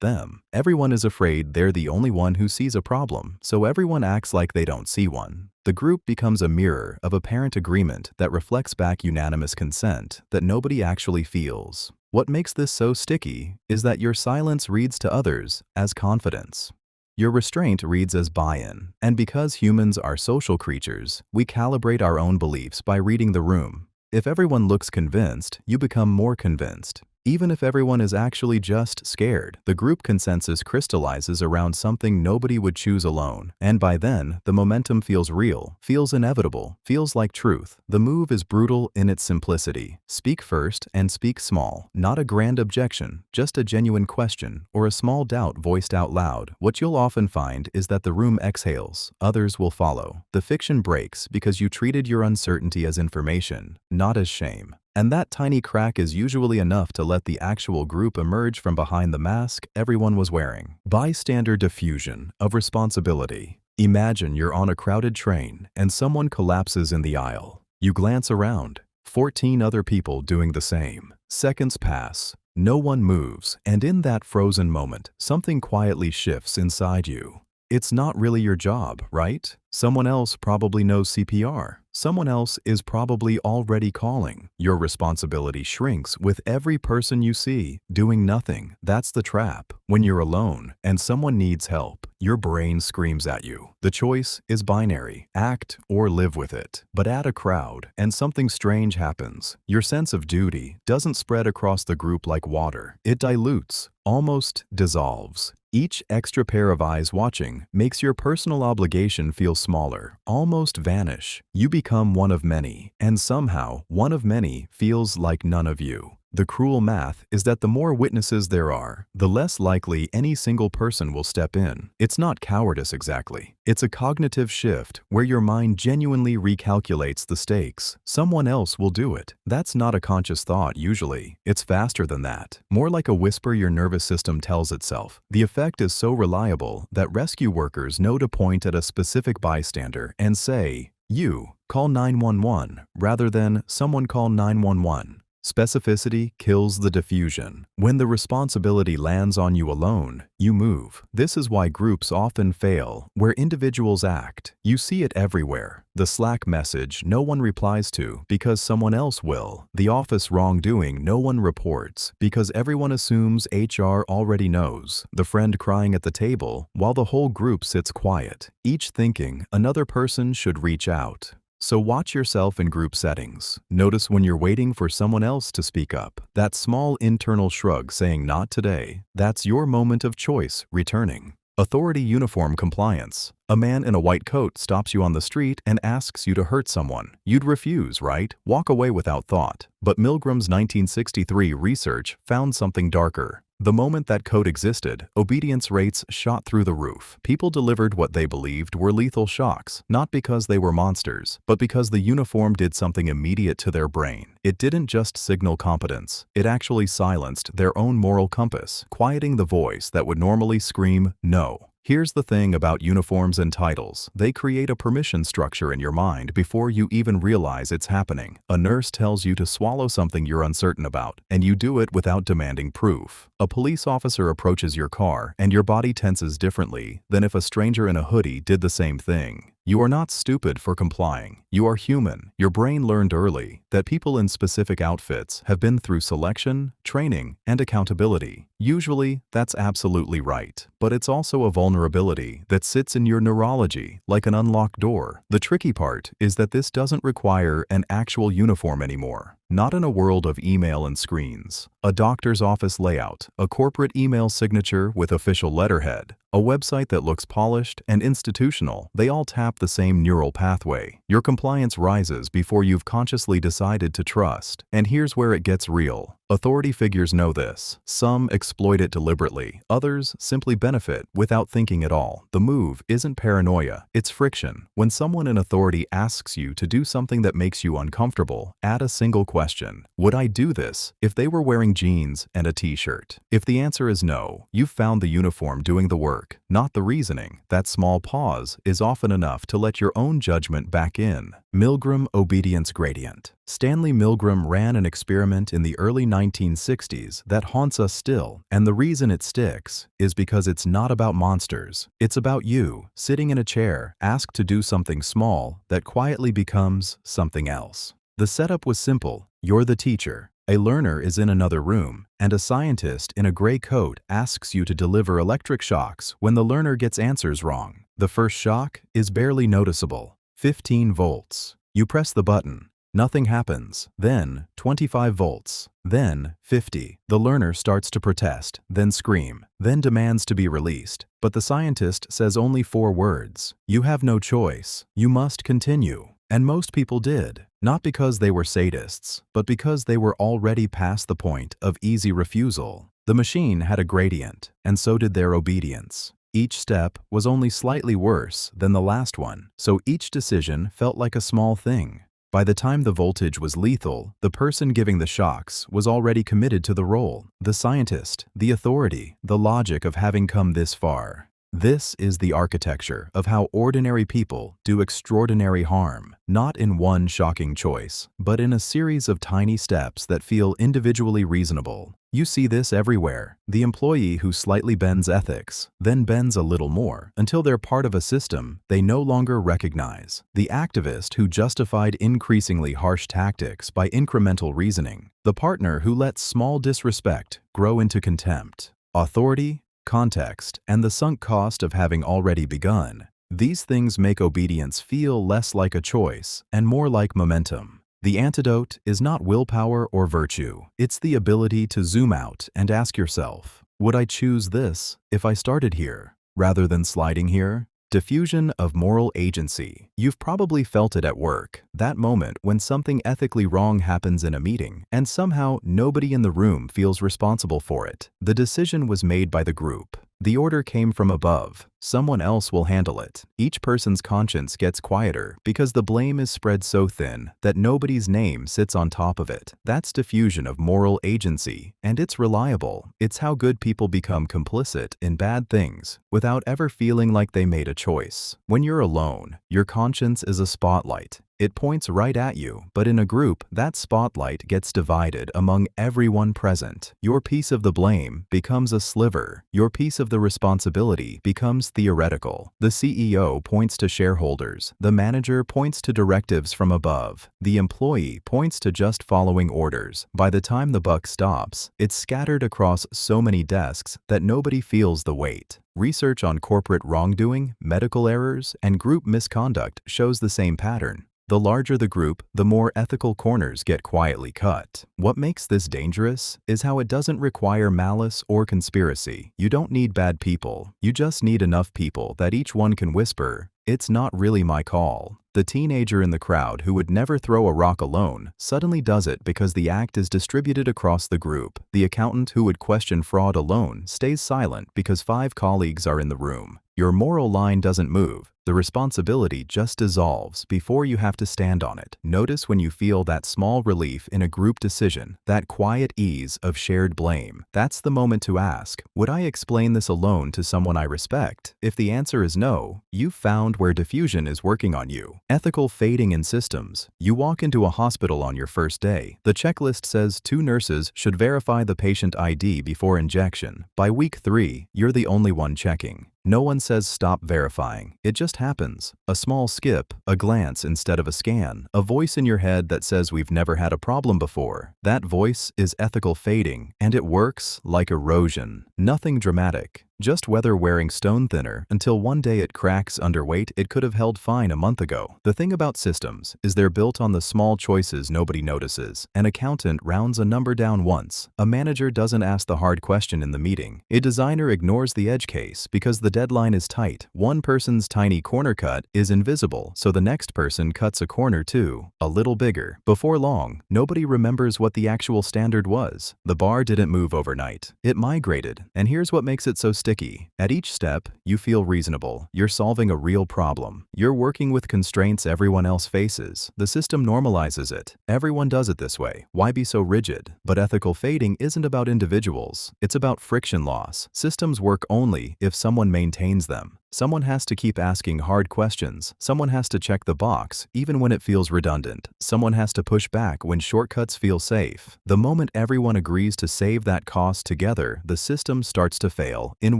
them. Everyone is afraid they're the only one who sees a problem, so everyone acts like they don't see one. The group becomes a mirror of apparent agreement that reflects back unanimous consent that nobody actually feels. What makes this so sticky is that your silence reads to others as confidence. Your restraint reads as buy-in, and because humans are social creatures, we calibrate our own beliefs by reading the room. If everyone looks convinced, you become more convinced. Even if everyone is actually just scared, the group consensus crystallizes around something nobody would choose alone, and by then, the momentum feels real, feels inevitable, feels like truth. The move is brutal in its simplicity. Speak first and speak small. Not a grand objection, just a genuine question or a small doubt voiced out loud. What you'll often find is that the room exhales. Others will follow. The fiction breaks because you treated your uncertainty as information, not as shame. And that tiny crack is usually enough to let the actual group emerge from behind the mask everyone was wearing. Bystander diffusion of responsibility. Imagine you're on a crowded train and someone collapses in the aisle. You glance around. 14 other people doing the same. Seconds pass. No one moves, and in that frozen moment, something quietly shifts inside you. It's not really your job, right? Someone else probably knows CPR. Someone else is probably already calling. Your responsibility shrinks with every person you see doing nothing. That's the trap. When you're alone and someone needs help, your brain screams at you. The choice is binary: act or live with it. But add a crowd, and something strange happens. Your sense of duty doesn't spread across the group like water. It dilutes, almost dissolves. Each extra pair of eyes watching makes your personal obligation feel smaller, almost vanish. You become one of many, and somehow one of many feels like none of you. The cruel math is that the more witnesses there are, the less likely any single person will step in. It's not cowardice exactly. It's a cognitive shift where your mind genuinely recalculates the stakes. Someone else will do it. That's not a conscious thought usually. It's faster than that. More like a whisper your nervous system tells itself. The effect is so reliable that rescue workers know to point at a specific bystander and say, "You, call 911," rather than "someone call 911." Specificity kills the diffusion. When the responsibility lands on you alone, you move. This is why groups often fail, where individuals act. You see it everywhere. The Slack message no one replies to because someone else will. The office wrongdoing no one reports because everyone assumes HR already knows. The friend crying at the table while the whole group sits quiet, each thinking another person should reach out. So watch yourself in group settings. Notice when you're waiting for someone else to speak up. That small internal shrug saying "not today," that's your moment of choice returning. Authority uniform compliance. A man in a white coat stops you on the street and asks you to hurt someone. You'd refuse, right? Walk away without thought. But Milgram's 1963 research found something darker. The moment that code existed, obedience rates shot through the roof. People delivered what they believed were lethal shocks, not because they were monsters, but because the uniform did something immediate to their brain. It didn't just signal competence, it actually silenced their own moral compass, quieting the voice that would normally scream "no." Here's the thing about uniforms and titles. They create a permission structure in your mind before you even realize it's happening. A nurse tells you to swallow something you're uncertain about, and you do it without demanding proof. A police officer approaches your car, and your body tenses differently than if a stranger in a hoodie did the same thing. You are not stupid for complying. You are human. Your brain learned early that people in specific outfits have been through selection, training, and accountability. Usually, that's absolutely right. But it's also a vulnerability that sits in your neurology like an unlocked door. The tricky part is that this doesn't require an actual uniform anymore. Not in a world of email and screens. A doctor's office layout, a corporate email signature with official letterhead, a website that looks polished and institutional, they all tap the same neural pathway. Your compliance rises before you've consciously decided to trust. And here's where it gets real. Authority figures know this. Some exploit it deliberately. Others simply benefit without thinking at all. The move isn't paranoia, it's friction. When someone in authority asks you to do something that makes you uncomfortable, add a single question. Would I do this if they were wearing jeans and a t-shirt? If the answer is no, you've found the uniform doing the work, not the reasoning. That small pause is often enough to let your own judgment back in. Milgram obedience gradient. Stanley Milgram ran an experiment in the early 1960s that haunts us still, and the reason it sticks is because it's not about monsters. It's about you, sitting in a chair, asked to do something small that quietly becomes something else. The setup was simple. You're the teacher. A learner is in another room, and a scientist in a gray coat asks you to deliver electric shocks when the learner gets answers wrong. The first shock is barely noticeable. 15 volts. You press the button. Nothing happens. Then 25 volts. Then 50. The learner starts to protest, then scream, then demands to be released. But the scientist says only 4 words. You have no choice. You must continue. And most people did. Not because they were sadists, but because they were already past the point of easy refusal. The machine had a gradient, and so did their obedience. Each step was only slightly worse than the last one, so each decision felt like a small thing. By the time the voltage was lethal, the person giving the shocks was already committed to the role, the scientist, the authority, the logic of having come this far. This is the architecture of how ordinary people do extraordinary harm, not in one shocking choice, but in a series of tiny steps that feel individually reasonable. You see this everywhere. The employee who slightly bends ethics, then bends a little more, until they're part of a system they no longer recognize. The activist who justified increasingly harsh tactics by incremental reasoning. The partner who lets small disrespect grow into contempt. Authority, context, and the sunk cost of having already begun. These things make obedience feel less like a choice and more like momentum. The antidote is not willpower or virtue. It's the ability to zoom out and ask yourself, would I choose this if I started here, rather than sliding here? Diffusion of moral agency. You've probably felt it at work, that moment when something ethically wrong happens in a meeting, and somehow nobody in the room feels responsible for it. The decision was made by the group. The order came from above. Someone else will handle it. Each person's conscience gets quieter because the blame is spread so thin that nobody's name sits on top of it. That's diffusion of moral agency, and it's reliable. It's how good people become complicit in bad things without ever feeling like they made a choice. When you're alone, your conscience is a spotlight. It points right at you, but in a group, that spotlight gets divided among everyone present. Your piece of the blame becomes a sliver. Your piece of the responsibility becomes theoretical. The CEO points to shareholders. The manager points to directives from above. The employee points to just following orders. By the time the buck stops, it's scattered across so many desks that nobody feels the weight. Research on corporate wrongdoing, medical errors, and group misconduct shows the same pattern. The larger the group, the more ethical corners get quietly cut. What makes this dangerous is how it doesn't require malice or conspiracy. You don't need bad people. You just need enough people that each one can whisper, "It's not really my call." The teenager in the crowd who would never throw a rock alone suddenly does it because the act is distributed across the group. The accountant who would question fraud alone stays silent because 5 colleagues are in the room. Your moral line doesn't move. The responsibility just dissolves before you have to stand on it. Notice when you feel that small relief in a group decision, that quiet ease of shared blame. That's the moment to ask, would I explain this alone to someone I respect? If the answer is no, you've found where diffusion is working on you. Ethical fading in systems. You walk into a hospital on your first day. The checklist says 2 nurses should verify the patient ID before injection. By week 3, you're the only one checking. No one says stop verifying. It just happens. A small skip, a glance instead of a scan, a voice in your head that says we've never had a problem before. That voice is ethical fading, and it works like erosion. Nothing dramatic. Just weather wearing stone thinner until one day it cracks under weight it could have held fine a month ago. The thing about systems is they're built on the small choices nobody notices. An accountant rounds a number down once. A manager doesn't ask the hard question in the meeting. A designer ignores the edge case because the deadline is tight. One person's tiny corner cut is invisible, so the next person cuts a corner too, a little bigger. Before long, nobody remembers what the actual standard was. The bar didn't move overnight. It migrated, and here's what makes it so sticky. At each step, you feel reasonable. You're solving a real problem. You're working with constraints everyone else faces. The system normalizes it. Everyone does it this way. Why be so rigid? But ethical fading isn't about individuals. It's about friction loss. Systems work only if someone maintains them. Someone has to keep asking hard questions. Someone has to check the box, even when it feels redundant. Someone has to push back when shortcuts feel safe. The moment everyone agrees to save that cost together, the system starts to fail in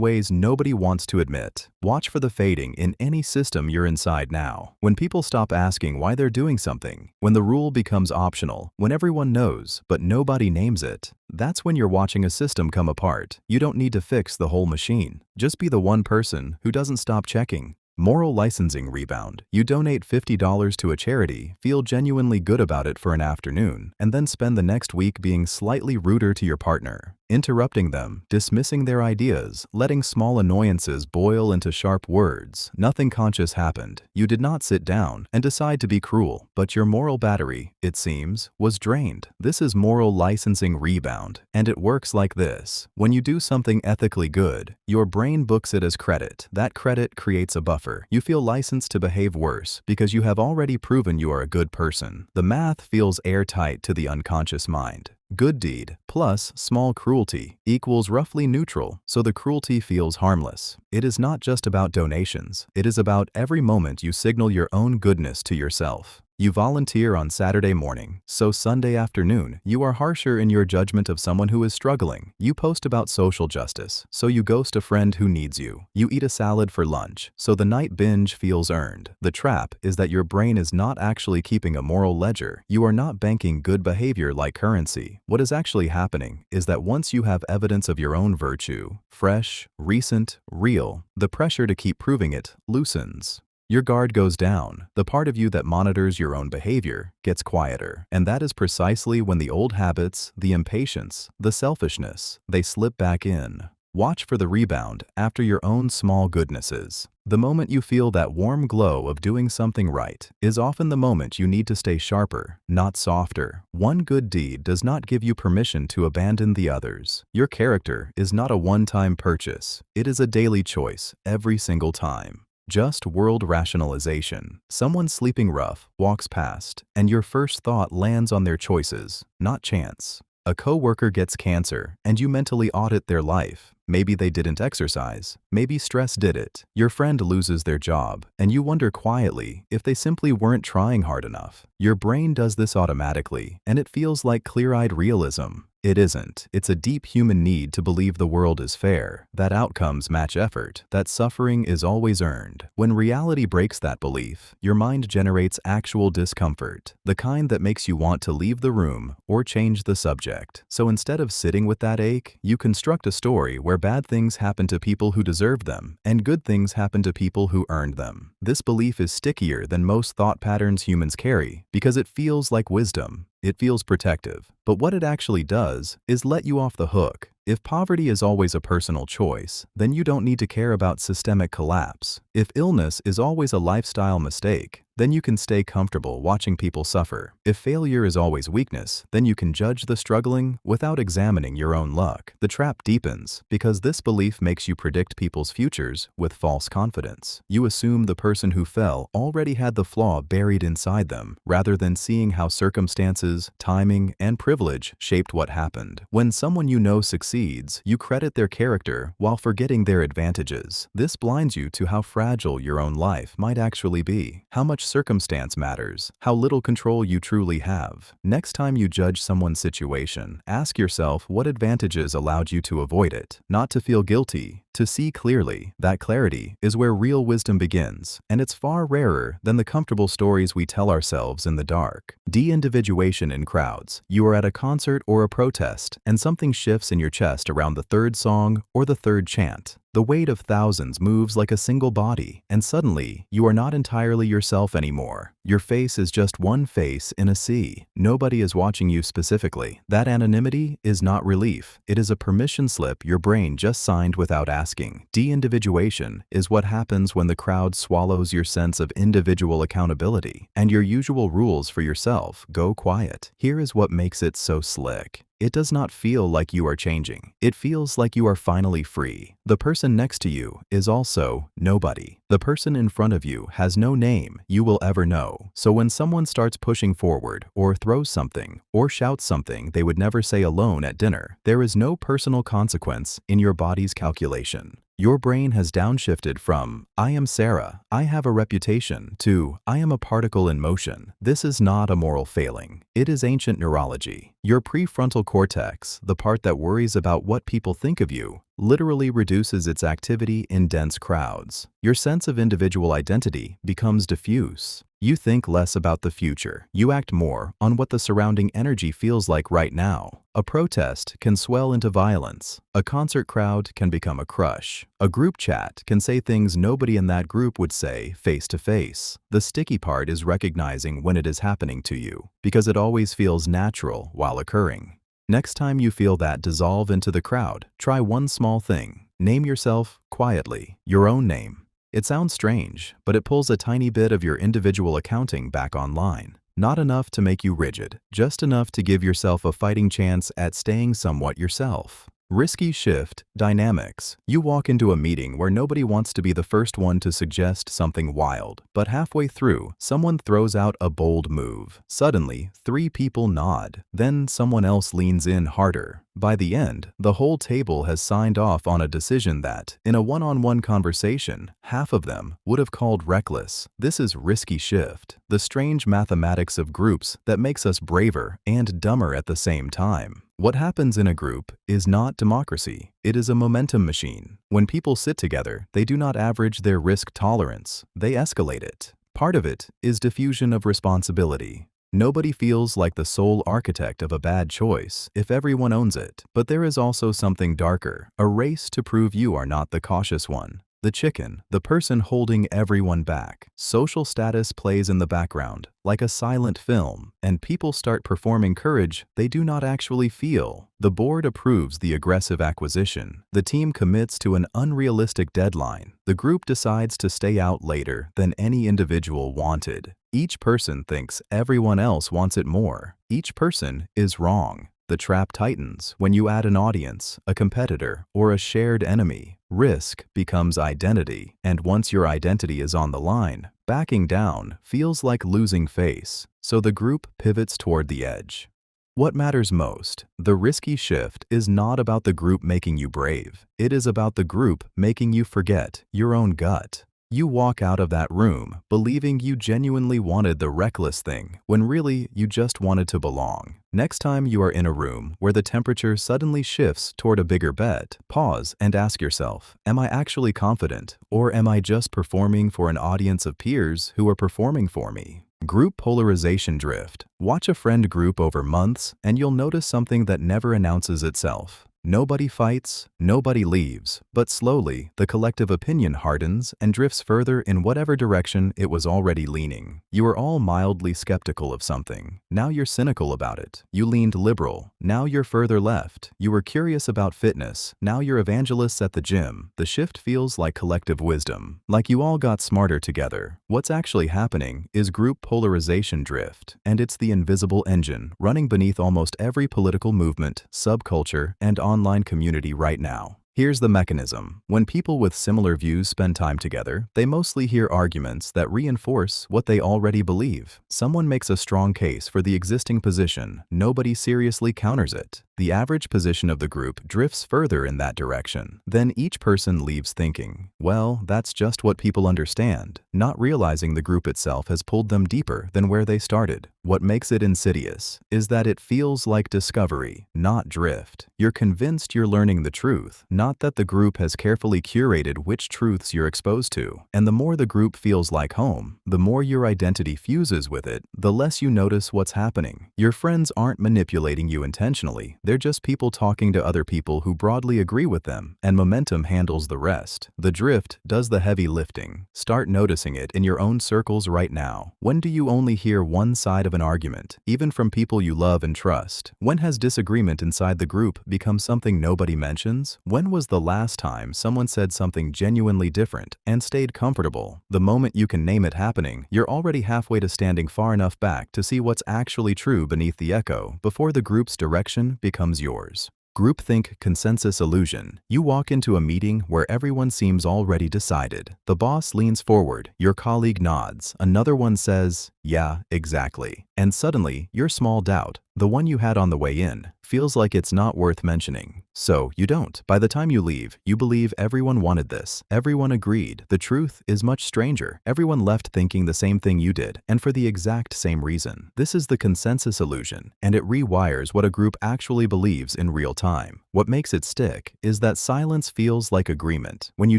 ways nobody wants to admit. Watch for the fading in any system you're inside now. When people stop asking why they're doing something, when the rule becomes optional, when everyone knows, but nobody names it, that's when you're watching a system come apart. You don't need to fix the whole machine. Just be the one person who doesn't stop checking. Moral licensing rebound. You donate $50 to a charity, feel genuinely good about it for an afternoon, and then spend the next week being slightly ruder to your partner, interrupting them, dismissing their ideas, letting small annoyances boil into sharp words. Nothing conscious happened. You did not sit down and decide to be cruel, but your moral battery, it seems, was drained. This is moral licensing rebound, and it works like this. When you do something ethically good, your brain books it as credit. That credit creates a buffer. You feel licensed to behave worse because you have already proven you are a good person. The math feels airtight to the unconscious mind. Good deed plus small cruelty equals roughly neutral, so the cruelty feels harmless. It is not just about donations. It is about every moment you signal your own goodness to yourself. You volunteer on Saturday morning, so Sunday afternoon, you are harsher in your judgment of someone who is struggling. You post about social justice, so you ghost a friend who needs you. You eat a salad for lunch, so the night binge feels earned. The trap is that your brain is not actually keeping a moral ledger. You are not banking good behavior like currency. What is actually happening is that once you have evidence of your own virtue, fresh, recent, real, the pressure to keep proving it loosens. Your guard goes down. The part of you that monitors your own behavior gets quieter. And that is precisely when the old habits, the impatience, the selfishness, they slip back in. Watch for the rebound after your own small goodnesses. The moment you feel that warm glow of doing something right is often the moment you need to stay sharper, not softer. One good deed does not give you permission to abandon the others. Your character is not a one-time purchase. It is a daily choice, every single time. Just world rationalization. Someone sleeping rough walks past, and your first thought lands on their choices, not chance. A coworker gets cancer, and you mentally audit their life. Maybe they didn't exercise. Maybe stress did it. Your friend loses their job, and you wonder quietly if they simply weren't trying hard enough. Your brain does this automatically, and it feels like clear-eyed realism. It isn't. It's a deep human need to believe the world is fair, that outcomes match effort, that suffering is always earned. When reality breaks that belief, your mind generates actual discomfort, the kind that makes you want to leave the room or change the subject. So instead of sitting with that ache, you construct a story where bad things happen to people who deserved them, and good things happen to people who earned them. This belief is stickier than most thought patterns humans carry because it feels like wisdom. It feels protective, but what it actually does is let you off the hook. If poverty is always a personal choice, then you don't need to care about systemic collapse. If illness is always a lifestyle mistake, then you can stay comfortable watching people suffer. If failure is always weakness, then you can judge the struggling without examining your own luck. The trap deepens because this belief makes you predict people's futures with false confidence. You assume the person who fell already had the flaw buried inside them, rather than seeing how circumstances, timing, and privilege shaped what happened. When someone you know succeeds, you credit their character while forgetting their advantages. This blinds you to how fragile your own life might actually be. How much much circumstance matters, how little control you truly have. Next time you judge someone's situation, ask yourself what advantages allowed you to avoid it, not to feel guilty, to see clearly. That clarity is where real wisdom begins, and it's far rarer than the comfortable stories we tell ourselves in the dark. De-individuation in crowds. You are at a concert or a protest, and something shifts in your chest around the third song or the third chant. The weight of thousands moves like a single body, and suddenly, you are not entirely yourself anymore. Your face is just one face in a sea. Nobody is watching you specifically. That anonymity is not relief. It is a permission slip your brain just signed without asking. De-individuation is what happens when the crowd swallows your sense of individual accountability, and your usual rules for yourself go quiet. Here is what makes it so slick. It does not feel like you are changing. It feels like you are finally free. The person next to you is also nobody. The person in front of you has no name you will ever know. So when someone starts pushing forward, or throws something, or shouts something they would never say alone at dinner, there is no personal consequence in your body's calculation. Your brain has downshifted from, I am Sarah, I have a reputation, to, I am a particle in motion. This is not a moral failing. It is ancient neurology. Your prefrontal cortex, the part that worries about what people think of you, literally reduces its activity in dense crowds. Your sense of individual identity becomes diffuse. You think less about the future. You act more on what the surrounding energy feels like right now. A protest can swell into violence. A concert crowd can become a crush. A group chat can say things nobody in that group would say face to face. The sticky part is recognizing when it is happening to you, because it always feels natural while occurring. Next time you feel that dissolve into the crowd, try one small thing. Name yourself quietly, your own name. It sounds strange, but it pulls a tiny bit of your individual accounting back online. Not enough to make you rigid, just enough to give yourself a fighting chance at staying somewhat yourself. Risky shift dynamics. You walk into a meeting where nobody wants to be the first one to suggest something wild, but halfway through, someone throws out a bold move. Suddenly, 3 people nod. Then someone else leans in harder. By the end, the whole table has signed off on a decision that, in a one-on-one conversation, half of them would have called reckless. This is risky shift, the strange mathematics of groups that makes us braver and dumber at the same time. What happens in a group is not democracy. It is a momentum machine. When people sit together, they do not average their risk tolerance. They escalate it. Part of it is diffusion of responsibility. Nobody feels like the sole architect of a bad choice if everyone owns it. But there is also something darker, a race to prove you are not the cautious one. The chicken, the person holding everyone back. Social status plays in the background, like a silent film, and people start performing courage they do not actually feel. The board approves the aggressive acquisition. The team commits to an unrealistic deadline. The group decides to stay out later than any individual wanted. Each person thinks everyone else wants it more. Each person is wrong. The trap tightens when you add an audience, a competitor, or a shared enemy. Risk becomes identity, and once your identity is on the line, backing down feels like losing face, so the group pivots toward the edge. What matters most? The risky shift is not about the group making you brave. It is about the group making you forget your own gut. You walk out of that room believing you genuinely wanted the reckless thing, when really you just wanted to belong. Next time you are in a room where the temperature suddenly shifts toward a bigger bet, pause and ask yourself, am I actually confident, or am I just performing for an audience of peers who are performing for me? Group polarization drift. Watch a friend group over months and you'll notice something that never announces itself. Nobody fights, nobody leaves, but slowly, the collective opinion hardens and drifts further in whatever direction it was already leaning. You were all mildly skeptical of something. Now you're cynical about it. You leaned liberal. Now you're further left. You were curious about fitness. Now you're evangelists at the gym. The shift feels like collective wisdom, like you all got smarter together. What's actually happening is group polarization drift, and it's the invisible engine running beneath almost every political movement, subculture, and online community right now. Here's the mechanism. When people with similar views spend time together, they mostly hear arguments that reinforce what they already believe. Someone makes a strong case for the existing position. Nobody seriously counters it. The average position of the group drifts further in that direction. Then each person leaves thinking, well, that's just what people understand, not realizing the group itself has pulled them deeper than where they started. What makes it insidious is that it feels like discovery, not drift. You're convinced you're learning the truth, not that the group has carefully curated which truths you're exposed to. And the more the group feels like home, the more your identity fuses with it, the less you notice what's happening. Your friends aren't manipulating you intentionally, they're just people talking to other people who broadly agree with them, and momentum handles the rest. The drift does the heavy lifting. Start noticing it in your own circles right now. When do you only hear one side of an argument, even from people you love and trust? When has disagreement inside the group become something nobody mentions? When was the last time someone said something genuinely different and stayed comfortable? The moment you can name it happening, you're already halfway to standing far enough back to see what's actually true beneath the echo before the group's direction becomes yours. Groupthink consensus illusion. You walk into a meeting where everyone seems already decided. The boss leans forward, your colleague nods, another one says, "Yeah, exactly." And suddenly, your small doubt, the one you had on the way in, feels like it's not worth mentioning. So you don't. By the time you leave, you believe everyone wanted this. Everyone agreed. The truth is much stranger. Everyone left thinking the same thing you did, and for the exact same reason. This is the consensus illusion, and it rewires what a group actually believes in real time. What makes it stick is that silence feels like agreement. When you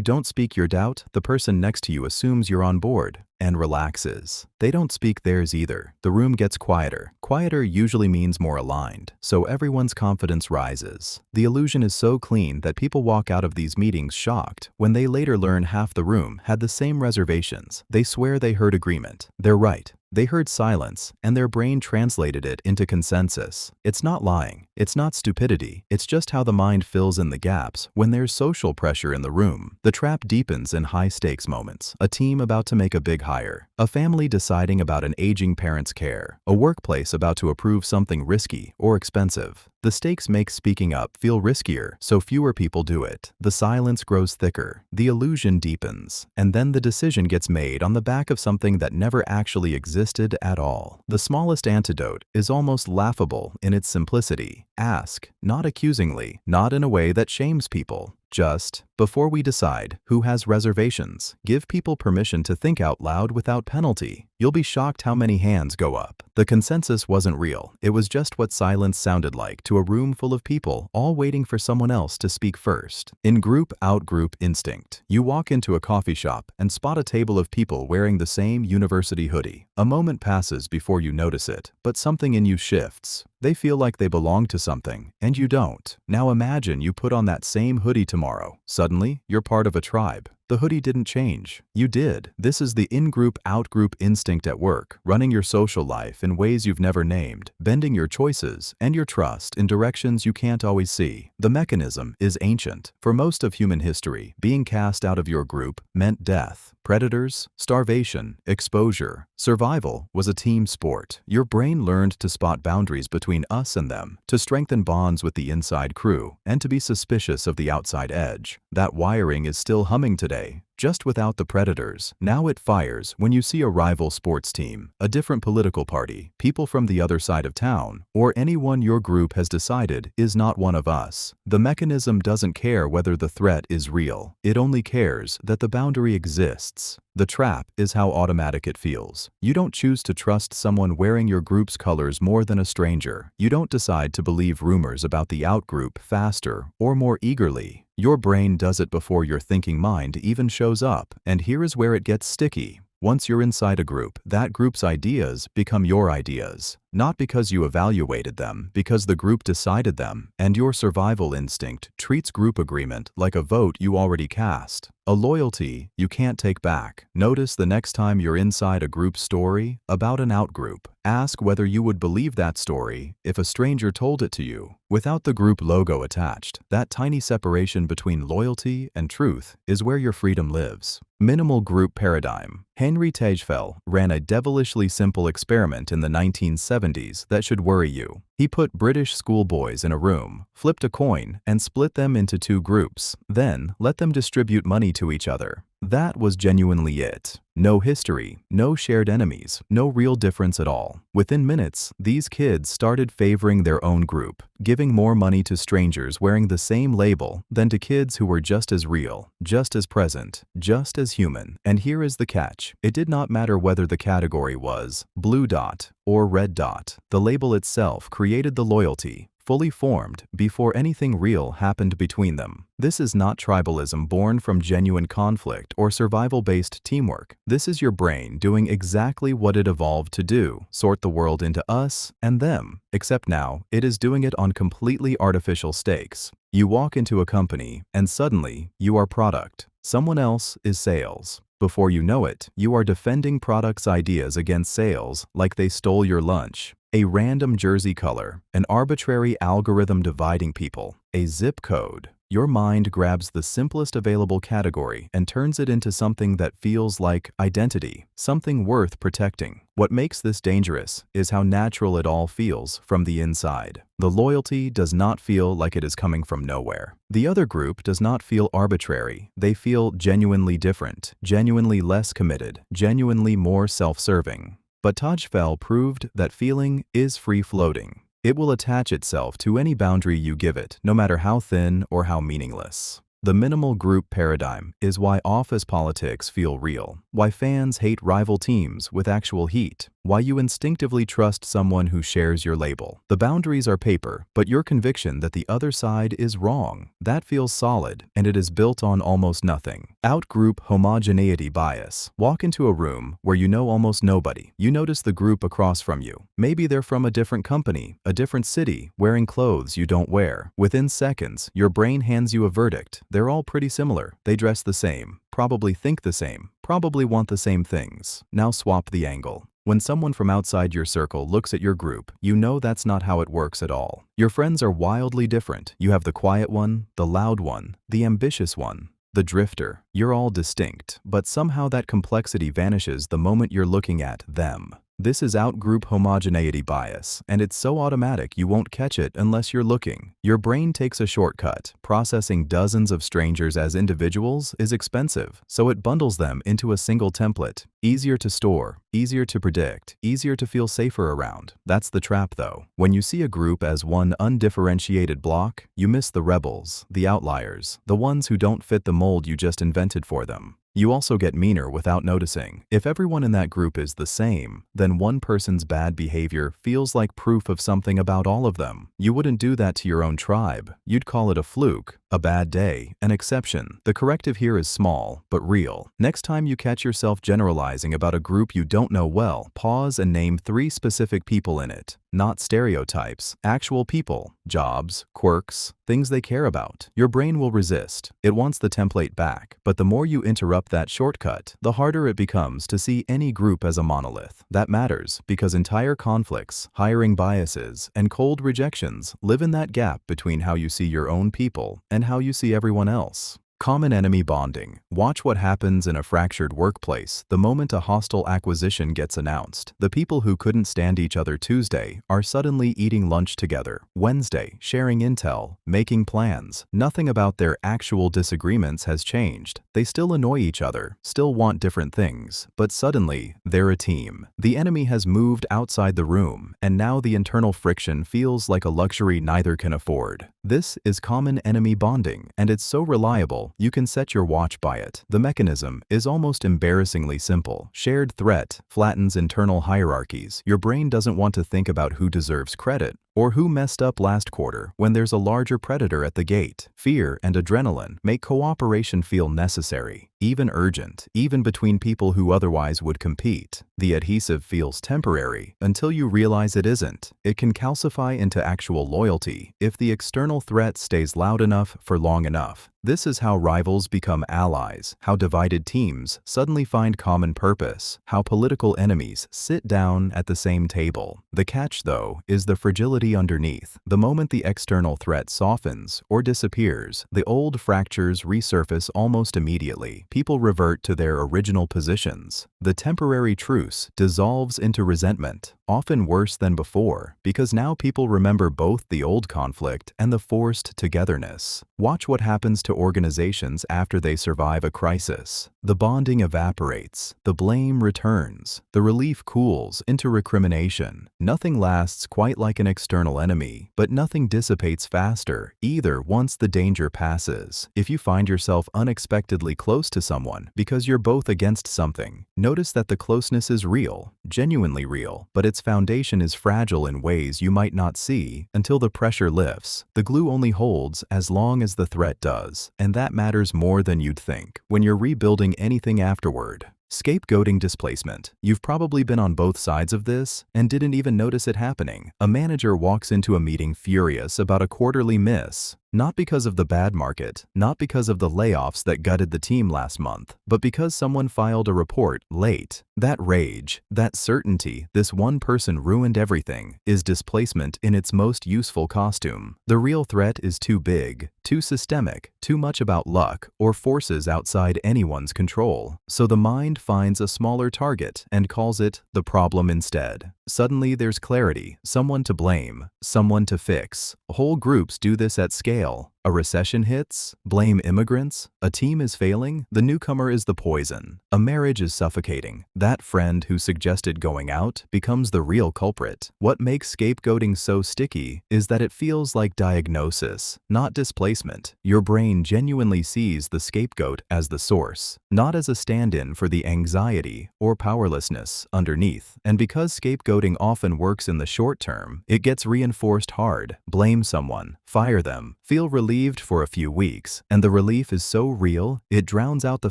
don't speak your doubt, the person next to you assumes you're on board and relaxes. They don't speak theirs either. The room gets quieter. Quieter usually means more aligned, so everyone's confidence rises. The illusion is so clean that people walk out of these meetings shocked when they later learn half the room had the same reservations. They swear they heard agreement. They're right. They heard silence, and their brain translated it into consensus. It's not lying. It's not stupidity. It's just how the mind fills in the gaps when there's social pressure in the room. The trap deepens in high-stakes moments. A team about to make a big hire. A family deciding about an aging parent's care. A workplace about to approve something risky or expensive. The stakes make speaking up feel riskier, so fewer people do it. The silence grows thicker. The illusion deepens. And then the decision gets made on the back of something that never actually existed at all. The smallest antidote is almost laughable in its simplicity. Ask, not accusingly, not in a way that shames people. Just, before we decide who has reservations, give people permission to think out loud without penalty. You'll be shocked how many hands go up. The consensus wasn't real. It was just what silence sounded like to a room full of people, all waiting for someone else to speak first. In group-out-group instinct, you walk into a coffee shop and spot a table of people wearing the same university hoodie. A moment passes before you notice it, but something in you shifts. They feel like they belong to something, and you don't. Now imagine you put on that same hoodie tomorrow. Suddenly, you're part of a tribe. The hoodie didn't change. You did. This is the in-group, out-group instinct at work, running your social life in ways you've never named, bending your choices and your trust in directions you can't always see. The mechanism is ancient. For most of human history, being cast out of your group meant death. Predators, starvation, exposure. Survival was a team sport. Your brain learned to spot boundaries between us and them, to strengthen bonds with the inside crew, and to be suspicious of the outside edge. That wiring is still humming today, just without the predators. Now it fires when you see a rival sports team, a different political party, people from the other side of town, or anyone your group has decided is not one of us. The mechanism doesn't care whether the threat is real. It only cares that the boundary exists. The trap is how automatic it feels. You don't choose to trust someone wearing your group's colors more than a stranger. You don't decide to believe rumors about the out-group faster or more eagerly. Your brain does it before your thinking mind even shows up. And here is where it gets sticky. Once you're inside a group, that group's ideas become your ideas. Not because you evaluated them, because the group decided them, and your survival instinct treats group agreement like a vote you already cast. A loyalty you can't take back. Notice the next time you're inside a group story about an out-group. Ask whether you would believe that story if a stranger told it to you, without the group logo attached. That tiny separation between loyalty and truth is where your freedom lives. Minimal group paradigm. Henry Tejfel ran a devilishly simple experiment in the 1970s that should worry you. He put British schoolboys in a room, flipped a coin, and split them into two groups, then let them distribute money to each other. That was genuinely it. No history, no shared enemies, no real difference at all. Within minutes, these kids started favoring their own group, giving more money to strangers wearing the same label than to kids who were just as real, just as present, just as human. And here is the catch. It did not matter whether the category was blue dot or red dot. The label itself created the loyalty, fully formed before anything real happened between them. This is not tribalism born from genuine conflict or survival-based teamwork. This is your brain doing exactly what it evolved to do, sort the world into us and them, except now it is doing it on completely artificial stakes. You walk into a company and suddenly you are product. Someone else is sales. Before you know it, you are defending product's ideas against sales like they stole your lunch. A random jersey color, an arbitrary algorithm dividing people, a zip code. Your mind grabs the simplest available category and turns it into something that feels like identity, something worth protecting. What makes this dangerous is how natural it all feels from the inside. The loyalty does not feel like it is coming from nowhere. The other group does not feel arbitrary. They feel genuinely different, genuinely less committed, genuinely more self-serving. But Tajfel proved that feeling is free-floating. It will attach itself to any boundary you give it, no matter how thin or how meaningless. The minimal group paradigm is why office politics feel real, why fans hate rival teams with actual heat, why you instinctively trust someone who shares your label. The boundaries are paper, but your conviction that the other side is wrong, that feels solid, and it is built on almost nothing. Out-group homogeneity bias. Walk into a room where you know almost nobody. You notice the group across from you. Maybe they're from a different company, a different city, wearing clothes you don't wear. Within seconds, your brain hands you a verdict. They're all pretty similar. They dress the same, probably think the same, probably want the same things. Now swap the angle. When someone from outside your circle looks at your group, you know that's not how it works at all. Your friends are wildly different. You have the quiet one, the loud one, the ambitious one, the drifter. You're all distinct, but somehow that complexity vanishes the moment you're looking at them. This is out-group homogeneity bias, and it's so automatic you won't catch it unless you're looking. Your brain takes a shortcut. Processing dozens of strangers as individuals is expensive, so it bundles them into a single template. Easier to store, easier to predict, easier to feel safer around. That's the trap though. When you see a group as one undifferentiated block, you miss the rebels, the outliers, the ones who don't fit the mold you just invented for them. You also get meaner without noticing. If everyone in that group is the same, then one person's bad behavior feels like proof of something about all of them. You wouldn't do that to your own tribe. You'd call it a fluke, a bad day, an exception. The corrective here is small, but real. Next time you catch yourself generalizing about a group you don't know well, pause and name 3 specific people in it. Not stereotypes, actual people, jobs, quirks, things they care about. Your brain will resist. It wants the template back. But the more you interrupt that shortcut, the harder it becomes to see any group as a monolith. That matters because entire conflicts, hiring biases, and cold rejections live in that gap between how you see your own people and how you see everyone else. Common enemy bonding. Watch what happens in a fractured workplace the moment a hostile acquisition gets announced. The people who couldn't stand each other Tuesday are suddenly eating lunch together. Wednesday, sharing intel, making plans. Nothing about their actual disagreements has changed. They still annoy each other, still want different things, but suddenly they're a team. The enemy has moved outside the room, and now the internal friction feels like a luxury neither can afford. This is common enemy bonding, and it's so reliable you can set your watch by it. The mechanism is almost embarrassingly simple. Shared threat flattens internal hierarchies. Your brain doesn't want to think about who deserves credit or who messed up last quarter when there's a larger predator at the gate. Fear and adrenaline make cooperation feel necessary, even urgent, even between people who otherwise would compete. The adhesive feels temporary until you realize it isn't. It can calcify into actual loyalty if the external threat stays loud enough for long enough. This is how rivals become allies, how divided teams suddenly find common purpose, how political enemies sit down at the same table. The catch, though, is the fragility underneath. The moment the external threat softens or disappears, the old fractures resurface almost immediately. People revert to their original positions. The temporary truce dissolves into resentment. often worse than before, because now people remember both the old conflict and the forced togetherness. Watch what happens to organizations after they survive a crisis. The bonding evaporates, the blame returns, the relief cools into recrimination. Nothing lasts quite like an external enemy, but nothing dissipates faster either once the danger passes. If you find yourself unexpectedly close to someone because you're both against something, notice that the closeness is real, genuinely real, but its foundation is fragile in ways you might not see until the pressure lifts. The glue only holds as long as the threat does, and that matters more than you'd think when you're rebuilding anything afterward. Scapegoating displacement. You've probably been on both sides of this and didn't even notice it happening. A manager walks into a meeting furious about a quarterly miss. Not because of the bad market, not because of the layoffs that gutted the team last month, but because someone filed a report late. That rage, that certainty this one person ruined everything, is displacement in its most useful costume. The real threat is too big, too systemic, too much about luck or forces outside anyone's control. So the mind finds a smaller target and calls it the problem instead. Suddenly there's clarity, someone to blame, someone to fix. Whole groups do this at scale. A recession hits, blame immigrants. A team is failing, the newcomer is the poison. A marriage is suffocating. That friend who suggested going out becomes the real culprit. What makes scapegoating so sticky is that it feels like diagnosis, not displacement. Your brain genuinely sees the scapegoat as the source, not as a stand-in for the anxiety or powerlessness underneath. And because scapegoating often works in the short term, it gets reinforced hard. Blame someone, fire them, feel relieved for a few weeks, and the relief is so real, it drowns out the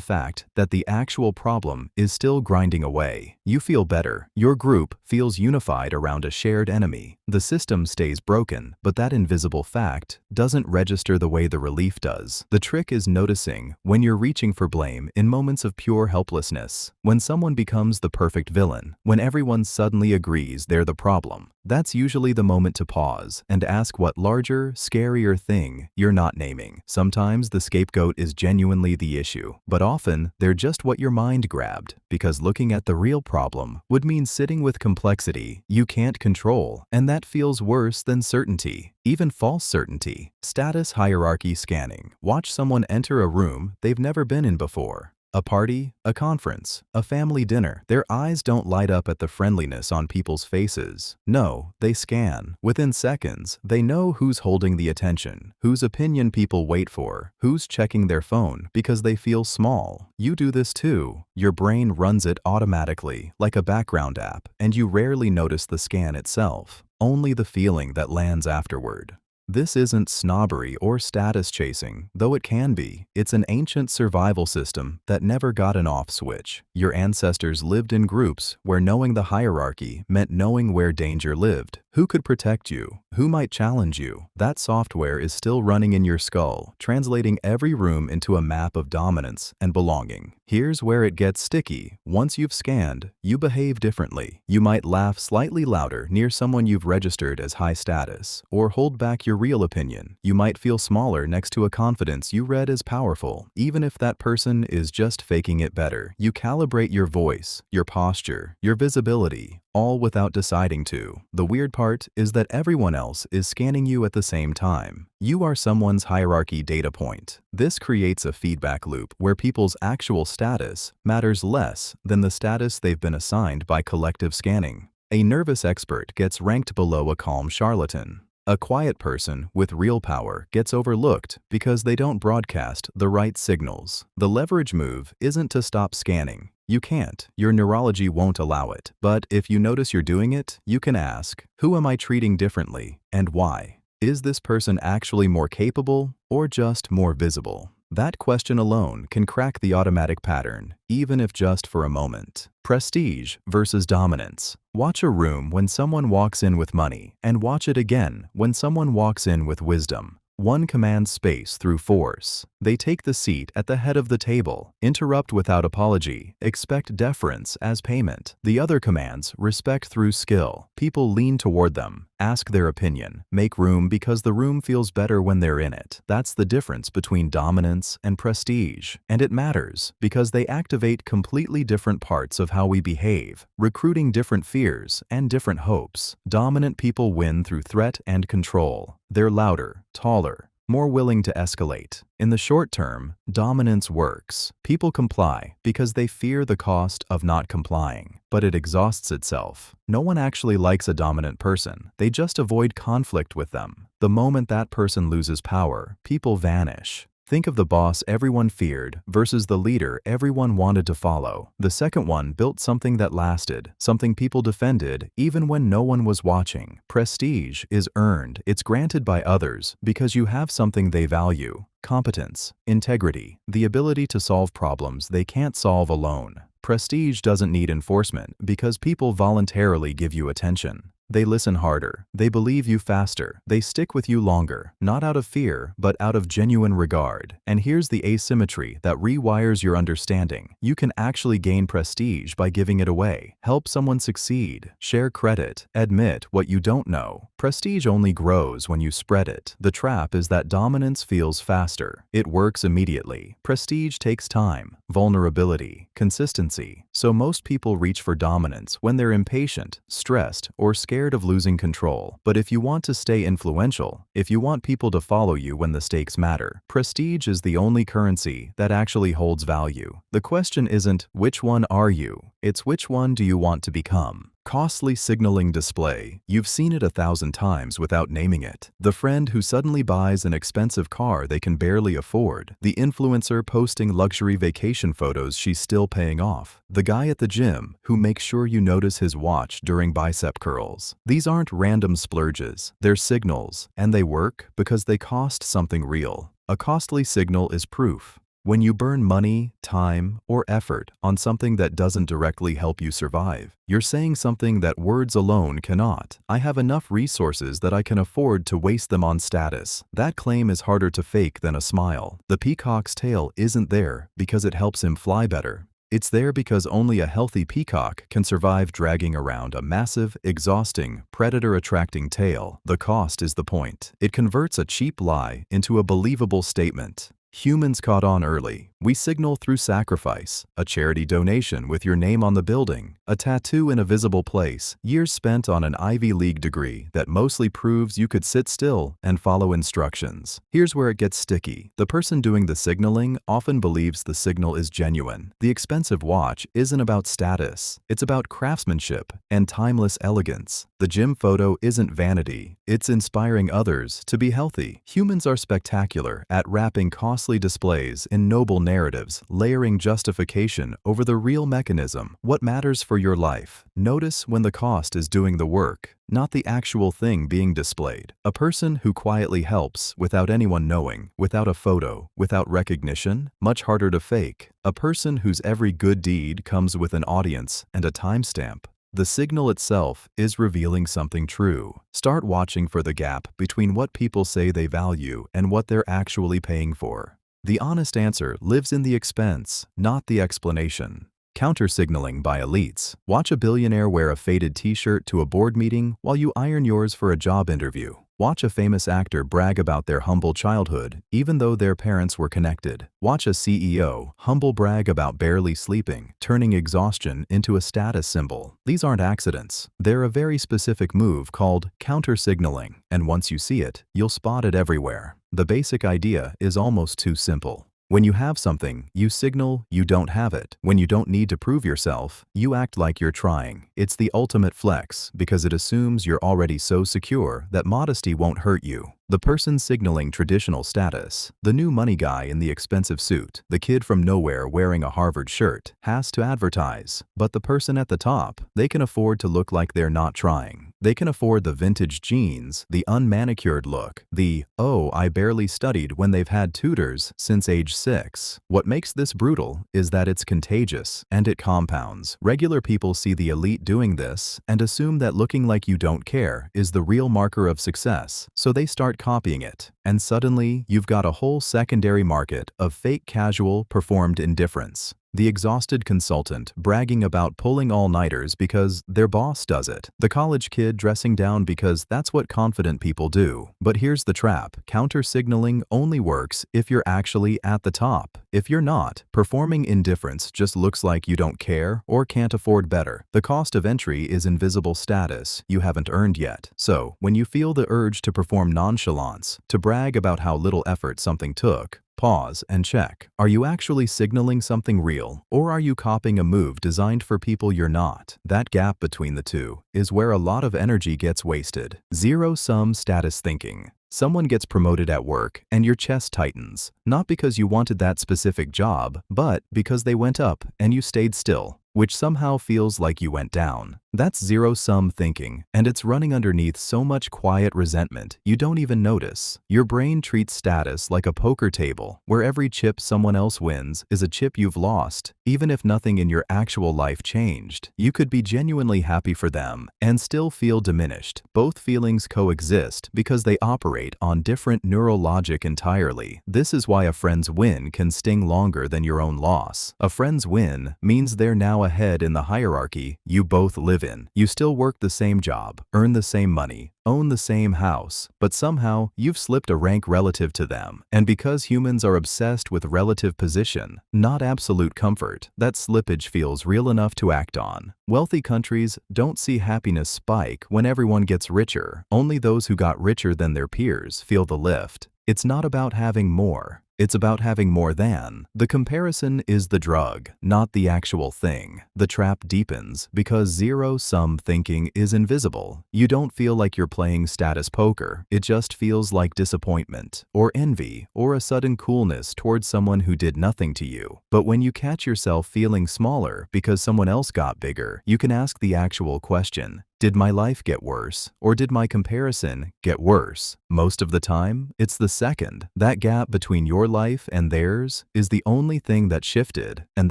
fact that the actual problem is still grinding away. You feel better. Your group feels unified around a shared enemy. The system stays broken, but that invisible fact doesn't register the way the relief does. The trick is noticing when you're reaching for blame in moments of pure helplessness, when someone becomes the perfect villain, when everyone suddenly agrees they're the problem. That's usually the moment to pause and ask what larger, scarier thing you're not naming. Sometimes the scapegoat is genuinely the issue, but often they're just what your mind grabbed, because looking at the real problem would mean sitting with complexity you can't control, and that feels worse than certainty, even false certainty. Status hierarchy scanning. Watch someone enter a room they've never been in before. A party, a conference, a family dinner. Their eyes don't light up at the friendliness on people's faces. No, they scan. Within seconds, they know who's holding the attention, whose opinion people wait for, who's checking their phone because they feel small. You do this too. Your brain runs it automatically, like a background app, and you rarely notice the scan itself, only the feeling that lands afterward. This isn't snobbery or status chasing, though it can be. It's an ancient survival system that never got an off switch. Your ancestors lived in groups where knowing the hierarchy meant knowing where danger lived. Who could protect you? Who might challenge you? That software is still running in your skull, translating every room into a map of dominance and belonging. Here's where it gets sticky. Once you've scanned, you behave differently. You might laugh slightly louder near someone you've registered as high status, or hold back your real opinion. You might feel smaller next to a confidence you read as powerful, even if that person is just faking it better. You calibrate your voice, your posture, your visibility, all without deciding to. The weird part is that everyone else is scanning you at the same time. You are someone's hierarchy data point. This creates a feedback loop where people's actual status matters less than the status they've been assigned by collective scanning. A nervous expert gets ranked below a calm charlatan. A quiet person with real power gets overlooked because they don't broadcast the right signals. The leverage move isn't to stop scanning. You can't. Your neurology won't allow it. But if you notice you're doing it, you can ask, who am I treating differently and why? Is this person actually more capable or just more visible? That question alone can crack the automatic pattern, even if just for a moment. Prestige versus dominance. Watch a room when someone walks in with money, and watch it again when someone walks in with wisdom. One commands space through force. They take the seat at the head of the table, interrupt without apology, expect deference as payment. The other commands respect through skill. People lean toward them, Ask their opinion. Make room because the room feels better when they're in it. That's the difference between dominance and prestige. And it matters because they activate completely different parts of how we behave, recruiting different fears and different hopes. Dominant people win through threat and control. They're louder, taller, more willing to escalate. In the short term, dominance works. People comply because they fear the cost of not complying, but it exhausts itself. No one actually likes a dominant person. They just avoid conflict with them. The moment that person loses power, people vanish. Think of the boss everyone feared versus the leader everyone wanted to follow. The second one built something that lasted, something people defended even when no one was watching. Prestige is earned. It's granted by others because you have something they value. Competence, integrity, the ability to solve problems they can't solve alone. Prestige doesn't need enforcement because people voluntarily give you attention. They listen harder, they believe you faster, they stick with you longer, not out of fear, but out of genuine regard. And here's the asymmetry that rewires your understanding. You can actually gain prestige by giving it away, help someone succeed, share credit, admit what you don't know. Prestige only grows when you spread it. The trap is that dominance feels faster. It works immediately. Prestige takes time, vulnerability, consistency. So most people reach for dominance when they're impatient, stressed, or scared of losing control. But if you want to stay influential, if you want people to follow you when the stakes matter, prestige is the only currency that actually holds value. The question isn't which one are you, it's which one do you want to become. Costly signaling display. You've seen it 1,000 times without naming it. The friend who suddenly buys an expensive car they can barely afford. The influencer posting luxury vacation photos she's still paying off. The guy at the gym who makes sure you notice his watch during bicep curls. These aren't random splurges. They're signals, and they work because they cost something real. A costly signal is proof. When you burn money, time, or effort on something that doesn't directly help you survive, you're saying something that words alone cannot. I have enough resources that I can afford to waste them on status. That claim is harder to fake than a smile. The peacock's tail isn't there because it helps him fly better. It's there because only a healthy peacock can survive dragging around a massive, exhausting, predator-attracting tail. The cost is the point. It converts a cheap lie into a believable statement. Humans caught on early. We signal through sacrifice, a charity donation with your name on the building, a tattoo in a visible place, years spent on an Ivy League degree that mostly proves you could sit still and follow instructions. Here's where it gets sticky. The person doing the signaling often believes the signal is genuine. The expensive watch isn't about status. It's about craftsmanship and timeless elegance. The gym photo isn't vanity. It's inspiring others to be healthy. Humans are spectacular at wrapping costly displays in noble narratives, layering justification over the real mechanism. What matters for your life? Notice when the cost is doing the work, not the actual thing being displayed. A person who quietly helps without anyone knowing, without a photo, without recognition, much harder to fake. A person whose every good deed comes with an audience and a timestamp. The signal itself is revealing something true. Start watching for the gap between what people say they value and what they're actually paying for. The honest answer lives in the expense, not the explanation. Counter-signaling by elites. Watch a billionaire wear a faded t-shirt to a board meeting while you iron yours for a job interview. Watch a famous actor brag about their humble childhood, even though their parents were connected. Watch a CEO humble brag about barely sleeping, turning exhaustion into a status symbol. These aren't accidents. They're a very specific move called counter-signaling, and once you see it, you'll spot it everywhere. The basic idea is almost too simple. When you have something, you signal you don't have it. When you don't need to prove yourself, you act like you're trying. It's the ultimate flex because it assumes you're already so secure that modesty won't hurt you. The person signaling traditional status, the new money guy in the expensive suit, the kid from nowhere wearing a Harvard shirt, has to advertise. But the person at the top, they can afford to look like they're not trying. They can afford the vintage jeans, the unmanicured look, the, "oh, I barely studied" when they've had tutors since age 6. What makes this brutal is that it's contagious and it compounds. Regular people see the elite doing this and assume that looking like you don't care is the real marker of success, so they start copying it. And suddenly, you've got a whole secondary market of fake casual, performed indifference. The exhausted consultant bragging about pulling all-nighters because their boss does it. The college kid dressing down because that's what confident people do. But here's the trap. Counter-signaling only works if you're actually at the top. If you're not, performing indifference just looks like you don't care or can't afford better. The cost of entry is invisible status you haven't earned yet. So, when you feel the urge to perform nonchalance, to brag about how little effort something took, pause and check. Are you actually signaling something real, or are you copying a move designed for people you're not? That gap between the two is where a lot of energy gets wasted. Zero-sum status thinking. Someone gets promoted at work and your chest tightens, not because you wanted that specific job, but because they went up and you stayed still, which somehow feels like you went down. That's zero-sum thinking, and it's running underneath so much quiet resentment you don't even notice. Your brain treats status like a poker table, where every chip someone else wins is a chip you've lost. Even if nothing in your actual life changed, you could be genuinely happy for them and still feel diminished. Both feelings coexist because they operate on different neural logic entirely. This is why a friend's win can sting longer than your own loss. A friend's win means they're now ahead in the hierarchy you both live in. You still work the same job, earn the same money, own the same house, but somehow you've slipped a rank relative to them. And because humans are obsessed with relative position, not absolute comfort, that slippage feels real enough to act on. Wealthy countries don't see happiness spike when everyone gets richer. Only those who got richer than their peers feel the lift. It's not about having more. It's about having more than. The comparison is the drug, not the actual thing. The trap deepens because zero-sum thinking is invisible. You don't feel like you're playing status poker. It just feels like disappointment, or envy, or a sudden coolness towards someone who did nothing to you. But when you catch yourself feeling smaller because someone else got bigger, you can ask the actual question. Did my life get worse, or did my comparison get worse? Most of the time, it's the second. That gap between your life and theirs is the only thing that shifted, and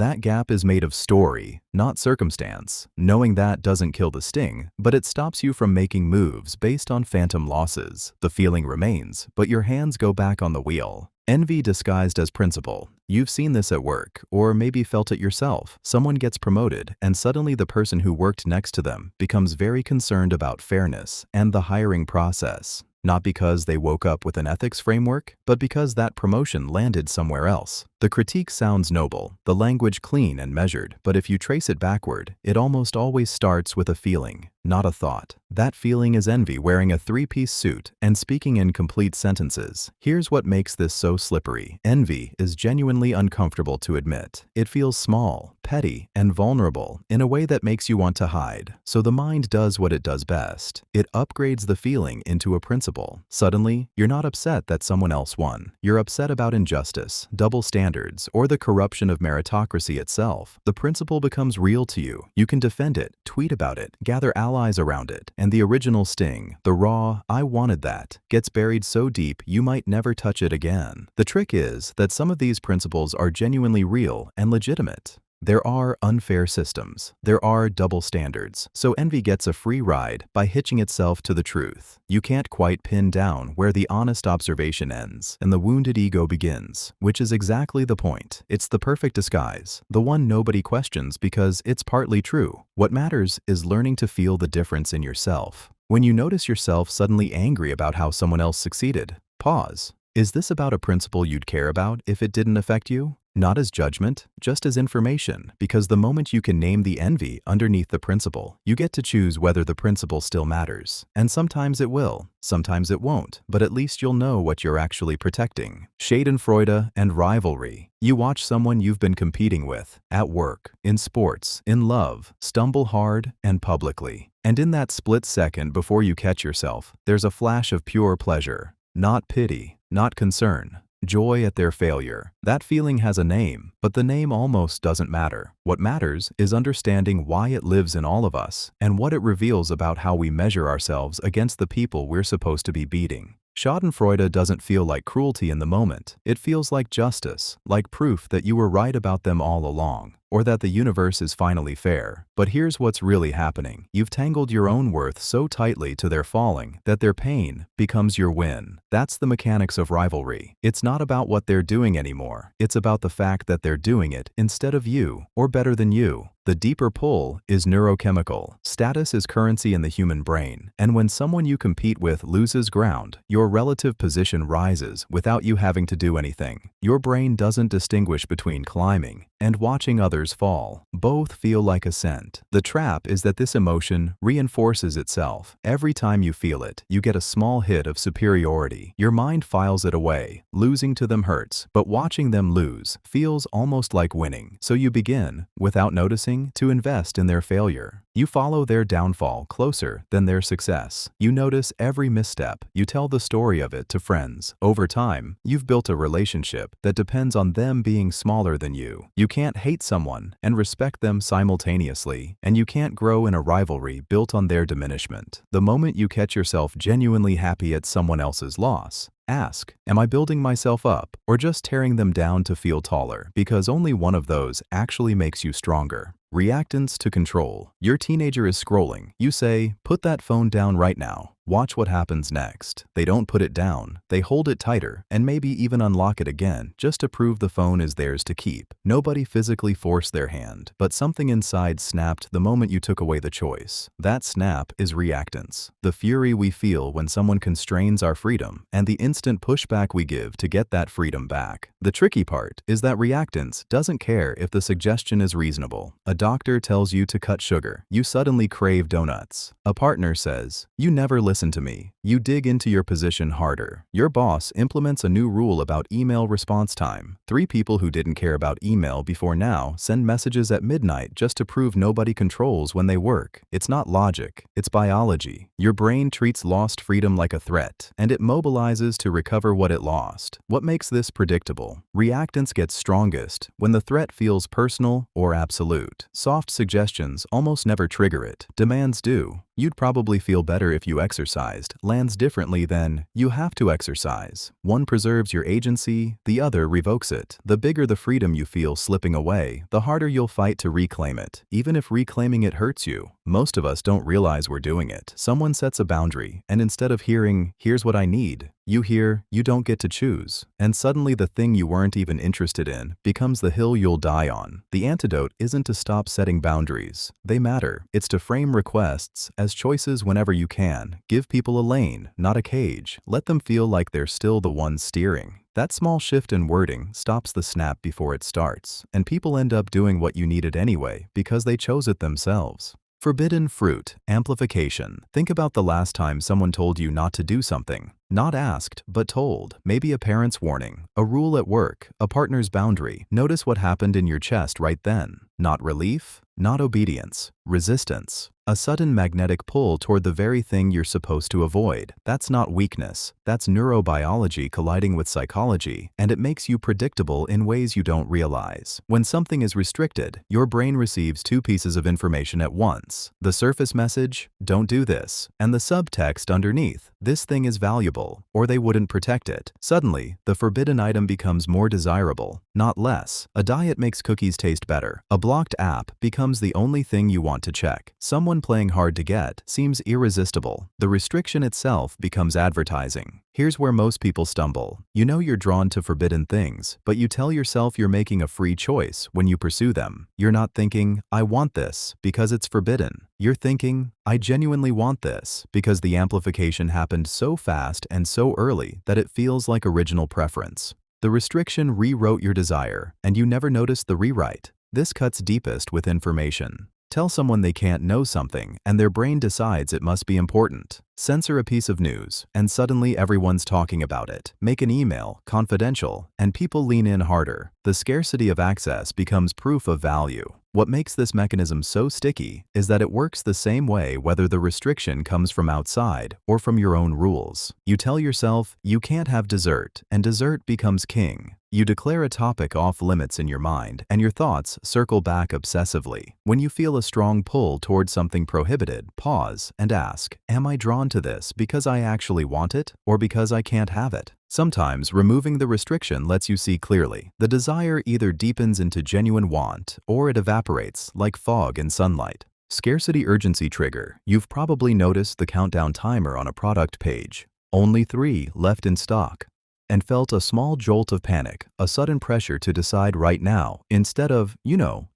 that gap is made of story, not circumstance. Knowing that doesn't kill the sting, but it stops you from making moves based on phantom losses. The feeling remains, but your hands go back on the wheel. Envy disguised as principle. You've seen this at work, or maybe felt it yourself. Someone gets promoted, and suddenly the person who worked next to them becomes very concerned about fairness and the hiring process. Not because they woke up with an ethics framework, but because that promotion landed somewhere else. The critique sounds noble, the language clean and measured, but if you trace it backward, it almost always starts with a feeling, not a thought. That feeling is envy wearing a three-piece suit and speaking in complete sentences. Here's what makes this so slippery. Envy is genuinely uncomfortable to admit. It feels small, petty, and vulnerable in a way that makes you want to hide. So the mind does what it does best. It upgrades the feeling into a principle. Suddenly, you're not upset that someone else won. You're upset about injustice, double standards, or the corruption of meritocracy itself. The principle becomes real to you. You can defend it, tweet about it, gather allies around it, and the original sting, the raw, "I wanted that," gets buried so deep you might never touch it again. The trick is that some of these principles are genuinely real and legitimate. There are unfair systems. There are double standards. So envy gets a free ride by hitching itself to the truth. You can't quite pin down where the honest observation ends and the wounded ego begins, which is exactly the point. It's the perfect disguise, the one nobody questions because it's partly true. What matters is learning to feel the difference in yourself. When you notice yourself suddenly angry about how someone else succeeded, pause. Is this about a principle you'd care about if it didn't affect you? Not as judgment, just as information, because the moment you can name the envy underneath the principle, you get to choose whether the principle still matters. And sometimes it will, sometimes it won't, but at least you'll know what you're actually protecting. Schadenfreude and rivalry. You watch someone you've been competing with, at work, in sports, in love, stumble hard and publicly. And in that split second before you catch yourself, there's a flash of pure pleasure. Not pity, not concern. Joy at their failure. That feeling has a name, but the name almost doesn't matter. What matters is understanding why it lives in all of us and what it reveals about how we measure ourselves against the people we're supposed to be beating. Schadenfreude doesn't feel like cruelty in the moment. It feels like justice, like proof that you were right about them all along. or that the universe is finally fair. But here's what's really happening. You've tangled your own worth so tightly to their falling that their pain becomes your win. That's the mechanics of rivalry. It's not about what they're doing anymore. It's about the fact that they're doing it instead of you, or better than you. The deeper pull is neurochemical. Status is currency in the human brain, and when someone you compete with loses ground, your relative position rises without you having to do anything. Your brain doesn't distinguish between climbing and watching others fall. Both feel like ascent. The trap is that this emotion reinforces itself. Every time you feel it, you get a small hit of superiority. Your mind files it away. Losing to them hurts, but watching them lose feels almost like winning. So you begin, without noticing, to invest in their failure. You follow their downfall closer than their success. You notice every misstep. You tell the story of it to friends. Over time, you've built a relationship that depends on them being smaller than you. You can't hate someone and respect them simultaneously, and you can't grow in a rivalry built on their diminishment. The moment you catch yourself genuinely happy at someone else's loss, ask, am I building myself up or just tearing them down to feel taller? Because only one of those actually makes you stronger. Reactance to control. Your teenager is scrolling. You say, put that phone down right now. Watch what happens next. They don't put it down. They hold it tighter and maybe even unlock it again just to prove the phone is theirs to keep. Nobody physically forced their hand, but something inside snapped the moment you took away the choice. That snap is reactance. The fury we feel when someone constrains our freedom and the instant pushback we give to get that freedom back. The tricky part is that reactance doesn't care if the suggestion is reasonable. A doctor tells you to cut sugar. You suddenly crave donuts. A partner says, you never listen to me. You dig into your position harder. Your boss implements a new rule about email response time. 3 people who didn't care about email before now send messages at midnight just to prove nobody controls when they work. It's not logic, it's biology. Your brain treats lost freedom like a threat, and it mobilizes to recover what it lost. What makes this predictable? Reactance gets strongest when the threat feels personal or absolute. Soft suggestions almost never trigger it. Demands do. You'd probably feel better if you exercised lands differently than you have to exercise. One preserves your agency, the other revokes it. The bigger the freedom you feel slipping away, the harder you'll fight to reclaim it, even if reclaiming it hurts you. Most of us don't realize we're doing it. Someone sets a boundary, and instead of hearing, here's what I need, you hear, you don't get to choose. And suddenly the thing you weren't even interested in becomes the hill you'll die on. The antidote isn't to stop setting boundaries. They matter. It's to frame requests as choices whenever you can. Give people a lane, not a cage. Let them feel like they're still the ones steering. That small shift in wording stops the snap before it starts, and people end up doing what you needed anyway because they chose it themselves. Forbidden fruit, amplification. Think about the last time someone told you not to do something. Not asked, but told. Maybe a parent's warning, a rule at work, a partner's boundary. Notice what happened in your chest right then. Not relief, not obedience, resistance. A sudden magnetic pull toward the very thing you're supposed to avoid. That's not weakness. That's neurobiology colliding with psychology, and it makes you predictable in ways you don't realize. When something is restricted, your brain receives 2 pieces of information at once. The surface message, don't do this, and the subtext underneath, this thing is valuable, or they wouldn't protect it. Suddenly, the forbidden item becomes more desirable, not less. A diet makes cookies taste better. A blocked app becomes the only thing you want to check. Someone playing hard to get seems irresistible. The restriction itself becomes advertising. Here's where most people stumble. You know you're drawn to forbidden things, but you tell yourself you're making a free choice when you pursue them. You're not thinking, I want this because it's forbidden. You're thinking, I genuinely want this because the amplification happened so fast and so early that it feels like original preference. The restriction rewrote your desire, and you never noticed the rewrite. This cuts deepest with information. Tell someone they can't know something, and their brain decides it must be important. Censor a piece of news, and suddenly everyone's talking about it. Make an email confidential, and people lean in harder. The scarcity of access becomes proof of value. What makes this mechanism so sticky is that it works the same way whether the restriction comes from outside or from your own rules. You tell yourself, you can't have dessert, and dessert becomes king. You declare a topic off limits in your mind, and your thoughts circle back obsessively. When you feel a strong pull toward something prohibited, pause and ask, am I drawn to this because I actually want it or because I can't have it? Sometimes removing the restriction lets you see clearly. The desire either deepens into genuine want or it evaporates like fog in sunlight. Scarcity urgency trigger. You've probably noticed the countdown timer on a product page. Only 3 left in stock. And felt a small jolt of panic, a sudden pressure to decide right now instead of,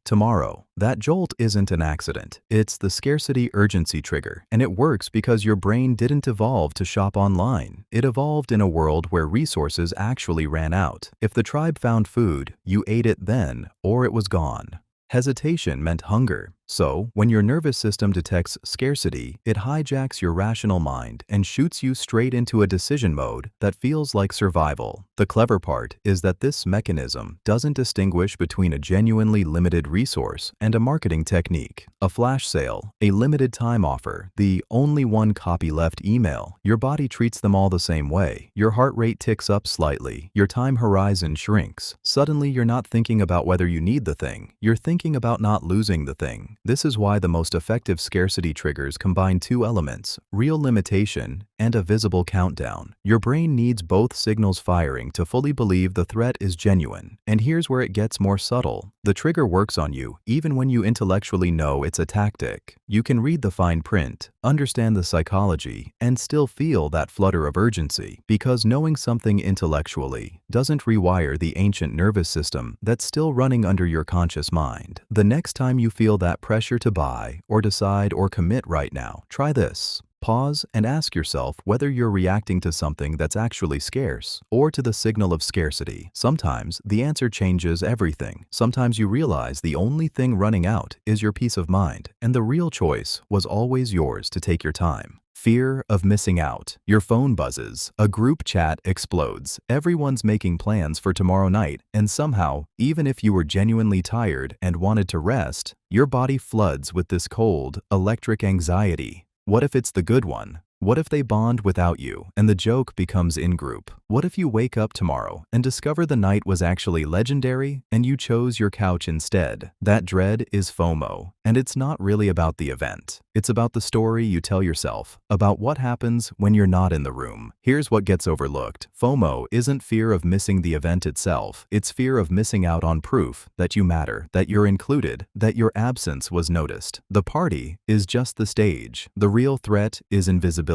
tomorrow. That jolt isn't an accident. It's the scarcity urgency trigger, and it works because your brain didn't evolve to shop online. It evolved in a world where resources actually ran out. If the tribe found food, you ate it then, or it was gone. Hesitation meant hunger. So, when your nervous system detects scarcity, it hijacks your rational mind and shoots you straight into a decision mode that feels like survival. The clever part is that this mechanism doesn't distinguish between a genuinely limited resource and a marketing technique. A flash sale, a limited time offer, the only one copy left email. Your body treats them all the same way. Your heart rate ticks up slightly. Your time horizon shrinks. Suddenly, you're not thinking about whether you need the thing. You're thinking about not losing the thing. This is why the most effective scarcity triggers combine 2 elements, real limitation and a visible countdown. Your brain needs both signals firing to fully believe the threat is genuine. And here's where it gets more subtle. The trigger works on you even when you intellectually know it's a tactic. You can read the fine print, understand the psychology, and still feel that flutter of urgency because knowing something intellectually doesn't rewire the ancient nervous system that's still running under your conscious mind. The next time you feel that pressure to buy or decide or commit right now, try this. Pause and ask yourself whether you're reacting to something that's actually scarce or to the signal of scarcity. Sometimes the answer changes everything. Sometimes you realize the only thing running out is your peace of mind, and the real choice was always yours to take your time. Fear of missing out. Your phone buzzes. A group chat explodes. Everyone's making plans for tomorrow night, and somehow, even if you were genuinely tired and wanted to rest, your body floods with this cold, electric anxiety. What if it's the good one? What if they bond without you and the joke becomes in-group? What if you wake up tomorrow and discover the night was actually legendary and you chose your couch instead? That dread is FOMO, and it's not really about the event. It's about the story you tell yourself, about what happens when you're not in the room. Here's what gets overlooked. FOMO isn't fear of missing the event itself. It's fear of missing out on proof that you matter, that you're included, that your absence was noticed. The party is just the stage. The real threat is invisibility.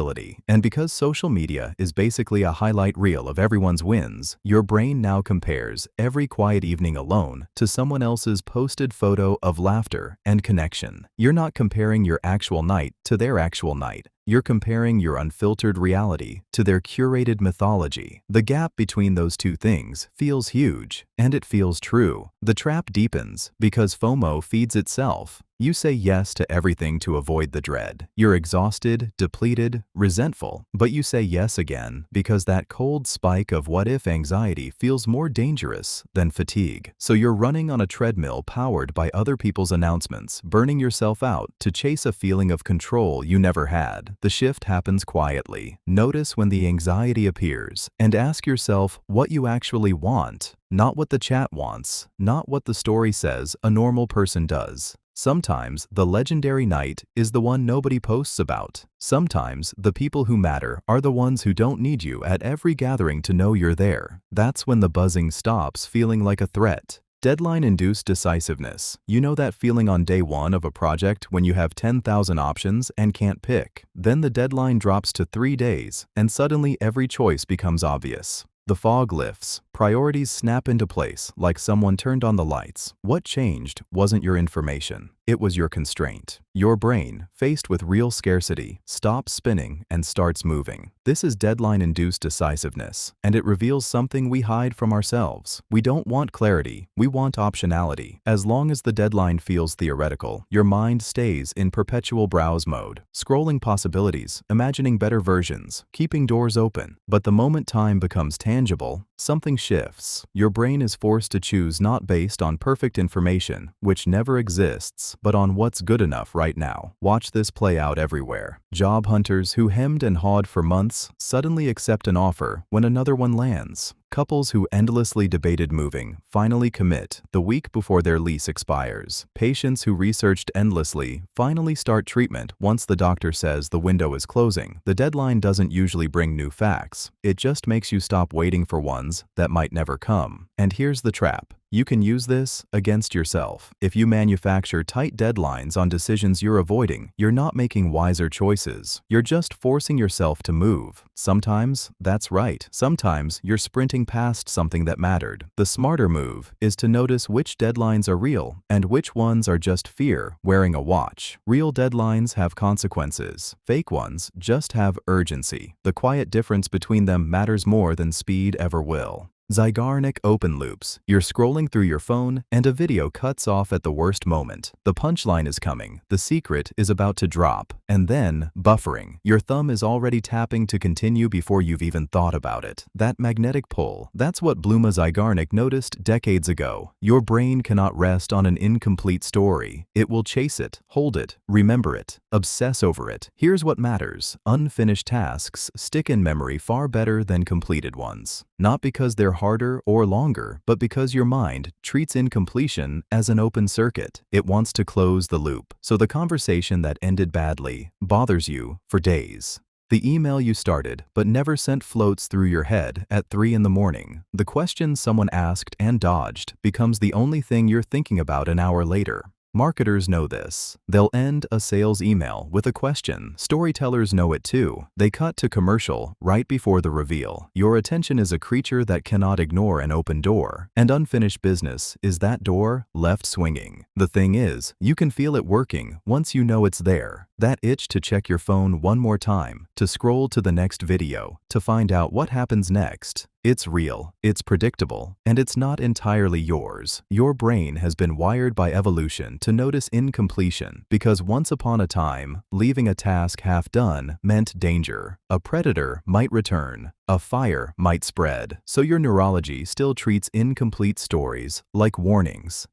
And because social media is basically a highlight reel of everyone's wins, your brain now compares every quiet evening alone to someone else's posted photo of laughter and connection. You're not comparing your actual night to their actual night. You're comparing your unfiltered reality to their curated mythology. The gap between those two things feels huge, and it feels true. The trap deepens because FOMO feeds itself. You say yes to everything to avoid the dread. You're exhausted, depleted, resentful, but you say yes again because that cold spike of what-if anxiety feels more dangerous than fatigue. So you're running on a treadmill powered by other people's announcements, burning yourself out to chase a feeling of control you never had. The shift happens quietly. Notice when the anxiety appears and ask yourself what you actually want, not what the chat wants, not what the story says a normal person does. Sometimes the legendary night is the one nobody posts about. Sometimes the people who matter are the ones who don't need you at every gathering to know you're there. That's when the buzzing stops feeling like a threat. Deadline-induced decisiveness. You know that feeling on day one of a project when you have 10,000 options and can't pick. Then the deadline drops to 3 days, and suddenly every choice becomes obvious. The fog lifts. Priorities snap into place like someone turned on the lights. What changed wasn't your information. It was your constraint. Your brain, faced with real scarcity, stops spinning and starts moving. This is deadline-induced decisiveness, and it reveals something we hide from ourselves. We don't want clarity. We want optionality. As long as the deadline feels theoretical, your mind stays in perpetual browse mode, scrolling possibilities, imagining better versions, keeping doors open. But the moment time becomes tangible, something shifts. Your brain is forced to choose not based on perfect information, which never exists, but on what's good enough right now. Watch this play out everywhere. Job hunters who hemmed and hawed for months suddenly accept an offer when another one lands. Couples who endlessly debated moving finally commit the week before their lease expires. Patients who researched endlessly finally start treatment once the doctor says the window is closing. The deadline doesn't usually bring new facts. It just makes you stop waiting for ones that might never come. And here's the trap. You can use this against yourself. If you manufacture tight deadlines on decisions you're avoiding, you're not making wiser choices. You're just forcing yourself to move. Sometimes that's right. Sometimes you're sprinting past something that mattered. The smarter move is to notice which deadlines are real and which ones are just fear wearing a watch. Real deadlines have consequences. Fake ones just have urgency. The quiet difference between them matters more than speed ever will. Zeigarnik open loops. You're scrolling through your phone and a video cuts off at the worst moment. The punchline is coming. The secret is about to drop. And then, buffering. Your thumb is already tapping to continue before you've even thought about it. That magnetic pull, that's what Bluma Zeigarnik noticed decades ago. Your brain cannot rest on an incomplete story. It will chase it, hold it, remember it, obsess over it. Here's what matters. Unfinished tasks stick in memory far better than completed ones. Not because they're harder or longer, but because your mind treats incompletion as an open circuit. It wants to close the loop. So the conversation that ended badly bothers you for days. The email you started but never sent floats through your head at 3 in the morning. The question someone asked and dodged becomes the only thing you're thinking about an hour later. Marketers know this. They'll end a sales email with a question. Storytellers know it too. They cut to commercial right before the reveal. Your attention is a creature that cannot ignore an open door, and unfinished business is that door left swinging. The thing is, you can feel it working once you know it's there. That itch to check your phone one more time, to scroll to the next video, to find out what happens next. It's real, it's predictable, and it's not entirely yours. Your brain has been wired by evolution to notice incompletion because once upon a time, leaving a task half done meant danger. A predator might return. A fire might spread. So your neurology still treats incomplete stories like warnings.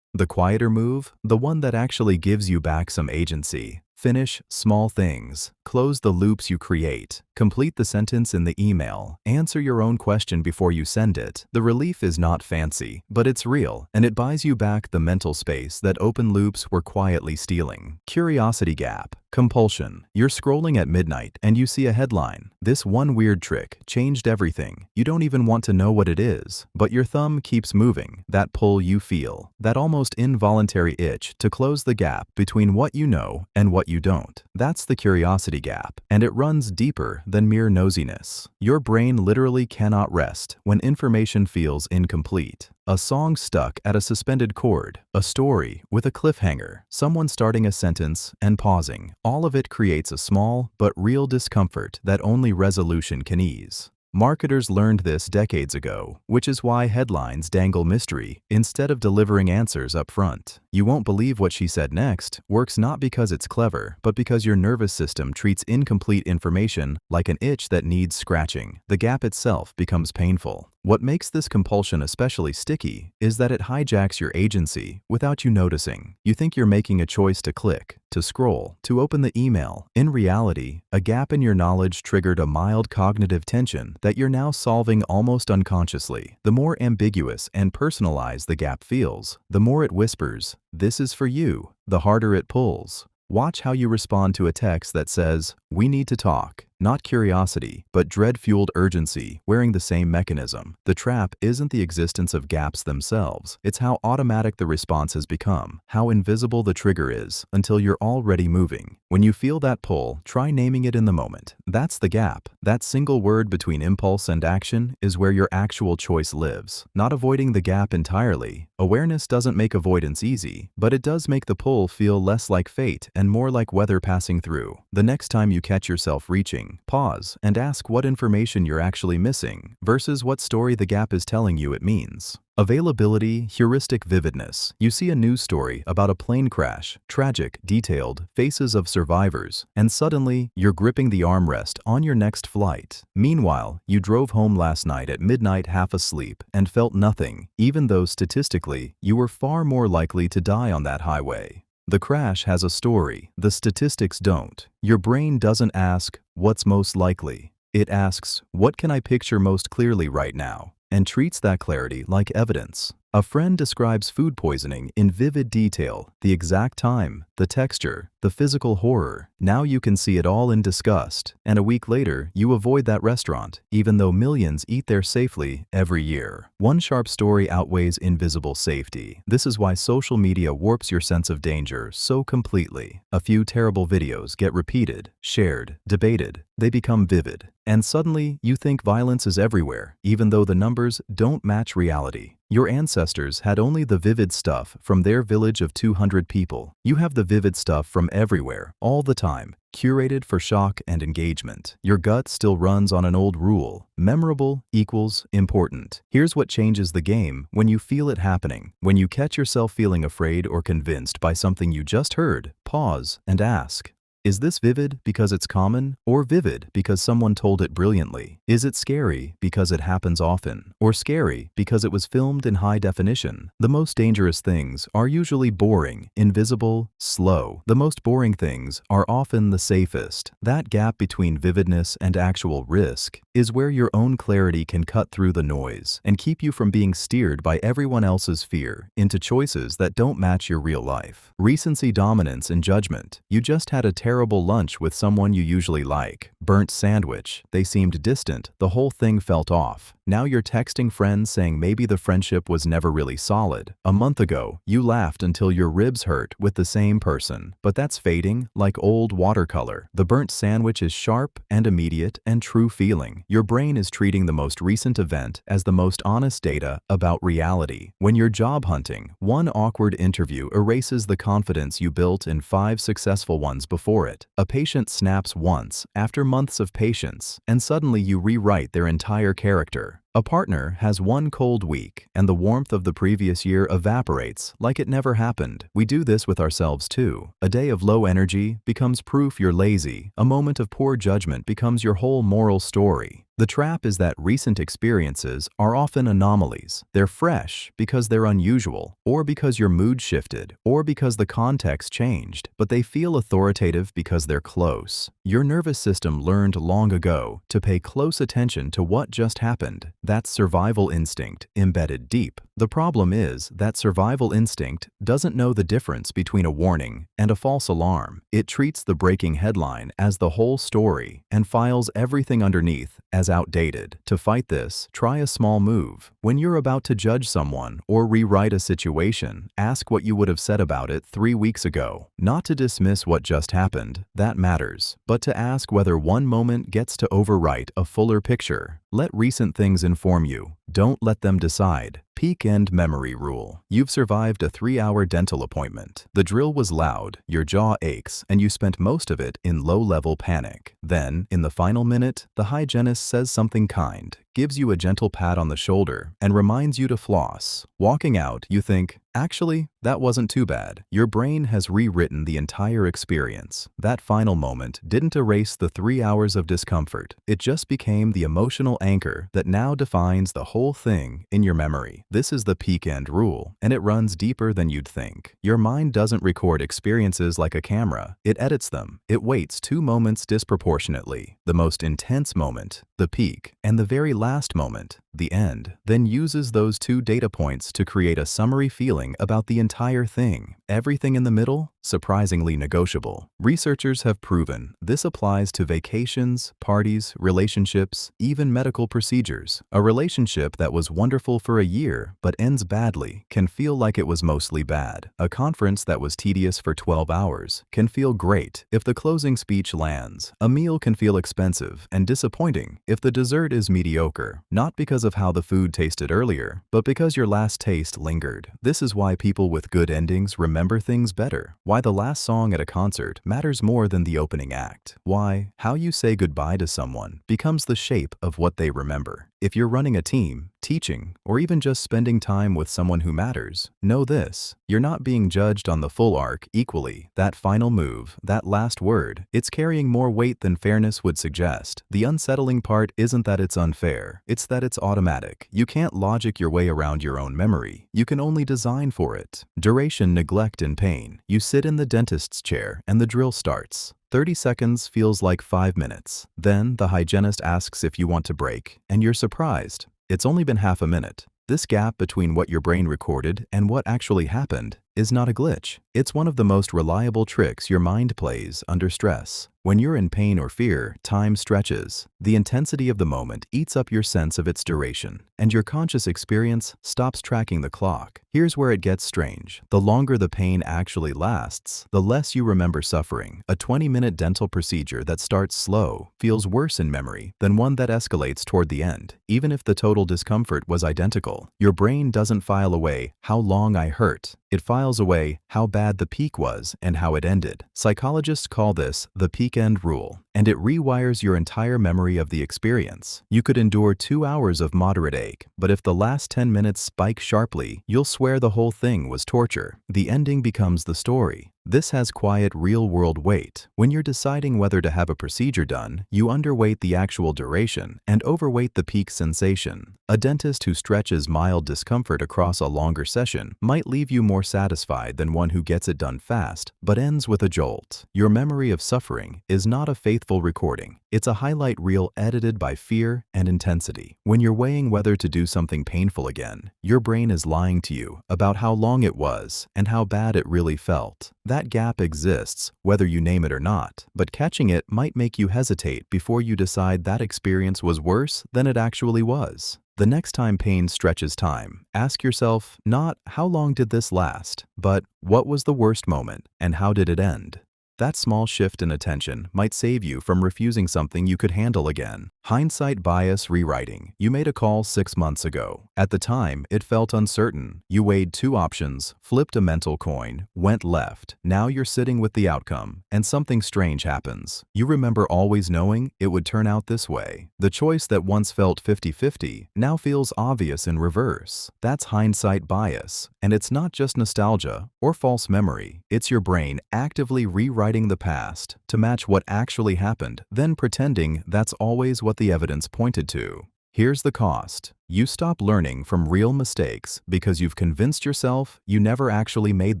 The quieter move, the one that actually gives you back some agency. Finish small things. Close the loops you create. Complete the sentence in the email. Answer your own question before you send it. The relief is not fancy, but it's real, and it buys you back the mental space that open loops were quietly stealing. Curiosity gap. Compulsion. You're scrolling at midnight and you see a headline. This one weird trick changed everything. You don't even want to know what it is, but your thumb keeps moving. That pull you feel. That almost involuntary itch to close the gap between what you know and what you don't. That's the curiosity gap, and it runs deeper than mere nosiness. Your brain literally cannot rest when information feels incomplete. A song stuck at a suspended chord, a story with a cliffhanger, someone starting a sentence and pausing. All of it creates a small but real discomfort that only resolution can ease. Marketers learned this decades ago, which is why headlines dangle mystery instead of delivering answers up front. You won't believe what she said next works not because it's clever, but because your nervous system treats incomplete information like an itch that needs scratching. The gap itself becomes painful. What makes this compulsion especially sticky is that it hijacks your agency without you noticing. You think you're making a choice to click, to scroll, to open the email. In reality, a gap in your knowledge triggered a mild cognitive tension that you're now solving almost unconsciously. The more ambiguous and personalized the gap feels, the more it whispers, "This is for you," the harder it pulls. Watch how you respond to a text that says, "We need to talk." Not curiosity, but dread-fueled urgency, wearing the same mechanism. The trap isn't the existence of gaps themselves. It's how automatic the response has become, how invisible the trigger is, until you're already moving. When you feel that pull, try naming it in the moment. That's the gap. That single word between impulse and action is where your actual choice lives. Not avoiding the gap entirely. Awareness doesn't make avoidance easy, but it does make the pull feel less like fate and more like weather passing through. The next time you catch yourself reaching, pause and ask what information you're actually missing versus what story the gap is telling you it means. Availability, heuristic vividness. You see a news story about a plane crash, tragic, detailed, faces of survivors, and suddenly you're gripping the armrest on your next flight. Meanwhile, you drove home last night at midnight half asleep and felt nothing, even though statistically you were far more likely to die on that highway. The crash has a story. The statistics don't. Your brain doesn't ask, "What's most likely?" It asks, "What can I picture most clearly right now?" and treats that clarity like evidence. A friend describes food poisoning in vivid detail, the exact time, the texture, the physical horror. Now you can see it all in disgust, and a week later, you avoid that restaurant, even though millions eat there safely every year. One sharp story outweighs invisible safety. This is why social media warps your sense of danger so completely. A few terrible videos get repeated, shared, debated. They become vivid. And suddenly, you think violence is everywhere, even though the numbers don't match reality. Your ancestors had only the vivid stuff from their village of 200 people. You have the vivid stuff from everywhere, all the time, curated for shock and engagement. Your gut still runs on an old rule: memorable equals important. Here's what changes the game when you feel it happening. When you catch yourself feeling afraid or convinced by something you just heard, pause and ask, is this vivid because it's common, or vivid because someone told it brilliantly? Is it scary because it happens often, or scary because it was filmed in high definition? The most dangerous things are usually boring, invisible, slow. The most boring things are often the safest. That gap between vividness and actual risk is where your own clarity can cut through the noise and keep you from being steered by everyone else's fear into choices that don't match your real life. Recency dominance and judgment. You just had a terrible lunch with someone you usually like. Burnt sandwich. They seemed distant. The whole thing felt off. Now you're texting friends saying maybe the friendship was never really solid. A month ago, you laughed until your ribs hurt with the same person. But that's fading like old watercolor. The burnt sandwich is sharp and immediate and true feeling. Your brain is treating the most recent event as the most honest data about reality. When you're job hunting, one awkward interview erases the confidence you built in 5 successful ones before it. A patient snaps once after months of patience, and suddenly you rewrite their entire character. A partner has one cold week, and the warmth of the previous year evaporates like it never happened. We do this with ourselves too. A day of low energy becomes proof you're lazy. A moment of poor judgment becomes your whole moral story. The trap is that recent experiences are often anomalies. They're fresh because they're unusual, or because your mood shifted, or because the context changed, but they feel authoritative because they're close. Your nervous system learned long ago to pay close attention to what just happened. That's survival instinct embedded deep. The problem is that survival instinct doesn't know the difference between a warning and a false alarm. It treats the breaking headline as the whole story and files everything underneath as outdated. To fight this, try a small move. When you're about to judge someone or rewrite a situation, ask what you would have said about it 3 weeks ago. Not to dismiss what just happened, that matters, but to ask whether one moment gets to overwrite a fuller picture. Let recent things inform you. Don't let them decide. Peak end memory rule. You've survived a 3-hour dental appointment. The drill was loud, your jaw aches, and you spent most of it in low-level panic. Then, in the final minute, the hygienist says something kind, gives you a gentle pat on the shoulder, and reminds you to floss. Walking out, you think, actually, that wasn't too bad. Your brain has rewritten the entire experience. That final moment didn't erase the 3 hours of discomfort. It just became the emotional anchor that now defines the whole thing in your memory. This is the peak end rule, and it runs deeper than you'd think. Your mind doesn't record experiences like a camera. It edits them. It weights 2 moments disproportionately. The most intense moment, the peak, and the very last moment, the end, then uses those 2 data points to create a summary feeling about the entire thing. Everything in the middle, surprisingly negotiable. Researchers have proven this applies to vacations, parties, relationships, even medical procedures. A relationship that was wonderful for a year but ends badly can feel like it was mostly bad. A conference that was tedious for 12 hours can feel great if the closing speech lands. A meal can feel expensive and disappointing if the dessert is mediocre, not because of how the food tasted earlier, but because your last taste lingered. This is why people with good endings remember things better. Why the last song at a concert matters more than the opening act. Why how you say goodbye to someone becomes the shape of what they remember. If you're running a team, teaching, or even just spending time with someone who matters, know this: you're not being judged on the full arc equally. That final move, that last word, it's carrying more weight than fairness would suggest. The unsettling part isn't that it's unfair, it's that it's automatic. You can't logic your way around your own memory. You can only design for it. Duration, neglect, and pain. You sit in the dentist's chair and the drill starts. 30 seconds feels like 5 minutes. Then the hygienist asks if you want to break, and you're surprised. It's only been half a minute. This gap between what your brain recorded and what actually happened is not a glitch. It's one of the most reliable tricks your mind plays under stress. When you're in pain or fear, time stretches. The intensity of the moment eats up your sense of its duration, and your conscious experience stops tracking the clock. Here's where it gets strange. The longer the pain actually lasts, the less you remember suffering. A 20-minute dental procedure that starts slow feels worse in memory than one that escalates toward the end, even if the total discomfort was identical. Your brain doesn't file away how long I hurt. It files away how bad the peak was and how it ended. Psychologists call this the peak-end rule, and it rewires your entire memory of the experience. You could endure 2 hours of moderate ache, but if the last 10 minutes spike sharply, you'll swear the whole thing was torture. The ending becomes the story. This has quiet, real-world weight. When you're deciding whether to have a procedure done, you underweight the actual duration and overweight the peak sensation. A dentist who stretches mild discomfort across a longer session might leave you more satisfied than one who gets it done fast, but ends with a jolt. Your memory of suffering is not a faithful recording. It's a highlight reel edited by fear and intensity. When you're weighing whether to do something painful again, your brain is lying to you about how long it was and how bad it really felt. That gap exists, whether you name it or not, but catching it might make you hesitate before you decide that experience was worse than it actually was. The next time pain stretches time, ask yourself not how long did this last, but what was the worst moment and how did it end? That small shift in attention might save you from refusing something you could handle again. Hindsight bias rewriting. You made a call 6 months ago. At the time, it felt uncertain. You weighed 2 options, flipped a mental coin, went left. Now you're sitting with the outcome, and something strange happens. You remember always knowing it would turn out this way. The choice that once felt 50-50 now feels obvious in reverse. That's hindsight bias. And it's not just nostalgia or false memory. It's your brain actively rewriting the past to match what actually happened, then pretending that's always what the evidence pointed to. Here's the cost. You stop learning from real mistakes because you've convinced yourself you never actually made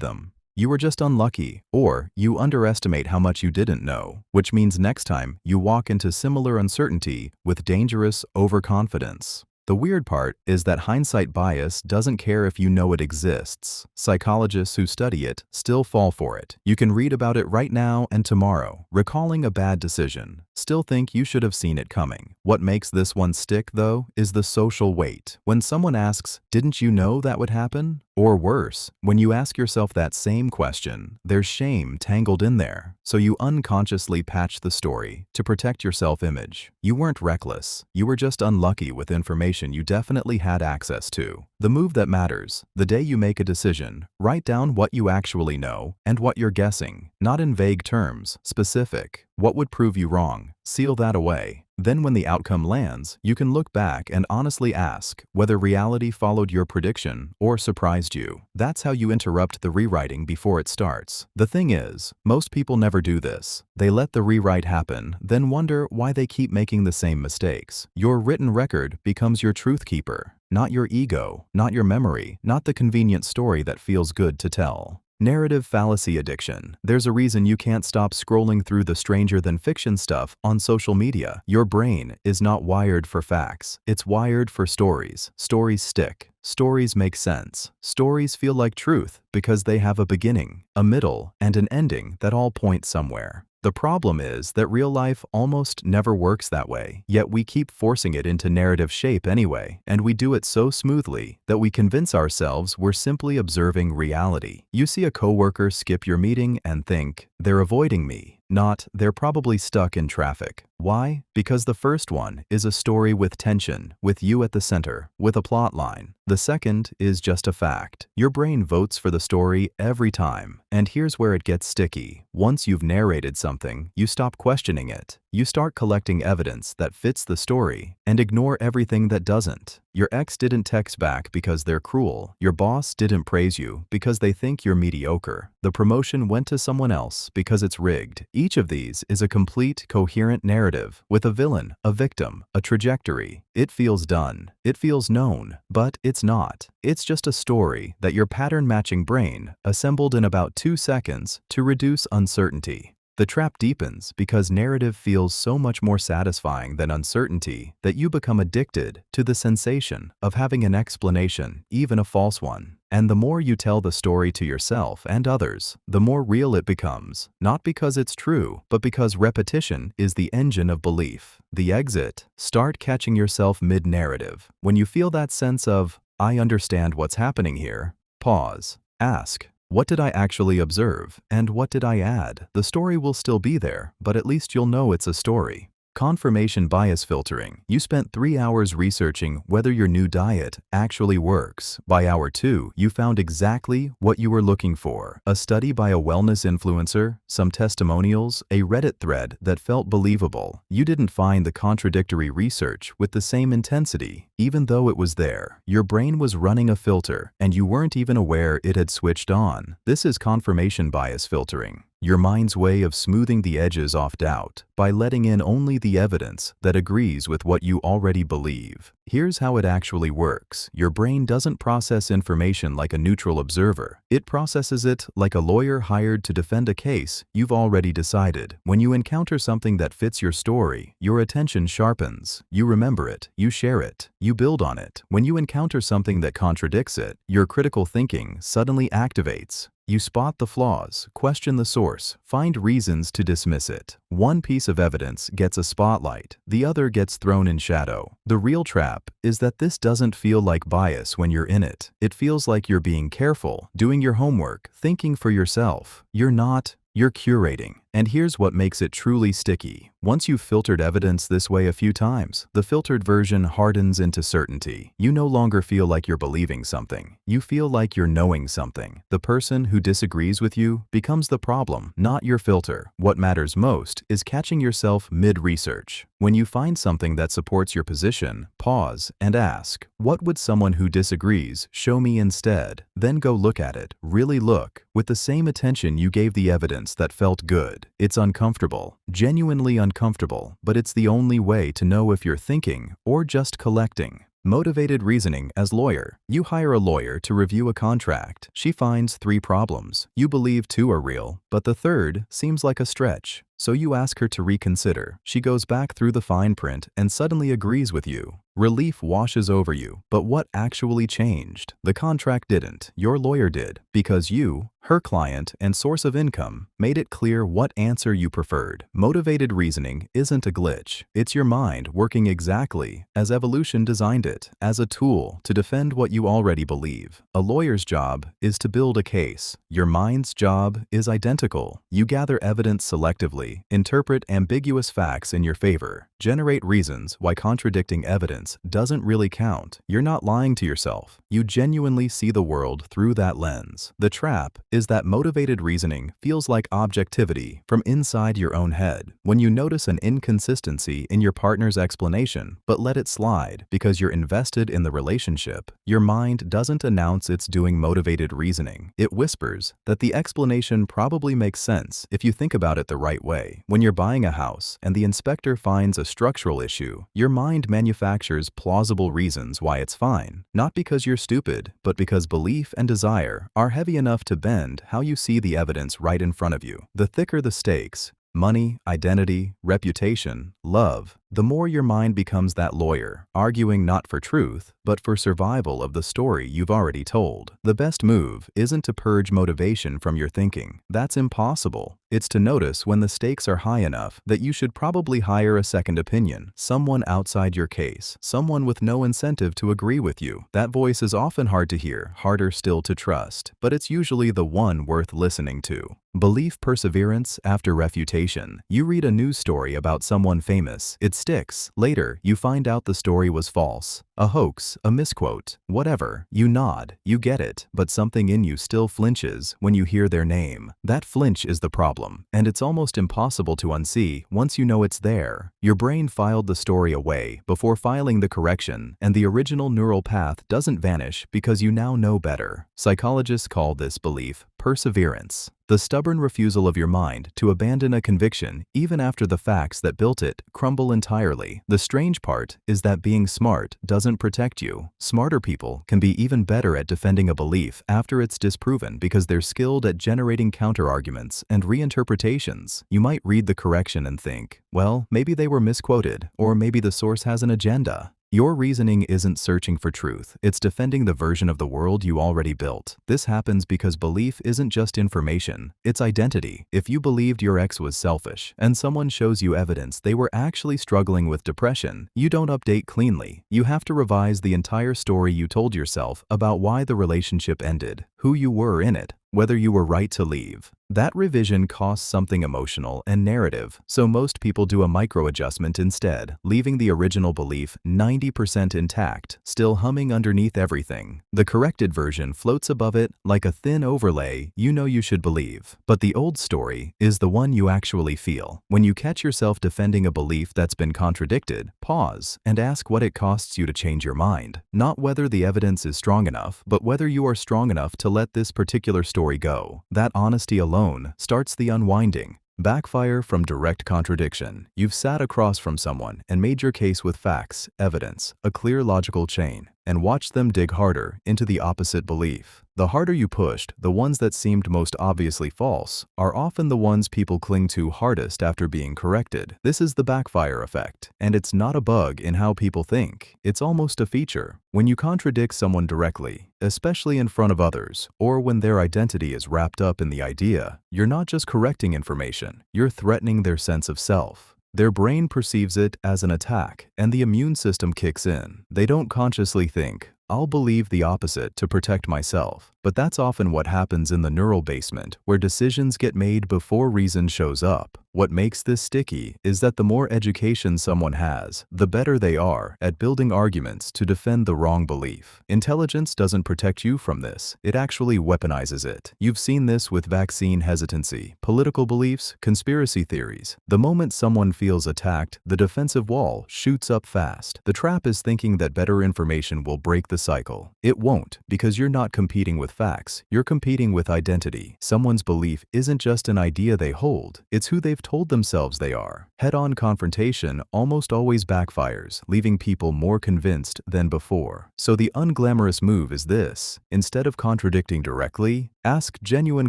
them. You were just unlucky, or you underestimate how much you didn't know, which means next time you walk into similar uncertainty with dangerous overconfidence. The weird part is that hindsight bias doesn't care if you know it exists. Psychologists who study it still fall for it. You can read about it right now and tomorrow, recalling a bad decision. Still think you should have seen it coming. What makes this one stick, though, is the social weight. When someone asks, "Didn't you know that would happen?" Or worse, when you ask yourself that same question, there's shame tangled in there. So you unconsciously patch the story to protect your self-image. You weren't reckless. You were just unlucky with information you definitely had access to. The move that matters. The day you make a decision, write down what you actually know and what you're guessing. Not in vague terms, specific. What would prove you wrong? Seal that away. Then when the outcome lands, you can look back and honestly ask whether reality followed your prediction or surprised you. That's how you interrupt the rewriting before it starts. The thing is, most people never do this. They let the rewrite happen, then wonder why they keep making the same mistakes. Your written record becomes your truth keeper, not your ego, not your memory, not the convenient story that feels good to tell. Narrative fallacy addiction. There's a reason you can't stop scrolling through the stranger-than-fiction stuff on social media. Your brain is not wired for facts. It's wired for stories. Stories stick. Stories make sense. Stories feel like truth because they have a beginning, a middle, and an ending that all point somewhere. The problem is that real life almost never works that way, yet we keep forcing it into narrative shape anyway, and we do it so smoothly that we convince ourselves we're simply observing reality. You see a coworker skip your meeting and think, "They're avoiding me," not, "They're probably stuck in traffic." Why? Because the first one is a story with tension, with you at the center, with a plot line. The second is just a fact. Your brain votes for the story every time. And here's where it gets sticky. Once you've narrated something, you stop questioning it. You start collecting evidence that fits the story and ignore everything that doesn't. Your ex didn't text back because they're cruel. Your boss didn't praise you because they think you're mediocre. The promotion went to someone else because it's rigged. Each of these is a complete, coherent narrative with a villain, a victim, a trajectory. It feels done. It feels known, but it's not. It's just a story that your pattern-matching brain assembled in about 2 seconds to reduce uncertainty. The trap deepens because narrative feels so much more satisfying than uncertainty that you become addicted to the sensation of having an explanation, even a false one. And the more you tell the story to yourself and others, the more real it becomes, not because it's true, but because repetition is the engine of belief. The exit: start catching yourself mid-narrative. When you feel that sense of, I understand what's happening here, pause. Ask, what did I actually observe, and what did I add? The story will still be there, but at least you'll know it's a story. Confirmation bias filtering. You spent 3 hours researching whether your new diet actually works. By hour 2, you found exactly what you were looking for. A study by a wellness influencer, some testimonials, a Reddit thread that felt believable. You didn't find the contradictory research with the same intensity, even though it was there. Your brain was running a filter, and you weren't even aware it had switched on. This is confirmation bias filtering. Your mind's way of smoothing the edges off doubt by letting in only the evidence that agrees with what you already believe. Here's how it actually works. Your brain doesn't process information like a neutral observer. It processes it like a lawyer hired to defend a case you've already decided. When you encounter something that fits your story, your attention sharpens. You remember it, you share it, you build on it. When you encounter something that contradicts it, your critical thinking suddenly activates. You spot the flaws, question the source, find reasons to dismiss it. One piece of evidence gets a spotlight, the other gets thrown in shadow. The real trap is that this doesn't feel like bias when you're in it. It feels like you're being careful, doing your homework, thinking for yourself. You're not. You're curating. And here's what makes it truly sticky. Once you've filtered evidence this way a few times, the filtered version hardens into certainty. You no longer feel like you're believing something. You feel like you're knowing something. The person who disagrees with you becomes the problem, not your filter. What matters most is catching yourself mid-research. When you find something that supports your position, pause and ask, what would someone who disagrees show me instead? Then go look at it. Really look, with the same attention you gave the evidence that felt good. It's uncomfortable, genuinely uncomfortable, but it's the only way to know if you're thinking or just collecting. Motivated reasoning as lawyer. You hire a lawyer to review a contract. She finds 3 problems. You believe 2 are real, but the third seems like a stretch. So you ask her to reconsider. She goes back through the fine print and suddenly agrees with you. Relief washes over you. But what actually changed? The contract didn't. Your lawyer did. Because you, her client, and source of income made it clear what answer you preferred. Motivated reasoning isn't a glitch. It's your mind working exactly as evolution designed it, as a tool to defend what you already believe. A lawyer's job is to build a case. Your mind's job is identical. You gather evidence selectively, interpret ambiguous facts in your favor, generate reasons why contradicting evidence doesn't really count. You're not lying to yourself. You genuinely see the world through that lens. The trap is that motivated reasoning feels like objectivity from inside your own head. When you notice an inconsistency in your partner's explanation, but let it slide because you're invested in the relationship, your mind doesn't announce it's doing motivated reasoning. It whispers that the explanation probably makes sense if you think about it the right way. When you're buying a house and the inspector finds a structural issue, your mind manufactures plausible reasons why it's fine. Not because you're stupid, but because belief and desire are heavy enough to bend how you see the evidence right in front of you. The thicker the stakes, money, identity, reputation, love, the more your mind becomes that lawyer, arguing not for truth, but for survival of the story you've already told. The best move isn't to purge motivation from your thinking. That's impossible. It's to notice when the stakes are high enough that you should probably hire a second opinion, someone outside your case, someone with no incentive to agree with you. That voice is often hard to hear, harder still to trust, but it's usually the one worth listening to. Belief perseverance after refutation. You read a news story about someone famous. It sticks. Later, you find out the story was false. A hoax, a misquote, whatever. You nod, you get it, but something in you still flinches when you hear their name. That flinch is the problem, and it's almost impossible to unsee once you know it's there. Your brain filed the story away before filing the correction, and the original neural path doesn't vanish because you now know better. Psychologists call this belief perseverance. the stubborn refusal of your mind to abandon a conviction even after the facts that built it crumble entirely. The strange part is that being smart doesn't protect you. Smarter people can be even better at defending a belief after it's disproven because they're skilled at generating counterarguments and reinterpretations. You might read the correction and think, well, maybe they were misquoted, or maybe the source has an agenda. Your reasoning isn't searching for truth, it's defending the version of the world you already built. This happens because belief isn't just information, it's identity. If you believed your ex was selfish, and someone shows you evidence they were actually struggling with depression, you don't update cleanly. You have to revise the entire story you told yourself about why the relationship ended, who you were in it, whether you were right to leave. That revision costs something emotional and narrative, so most people do a micro-adjustment instead, leaving the original belief 90% intact, still humming underneath everything. The corrected version floats above it like a thin overlay you know you should believe. But the old story is the one you actually feel. When you catch yourself defending a belief that's been contradicted, pause and ask what it costs you to change your mind. Not whether the evidence is strong enough, but whether you are strong enough to let this particular story go. That honesty alone starts the unwinding. Backfire from direct contradiction. You've sat across from someone and made your case with facts, evidence, a clear logical chain, and watched them dig harder into the opposite belief. The harder you pushed, the ones that seemed most obviously false are often the ones people cling to hardest after being corrected. This is the backfire effect, and it's not a bug in how people think. It's almost a feature. When you contradict someone directly, especially in front of others, or when their identity is wrapped up in the idea, you're not just correcting information, you're threatening their sense of self. Their brain perceives it as an attack, and the immune system kicks in. They don't consciously think, I'll believe the opposite to protect myself. But that's often what happens in the neural basement, where decisions get made before reason shows up. What makes this sticky is that the more education someone has, the better they are at building arguments to defend the wrong belief. Intelligence doesn't protect you from this, it actually weaponizes it. You've seen this with vaccine hesitancy, political beliefs, conspiracy theories. The moment someone feels attacked, the defensive wall shoots up fast. The trap is thinking that better information will break the cycle. It won't, because you're not competing with facts, you're competing with identity. Someone's belief isn't just an idea they hold, it's who they've told themselves they are. Head-on confrontation almost always backfires, leaving people more convinced than before. So the unglamorous move is this: instead of contradicting directly, ask genuine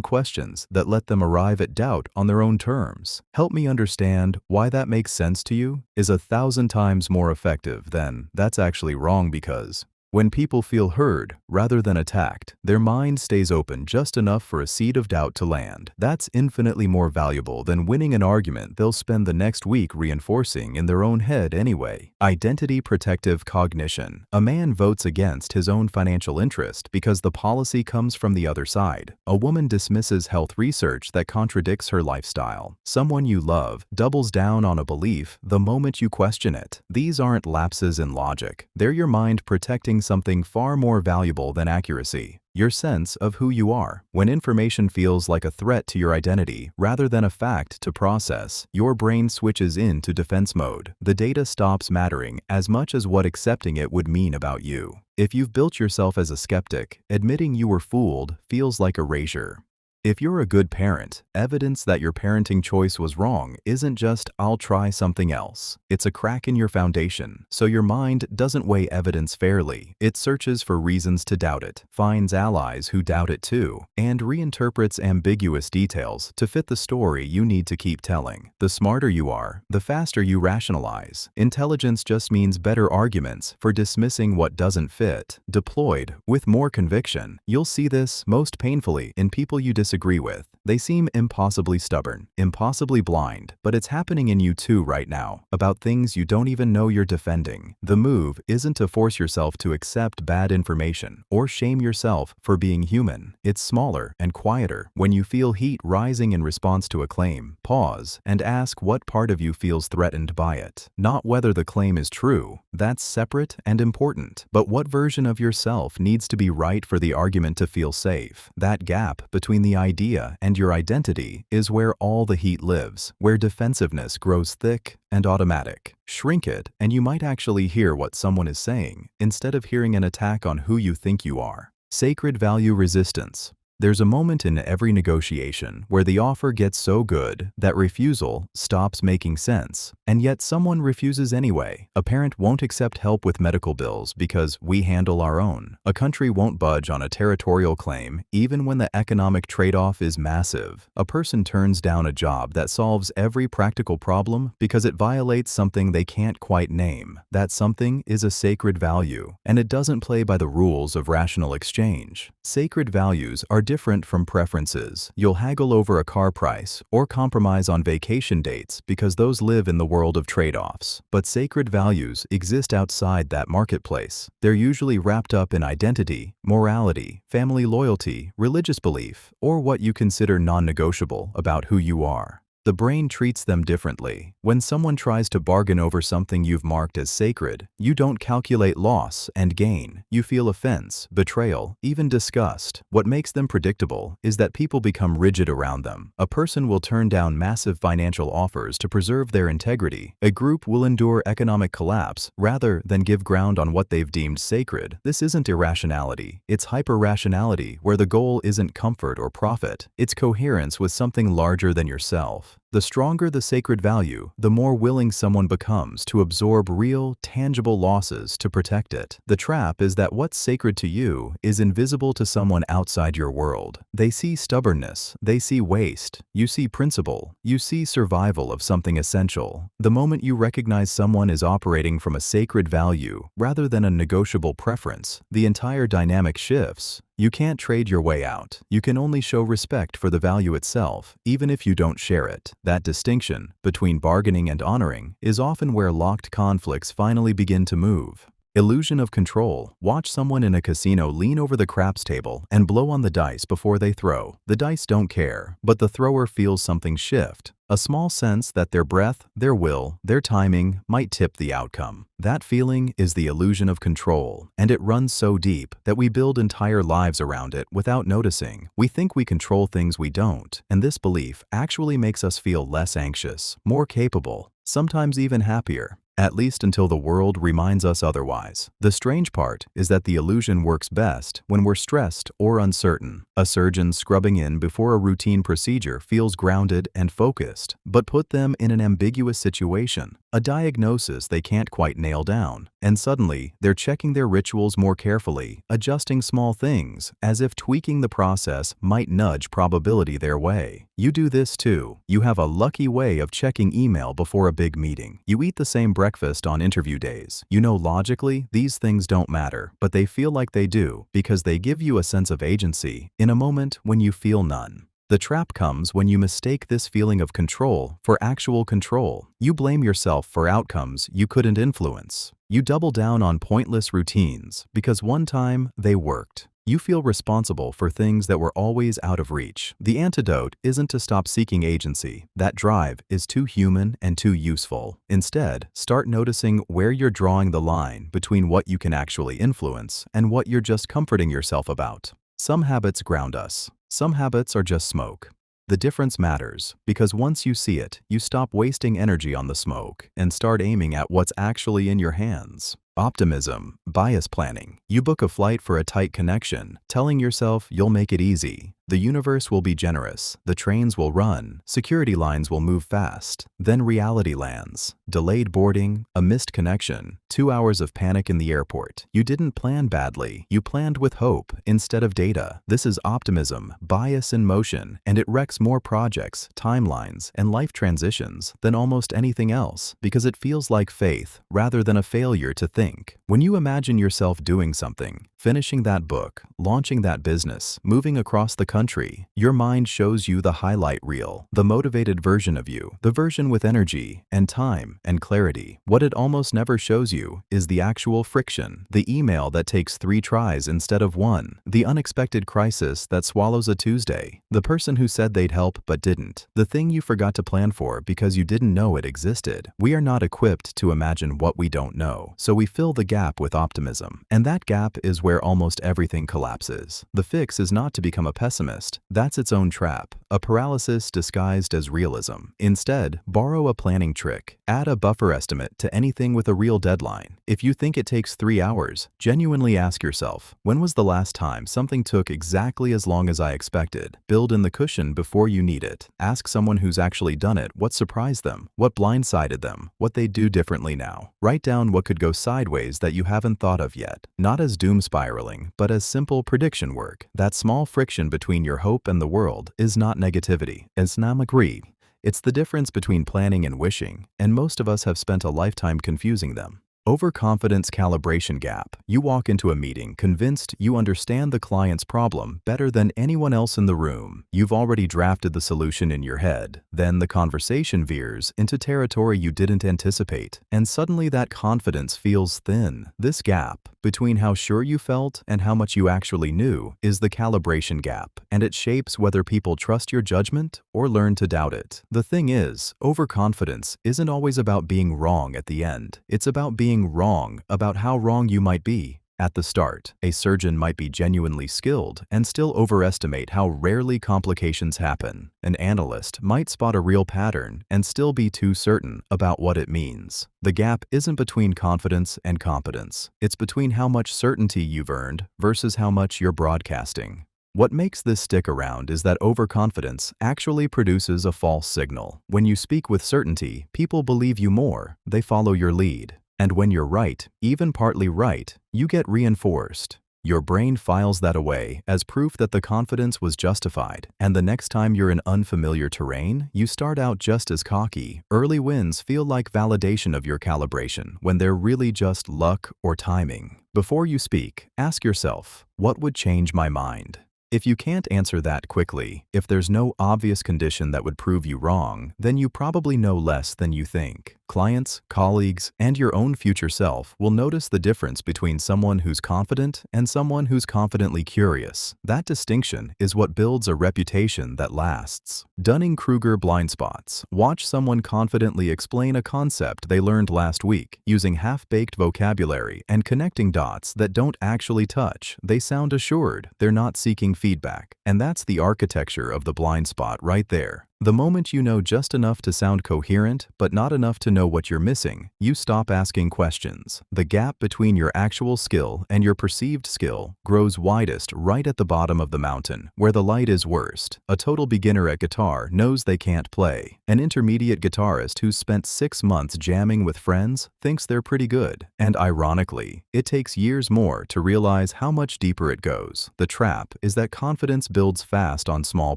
questions that let them arrive at doubt on their own terms. Help me understand why that makes sense to you is 1,000 times more effective than that's actually wrong because. When people feel heard rather than attacked, their mind stays open just enough for a seed of doubt to land. That's infinitely more valuable than winning an argument they'll spend the next week reinforcing in their own head anyway. Identity protective cognition. A man votes against his own financial interest because the policy comes from the other side. A woman dismisses health research that contradicts her lifestyle. Someone you love doubles down on a belief the moment you question it. These aren't lapses in logic. They're your mind protecting something far more valuable than accuracy: your sense of who you are. When information feels like a threat to your identity rather than a fact to process, your brain switches into defense mode. The data stops mattering as much as what accepting it would mean about you. If you've built yourself as a skeptic, admitting you were fooled feels like erasure. If you're a good parent, evidence that your parenting choice was wrong isn't just "I'll try something else." It's a crack in your foundation, so your mind doesn't weigh evidence fairly. It searches for reasons to doubt it, finds allies who doubt it too, and reinterprets ambiguous details to fit the story you need to keep telling. The smarter you are, the faster you rationalize. Intelligence just means better arguments for dismissing what doesn't fit. Deployed with more conviction, you'll see this most painfully in people you disagree with. They seem impossibly stubborn, impossibly blind, but it's happening in you too right now, about things you don't even know you're defending. The move isn't to force yourself to accept bad information or shame yourself for being human. It's smaller and quieter. When you feel heat rising in response to a claim, pause and ask what part of you feels threatened by it. Not whether the claim is true, that's separate and important, but what version of yourself needs to be right for the argument to feel safe. That gap between the idea and your identity is where all the heat lives, where defensiveness grows thick and automatic. Shrink it, and you might actually hear what someone is saying, instead of hearing an attack on who you think you are. Sacred value resistance. There's a moment in every negotiation where the offer gets so good that refusal stops making sense, and yet someone refuses anyway. A parent won't accept help with medical bills because we handle our own. A country won't budge on a territorial claim even when the economic trade-off is massive. A person turns down a job that solves every practical problem because it violates something they can't quite name. That something is a sacred value, and it doesn't play by the rules of rational exchange. Sacred values are different from preferences. You'll haggle over a car price or compromise on vacation dates because those live in the world of trade-offs. But sacred values exist outside that marketplace. They're usually wrapped up in identity, morality, family loyalty, religious belief, or what you consider non-negotiable about who you are. The brain treats them differently. When someone tries to bargain over something you've marked as sacred, you don't calculate loss and gain. You feel offense, betrayal, even disgust. What makes them predictable is that people become rigid around them. A person will turn down massive financial offers to preserve their integrity. A group will endure economic collapse rather than give ground on what they've deemed sacred. This isn't irrationality. It's hyper-rationality, where the goal isn't comfort or profit. It's coherence with something larger than yourself. The stronger the sacred value, the more willing someone becomes to absorb real, tangible losses to protect it. The trap is that what's sacred to you is invisible to someone outside your world. They see stubbornness, they see waste, you see principle, you see survival of something essential. The moment you recognize someone is operating from a sacred value rather than a negotiable preference, the entire dynamic shifts. You can't trade your way out. You can only show respect for the value itself, even if you don't share it. That distinction between bargaining and honoring is often where locked conflicts finally begin to move. Illusion of control. Watch someone in a casino lean over the craps table and blow on the dice before they throw. The dice don't care, but the thrower feels something shift. A small sense that their breath, their will, their timing might tip the outcome. That feeling is the illusion of control, and it runs so deep that we build entire lives around it without noticing. We think we control things we don't, and this belief actually makes us feel less anxious, more capable, sometimes even happier. At least until the world reminds us otherwise. The strange part is that the illusion works best when we're stressed or uncertain. A surgeon scrubbing in before a routine procedure feels grounded and focused, but put them in an ambiguous situation, a diagnosis they can't quite nail down, and suddenly they're checking their rituals more carefully, adjusting small things, as if tweaking the process might nudge probability their way. You do this too. You have a lucky way of checking email before a big meeting. You eat the same breakfast on interview days. You know logically these things don't matter, but they feel like they do because they give you a sense of agency in a moment when you feel none. The trap comes when you mistake this feeling of control for actual control. You blame yourself for outcomes you couldn't influence. You double down on pointless routines because one time they worked. You feel responsible for things that were always out of reach. The antidote isn't to stop seeking agency. That drive is too human and too useful. Instead, start noticing where you're drawing the line between what you can actually influence and what you're just comforting yourself about. Some habits ground us. Some habits are just smoke. The difference matters because once you see it, you stop wasting energy on the smoke and start aiming at what's actually in your hands. Optimism, bias planning. You book a flight for a tight connection, telling yourself you'll make it easy. The universe will be generous, the trains will run, security lines will move fast. Then reality lands. Delayed boarding, a missed connection, 2 hours of panic in the airport. You didn't plan badly, you planned with hope instead of data. This is optimism, bias in motion, and it wrecks more projects, timelines, and life transitions than almost anything else because it feels like faith rather than a failure to think. When you imagine yourself doing something, finishing that book, launching that business, moving across the country, your mind shows you the highlight reel, the motivated version of you, the version with energy and time and clarity. What it almost never shows you is the actual friction, the email that takes 3 tries instead of 1, the unexpected crisis that swallows a Tuesday, the person who said they'd help but didn't, the thing you forgot to plan for because you didn't know it existed. We are not equipped to imagine what we don't know, so we fill the gap with optimism, and that gap is where almost everything collapses. The fix is not to become a pessimist. That's its own trap. a paralysis disguised as realism. Instead, borrow a planning trick. Add a buffer estimate to anything with a real deadline. If you think it takes 3 hours, genuinely ask yourself, when was the last time something took exactly as long as I expected? Build in the cushion before you need it. Ask someone who's actually done it what surprised them, what blindsided them, what they'd do differently now. Write down what could go sideways that you haven't thought of yet, not as doom spiraling, but as simple prediction work. That small friction between your hope and the world is not negativity. It's namagri. It's the difference between planning and wishing, and most of us have spent a lifetime confusing them. Overconfidence calibration gap. You walk into a meeting convinced you understand the client's problem better than anyone else in the room. You've already drafted the solution in your head. Then the conversation veers into territory you didn't anticipate, and suddenly that confidence feels thin. This gap between how sure you felt and how much you actually knew is the calibration gap, and it shapes whether people trust your judgment or learn to doubt it. The thing is, overconfidence isn't always about being wrong at the end. It's about being wrong about how wrong you might be. At the start, a surgeon might be genuinely skilled and still overestimate how rarely complications happen. An analyst might spot a real pattern and still be too certain about what it means. The gap isn't between confidence and competence. It's between how much certainty you've earned versus how much you're broadcasting. What makes this stick around is that overconfidence actually produces a false signal. When you speak with certainty, people believe you more. They follow your lead. And when you're right, even partly right, you get reinforced. Your brain files that away as proof that the confidence was justified, and the next time you're in unfamiliar terrain, you start out just as cocky. Early wins feel like validation of your calibration when they're really just luck or timing. Before you speak, ask yourself, what would change my mind? If you can't answer that quickly, if there's no obvious condition that would prove you wrong, then you probably know less than you think. Clients, colleagues, and your own future self will notice the difference between someone who's confident and someone who's confidently curious. That distinction is what builds a reputation that lasts. Dunning-Kruger blind spots. Watch someone confidently explain a concept they learned last week, using half-baked vocabulary and connecting dots that don't actually touch. They sound assured. They're not seeking feedback. And that's the architecture of the blind spot right there. The moment you know just enough to sound coherent, but not enough to know what you're missing, you stop asking questions. The gap between your actual skill and your perceived skill grows widest right at the bottom of the mountain, where the light is worst. A total beginner at guitar knows they can't play. An intermediate guitarist who's spent 6 months jamming with friends thinks they're pretty good. And ironically, it takes years more to realize how much deeper it goes. The trap is that confidence builds fast on small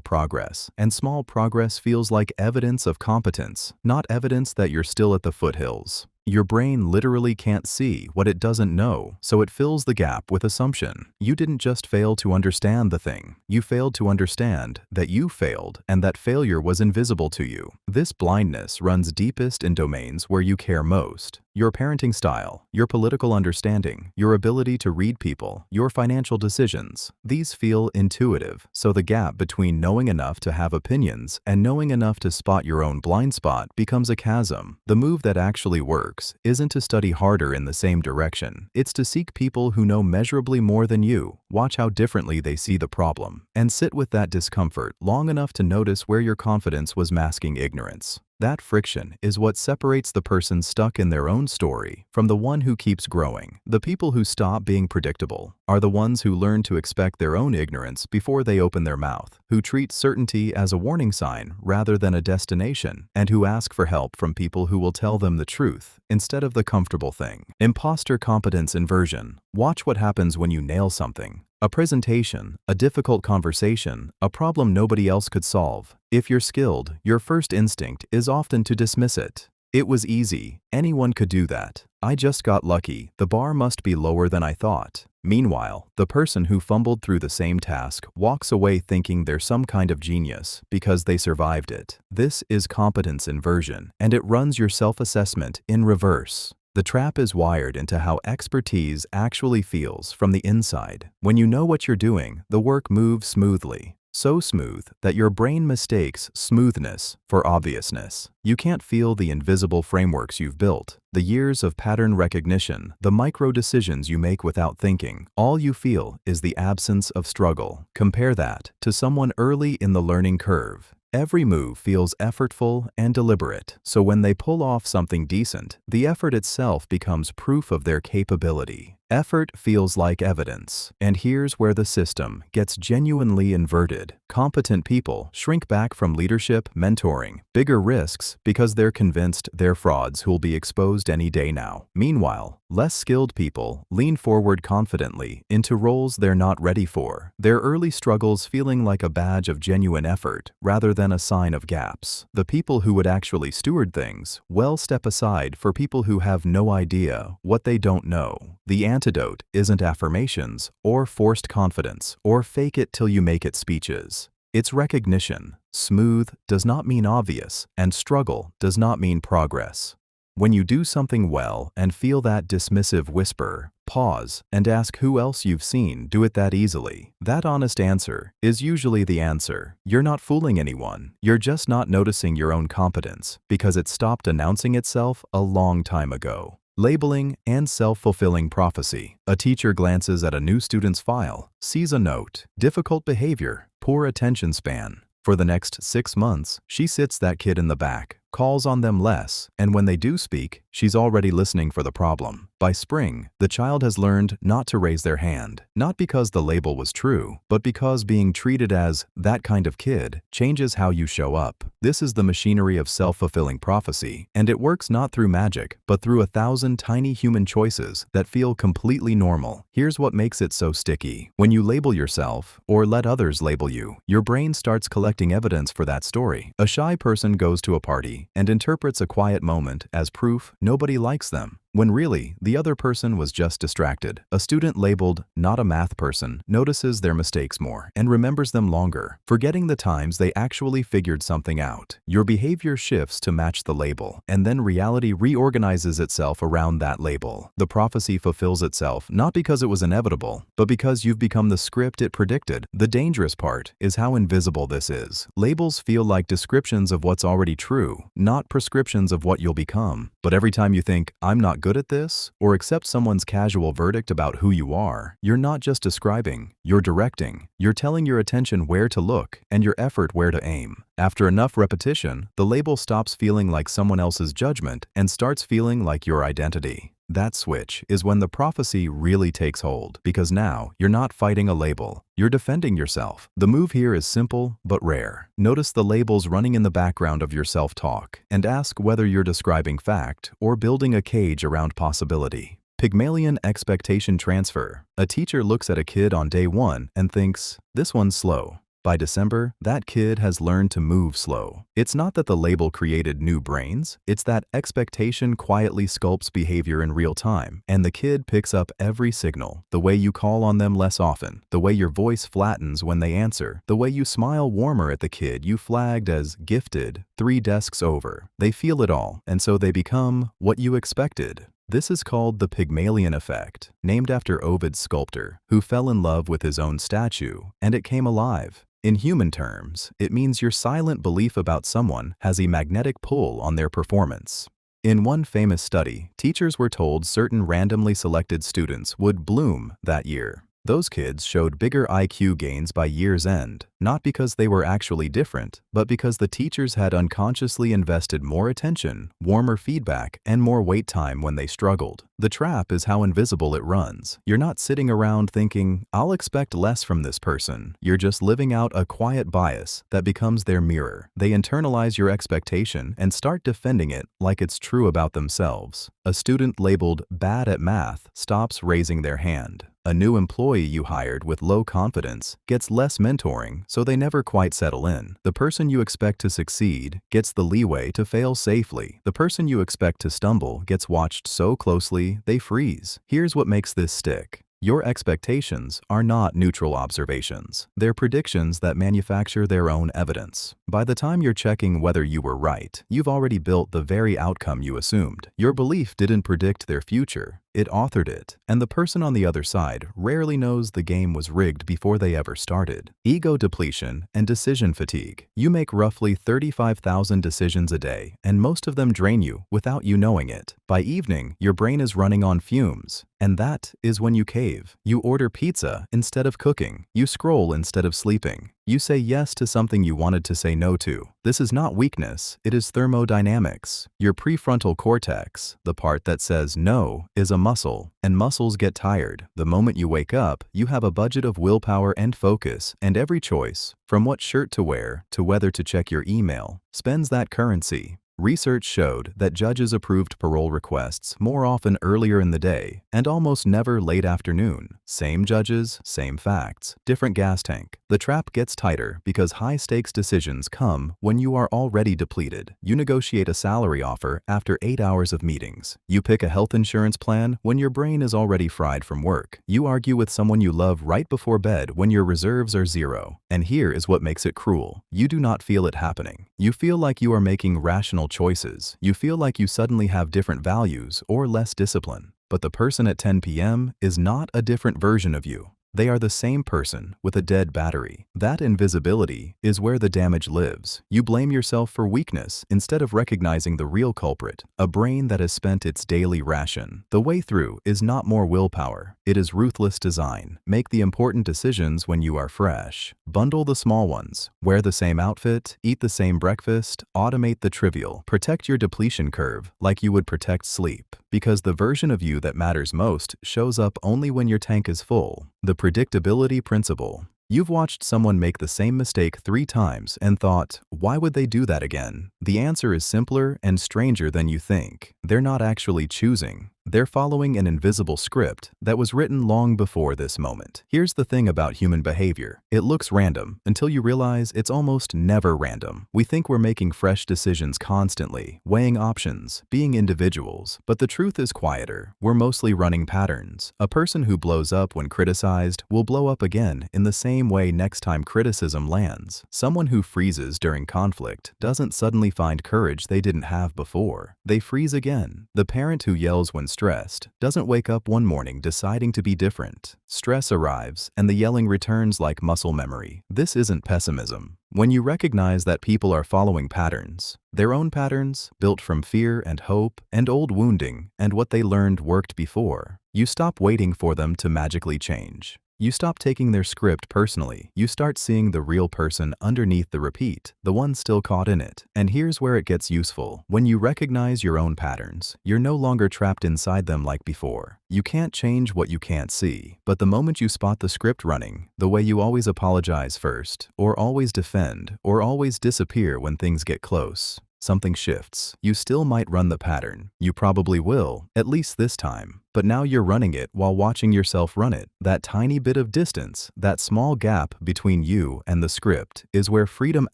progress, and small progress feels like evidence of competence, not evidence that you're still at the foothills. Your brain literally can't see what it doesn't know, so it fills the gap with assumption. You didn't just fail to understand the thing. You failed to understand that you failed and that failure was invisible to you. This blindness runs deepest in domains where you care most. Your parenting style, your political understanding, your ability to read people, your financial decisions. These feel intuitive, so the gap between knowing enough to have opinions and knowing enough to spot your own blind spot becomes a chasm. The move that actually works isn't to study harder in the same direction. It's to seek people who know measurably more than you, watch how differently they see the problem, and sit with that discomfort long enough to notice where your confidence was masking ignorance. That friction is what separates the person stuck in their own story from the one who keeps growing. The people who stop being predictable are the ones who learn to expect their own ignorance before they open their mouth, who treat certainty as a warning sign rather than a destination, and who ask for help from people who will tell them the truth instead of the comfortable thing. Imposter competence inversion. Watch what happens when you nail something. A presentation, a difficult conversation, a problem nobody else could solve. If you're skilled, your first instinct is often to dismiss it. It was easy. Anyone could do that. I just got lucky. The bar must be lower than I thought. Meanwhile, the person who fumbled through the same task walks away thinking they're some kind of genius because they survived it. This is competence inversion, and it runs your self-assessment in reverse. The trap is wired into how expertise actually feels from the inside. When you know what you're doing, the work moves smoothly. so smooth that your brain mistakes smoothness for obviousness. You can't feel the invisible frameworks you've built, the years of pattern recognition, the micro decisions you make without thinking. All you feel is the absence of struggle. Compare that to someone early in the learning curve. Every move feels effortful and deliberate, so when they pull off something decent, the effort itself becomes proof of their capability. Effort feels like evidence, and here's where the system gets genuinely inverted. Competent people shrink back from leadership, mentoring, bigger risks because they're convinced they're frauds who'll be exposed any day now. Meanwhile, less skilled people lean forward confidently into roles they're not ready for, their early struggles feeling like a badge of genuine effort rather than a sign of gaps. The people who would actually steward things well step aside for people who have no idea what they don't know. The antidote isn't affirmations or forced confidence or fake it till you make it speeches. It's recognition. Smooth does not mean obvious, and struggle does not mean progress. When you do something well and feel that dismissive whisper, pause and ask who else you've seen do it that easily. That honest answer is usually the answer. You're not fooling anyone. You're just not noticing your own competence because it stopped announcing itself a long time ago. Labeling and self-fulfilling prophecy. A teacher glances at a new student's file, sees a note, difficult behavior, poor attention span. For the next 6 months, she sits that kid in the back, calls on them less, and when they do speak, she's already listening for the problem. By spring, the child has learned not to raise their hand, not because the label was true, but because being treated as that kind of kid changes how you show up. This is the machinery of self-fulfilling prophecy, and it works not through magic, but through 1,000 tiny human choices that feel completely normal. Here's what makes it so sticky. When you label yourself, or let others label you, your brain starts collecting evidence for that story. A shy person goes to a party and interprets a quiet moment as proof nobody likes them, when really, the other person was just distracted. A student labeled not a math person notices their mistakes more and remembers them longer, forgetting the times they actually figured something out. Your behavior shifts to match the label, and then reality reorganizes itself around that label. The prophecy fulfills itself not because it was inevitable, but because you've become the script it predicted. The dangerous part is how invisible this is. Labels feel like descriptions of what's already true, not prescriptions of what you'll become. But every time you think, I'm not good at this, or accept someone's casual verdict about who you are, you're not just describing, you're directing. You're telling your attention where to look and your effort where to aim. After enough repetition, the label stops feeling like someone else's judgment and starts feeling like your identity. That switch is when the prophecy really takes hold, because now you're not fighting a label, you're defending yourself. The move here is simple but rare. Notice the labels running in the background of your self-talk and ask whether you're describing fact or building a cage around possibility. Pygmalion expectation transfer. A teacher looks at a kid on day 1 and thinks, this one's slow. By December, that kid has learned to move slow. It's not that the label created new brains, it's that expectation quietly sculpts behavior in real time, and the kid picks up every signal. The way you call on them less often, the way your voice flattens when they answer, the way you smile warmer at the kid you flagged as gifted 3 desks over. They feel it all, and so they become what you expected. This is called the Pygmalion effect, named after Ovid's sculptor, who fell in love with his own statue, and it came alive. In human terms, it means your silent belief about someone has a magnetic pull on their performance. In one famous study, teachers were told certain randomly selected students would bloom that year. Those kids showed bigger IQ gains by year's end, not because they were actually different, but because the teachers had unconsciously invested more attention, warmer feedback, and more wait time when they struggled. The trap is how invisible it runs. You're not sitting around thinking, I'll expect less from this person. You're just living out a quiet bias that becomes their mirror. They internalize your expectation and start defending it like it's true about themselves. A student labeled bad at math stops raising their hand. A new employee you hired with low confidence gets less mentoring, so they never quite settle in. The person you expect to succeed gets the leeway to fail safely. The person you expect to stumble gets watched so closely they freeze. Here's what makes this stick. Your expectations are not neutral observations. They're predictions that manufacture their own evidence. By the time you're checking whether you were right, you've already built the very outcome you assumed. Your belief didn't predict their future. it authored it, and the person on the other side rarely knows the game was rigged before they ever started. Ego depletion and decision fatigue. You make roughly 35,000 decisions a day, and most of them drain you without you knowing it. By evening, your brain is running on fumes. And that is when you cave. You order pizza instead of cooking. You scroll instead of sleeping. You say yes to something you wanted to say no to. This is not weakness, it is thermodynamics. Your prefrontal cortex, the part that says no, is a muscle, and muscles get tired. The moment you wake up, you have a budget of willpower and focus, and every choice, from what shirt to wear to whether to check your email, spends that currency. Research showed that judges approved parole requests more often earlier in the day and almost never late afternoon. Same judges, same facts, different gas tank. The trap gets tighter because high-stakes decisions come when you are already depleted. You negotiate a salary offer after 8 hours of meetings. You pick a health insurance plan when your brain is already fried from work. You argue with someone you love right before bed when your reserves are zero. And here is what makes it cruel. You do not feel it happening. You feel like you are making rational choices. You feel like you suddenly have different values or less discipline. But the person at 10 p.m. is not a different version of you. They are the same person with a dead battery. That invisibility is where the damage lives. You blame yourself for weakness instead of recognizing the real culprit, a brain that has spent its daily ration. The way through is not more willpower. It is ruthless design. Make the important decisions when you are fresh. Bundle the small ones. Wear the same outfit, eat the same breakfast, automate the trivial. Protect your depletion curve like you would protect sleep. Because the version of you that matters most shows up only when your tank is full. The predictability principle. You've watched someone make the same mistake 3 times and thought, why would they do that again? The answer is simpler and stranger than you think. They're not actually choosing. They're following an invisible script that was written long before this moment. Here's the thing about human behavior. It looks random until you realize it's almost never random. We think we're making fresh decisions constantly, weighing options, being individuals, but the truth is quieter. We're mostly running patterns. A person who blows up when criticized will blow up again in the same way next time criticism lands. Someone who freezes during conflict doesn't suddenly find courage they didn't have before. They freeze again. The parent who yells when stressed doesn't wake up one morning deciding to be different. Stress arrives, and the yelling returns like muscle memory. This isn't pessimism. When you recognize that people are following patterns, their own patterns, built from fear and hope and old wounding and what they learned worked before, you stop waiting for them to magically change. You stop taking their script personally. You start seeing the real person underneath the repeat, the one still caught in it. And here's where it gets useful. When you recognize your own patterns, you're no longer trapped inside them like before. You can't change what you can't see. But the moment you spot the script running, the way you always apologize first, or always defend, or always disappear when things get close, something shifts. You still might run the pattern. You probably will, at least this time. But now you're running it while watching yourself run it. That tiny bit of distance, that small gap between you and the script, is where freedom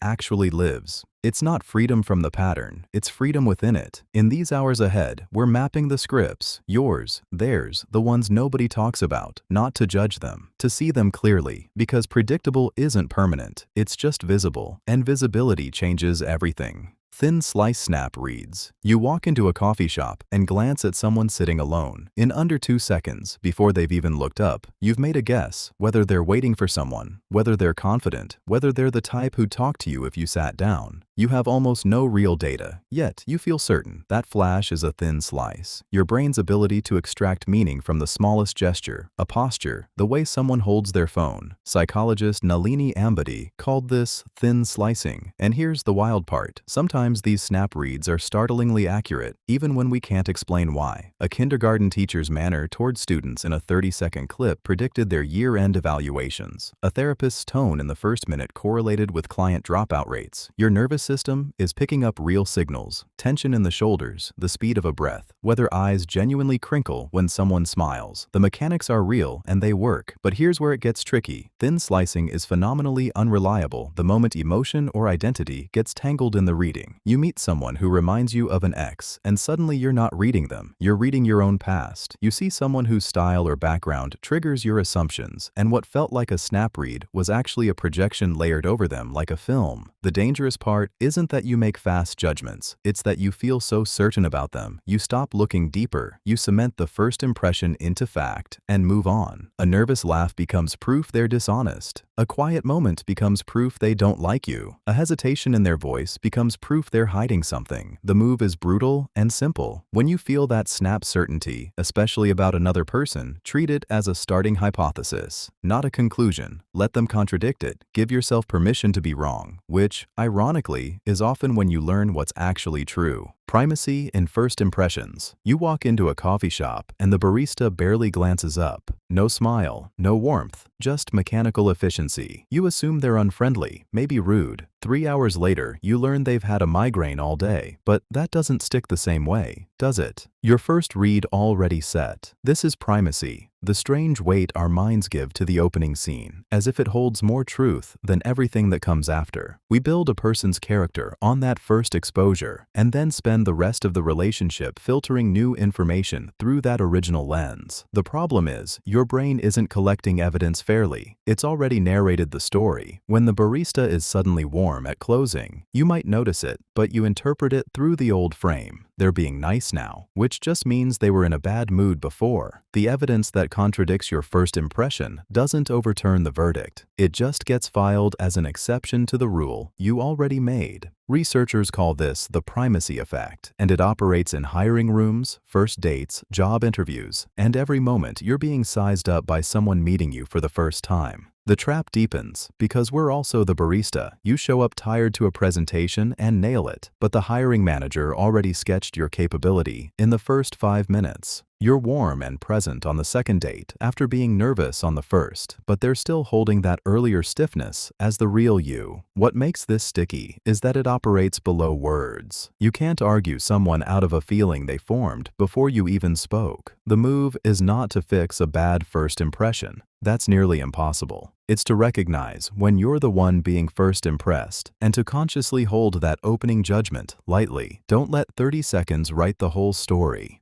actually lives. It's not freedom from the pattern, it's freedom within it. In these hours ahead, we're mapping the scripts, yours, theirs, the ones nobody talks about, not to judge them, to see them clearly, because predictable isn't permanent, it's just visible, and visibility changes everything. Thin Slice Snap reads, you walk into a coffee shop and glance at someone sitting alone. In under 2 seconds, before they've even looked up, you've made a guess, whether they're waiting for someone, whether they're confident, whether they're the type who'd talk to you if you sat down. You have almost no real data, yet you feel certain that flash is a thin slice. Your brain's ability to extract meaning from the smallest gesture, a posture, the way someone holds their phone. Psychologist Nalini Ambady called this thin slicing. And here's the wild part. Sometimes these snap reads are startlingly accurate, even when we can't explain why. A kindergarten teacher's manner toward students in a 30-second clip predicted their year-end evaluations. A therapist's tone in the first minute correlated with client dropout rates. Your nervous system is picking up real signals, tension in the shoulders, the speed of a breath, whether eyes genuinely crinkle when someone smiles. The mechanics are real and they work, but here's where it gets tricky. Thin slicing is phenomenally unreliable the moment emotion or identity gets tangled in the reading. frustrating. You meet someone who reminds you of an ex, and suddenly you're not reading them, you're reading your own past. You see someone whose style or background triggers your assumptions, and what felt like a snap read was actually a projection layered over them like a film. The dangerous part isn't that you make fast judgments, it's that you feel so certain about them, you stop looking deeper, you cement the first impression into fact, and move on. A nervous laugh becomes proof they're dishonest. A quiet moment becomes proof they don't like you. A hesitation in their voice becomes proof they're hiding something. The move is brutal and simple. When you feel that snap certainty, especially about another person, treat it as a starting hypothesis, not a conclusion. Let them contradict it. Give yourself permission to be wrong, which, ironically, is often when you learn what's actually true. Primacy in first impressions. You walk into a coffee shop and the barista barely glances up. No smile, no warmth, just mechanical efficiency. You assume they're unfriendly, maybe rude. 3 hours later, you learn they've had a migraine all day, but that doesn't stick the same way, does it? Your first read already set. This is primacy, the strange weight our minds give to the opening scene, as if it holds more truth than everything that comes after. We build a person's character on that first exposure, and then spend the rest of the relationship filtering new information through that original lens. The problem is, your brain isn't collecting evidence fairly. It's already narrated the story. When the barista is suddenly warm at closing, you might notice it, but you interpret it through the old frame. They're being nice now, which just means they were in a bad mood before. The evidence that contradicts your first impression doesn't overturn the verdict. It just gets filed as an exception to the rule you already made. Researchers call this the primacy effect, and it operates in hiring rooms, first dates, job interviews, and every moment you're being sized up by someone meeting you for the first time. The trap deepens, because we're also the barista. You show up tired to a presentation and nail it, but the hiring manager already sketched your capability in the first 5 minutes. You're warm and present on the second date after being nervous on the first, but they're still holding that earlier stiffness as the real you. What makes this sticky is that it operates below words. You can't argue someone out of a feeling they formed before you even spoke. The move is not to fix a bad first impression. That's nearly impossible. It's to recognize when you're the one being first impressed, and to consciously hold that opening judgment lightly. Don't let 30 seconds write the whole story.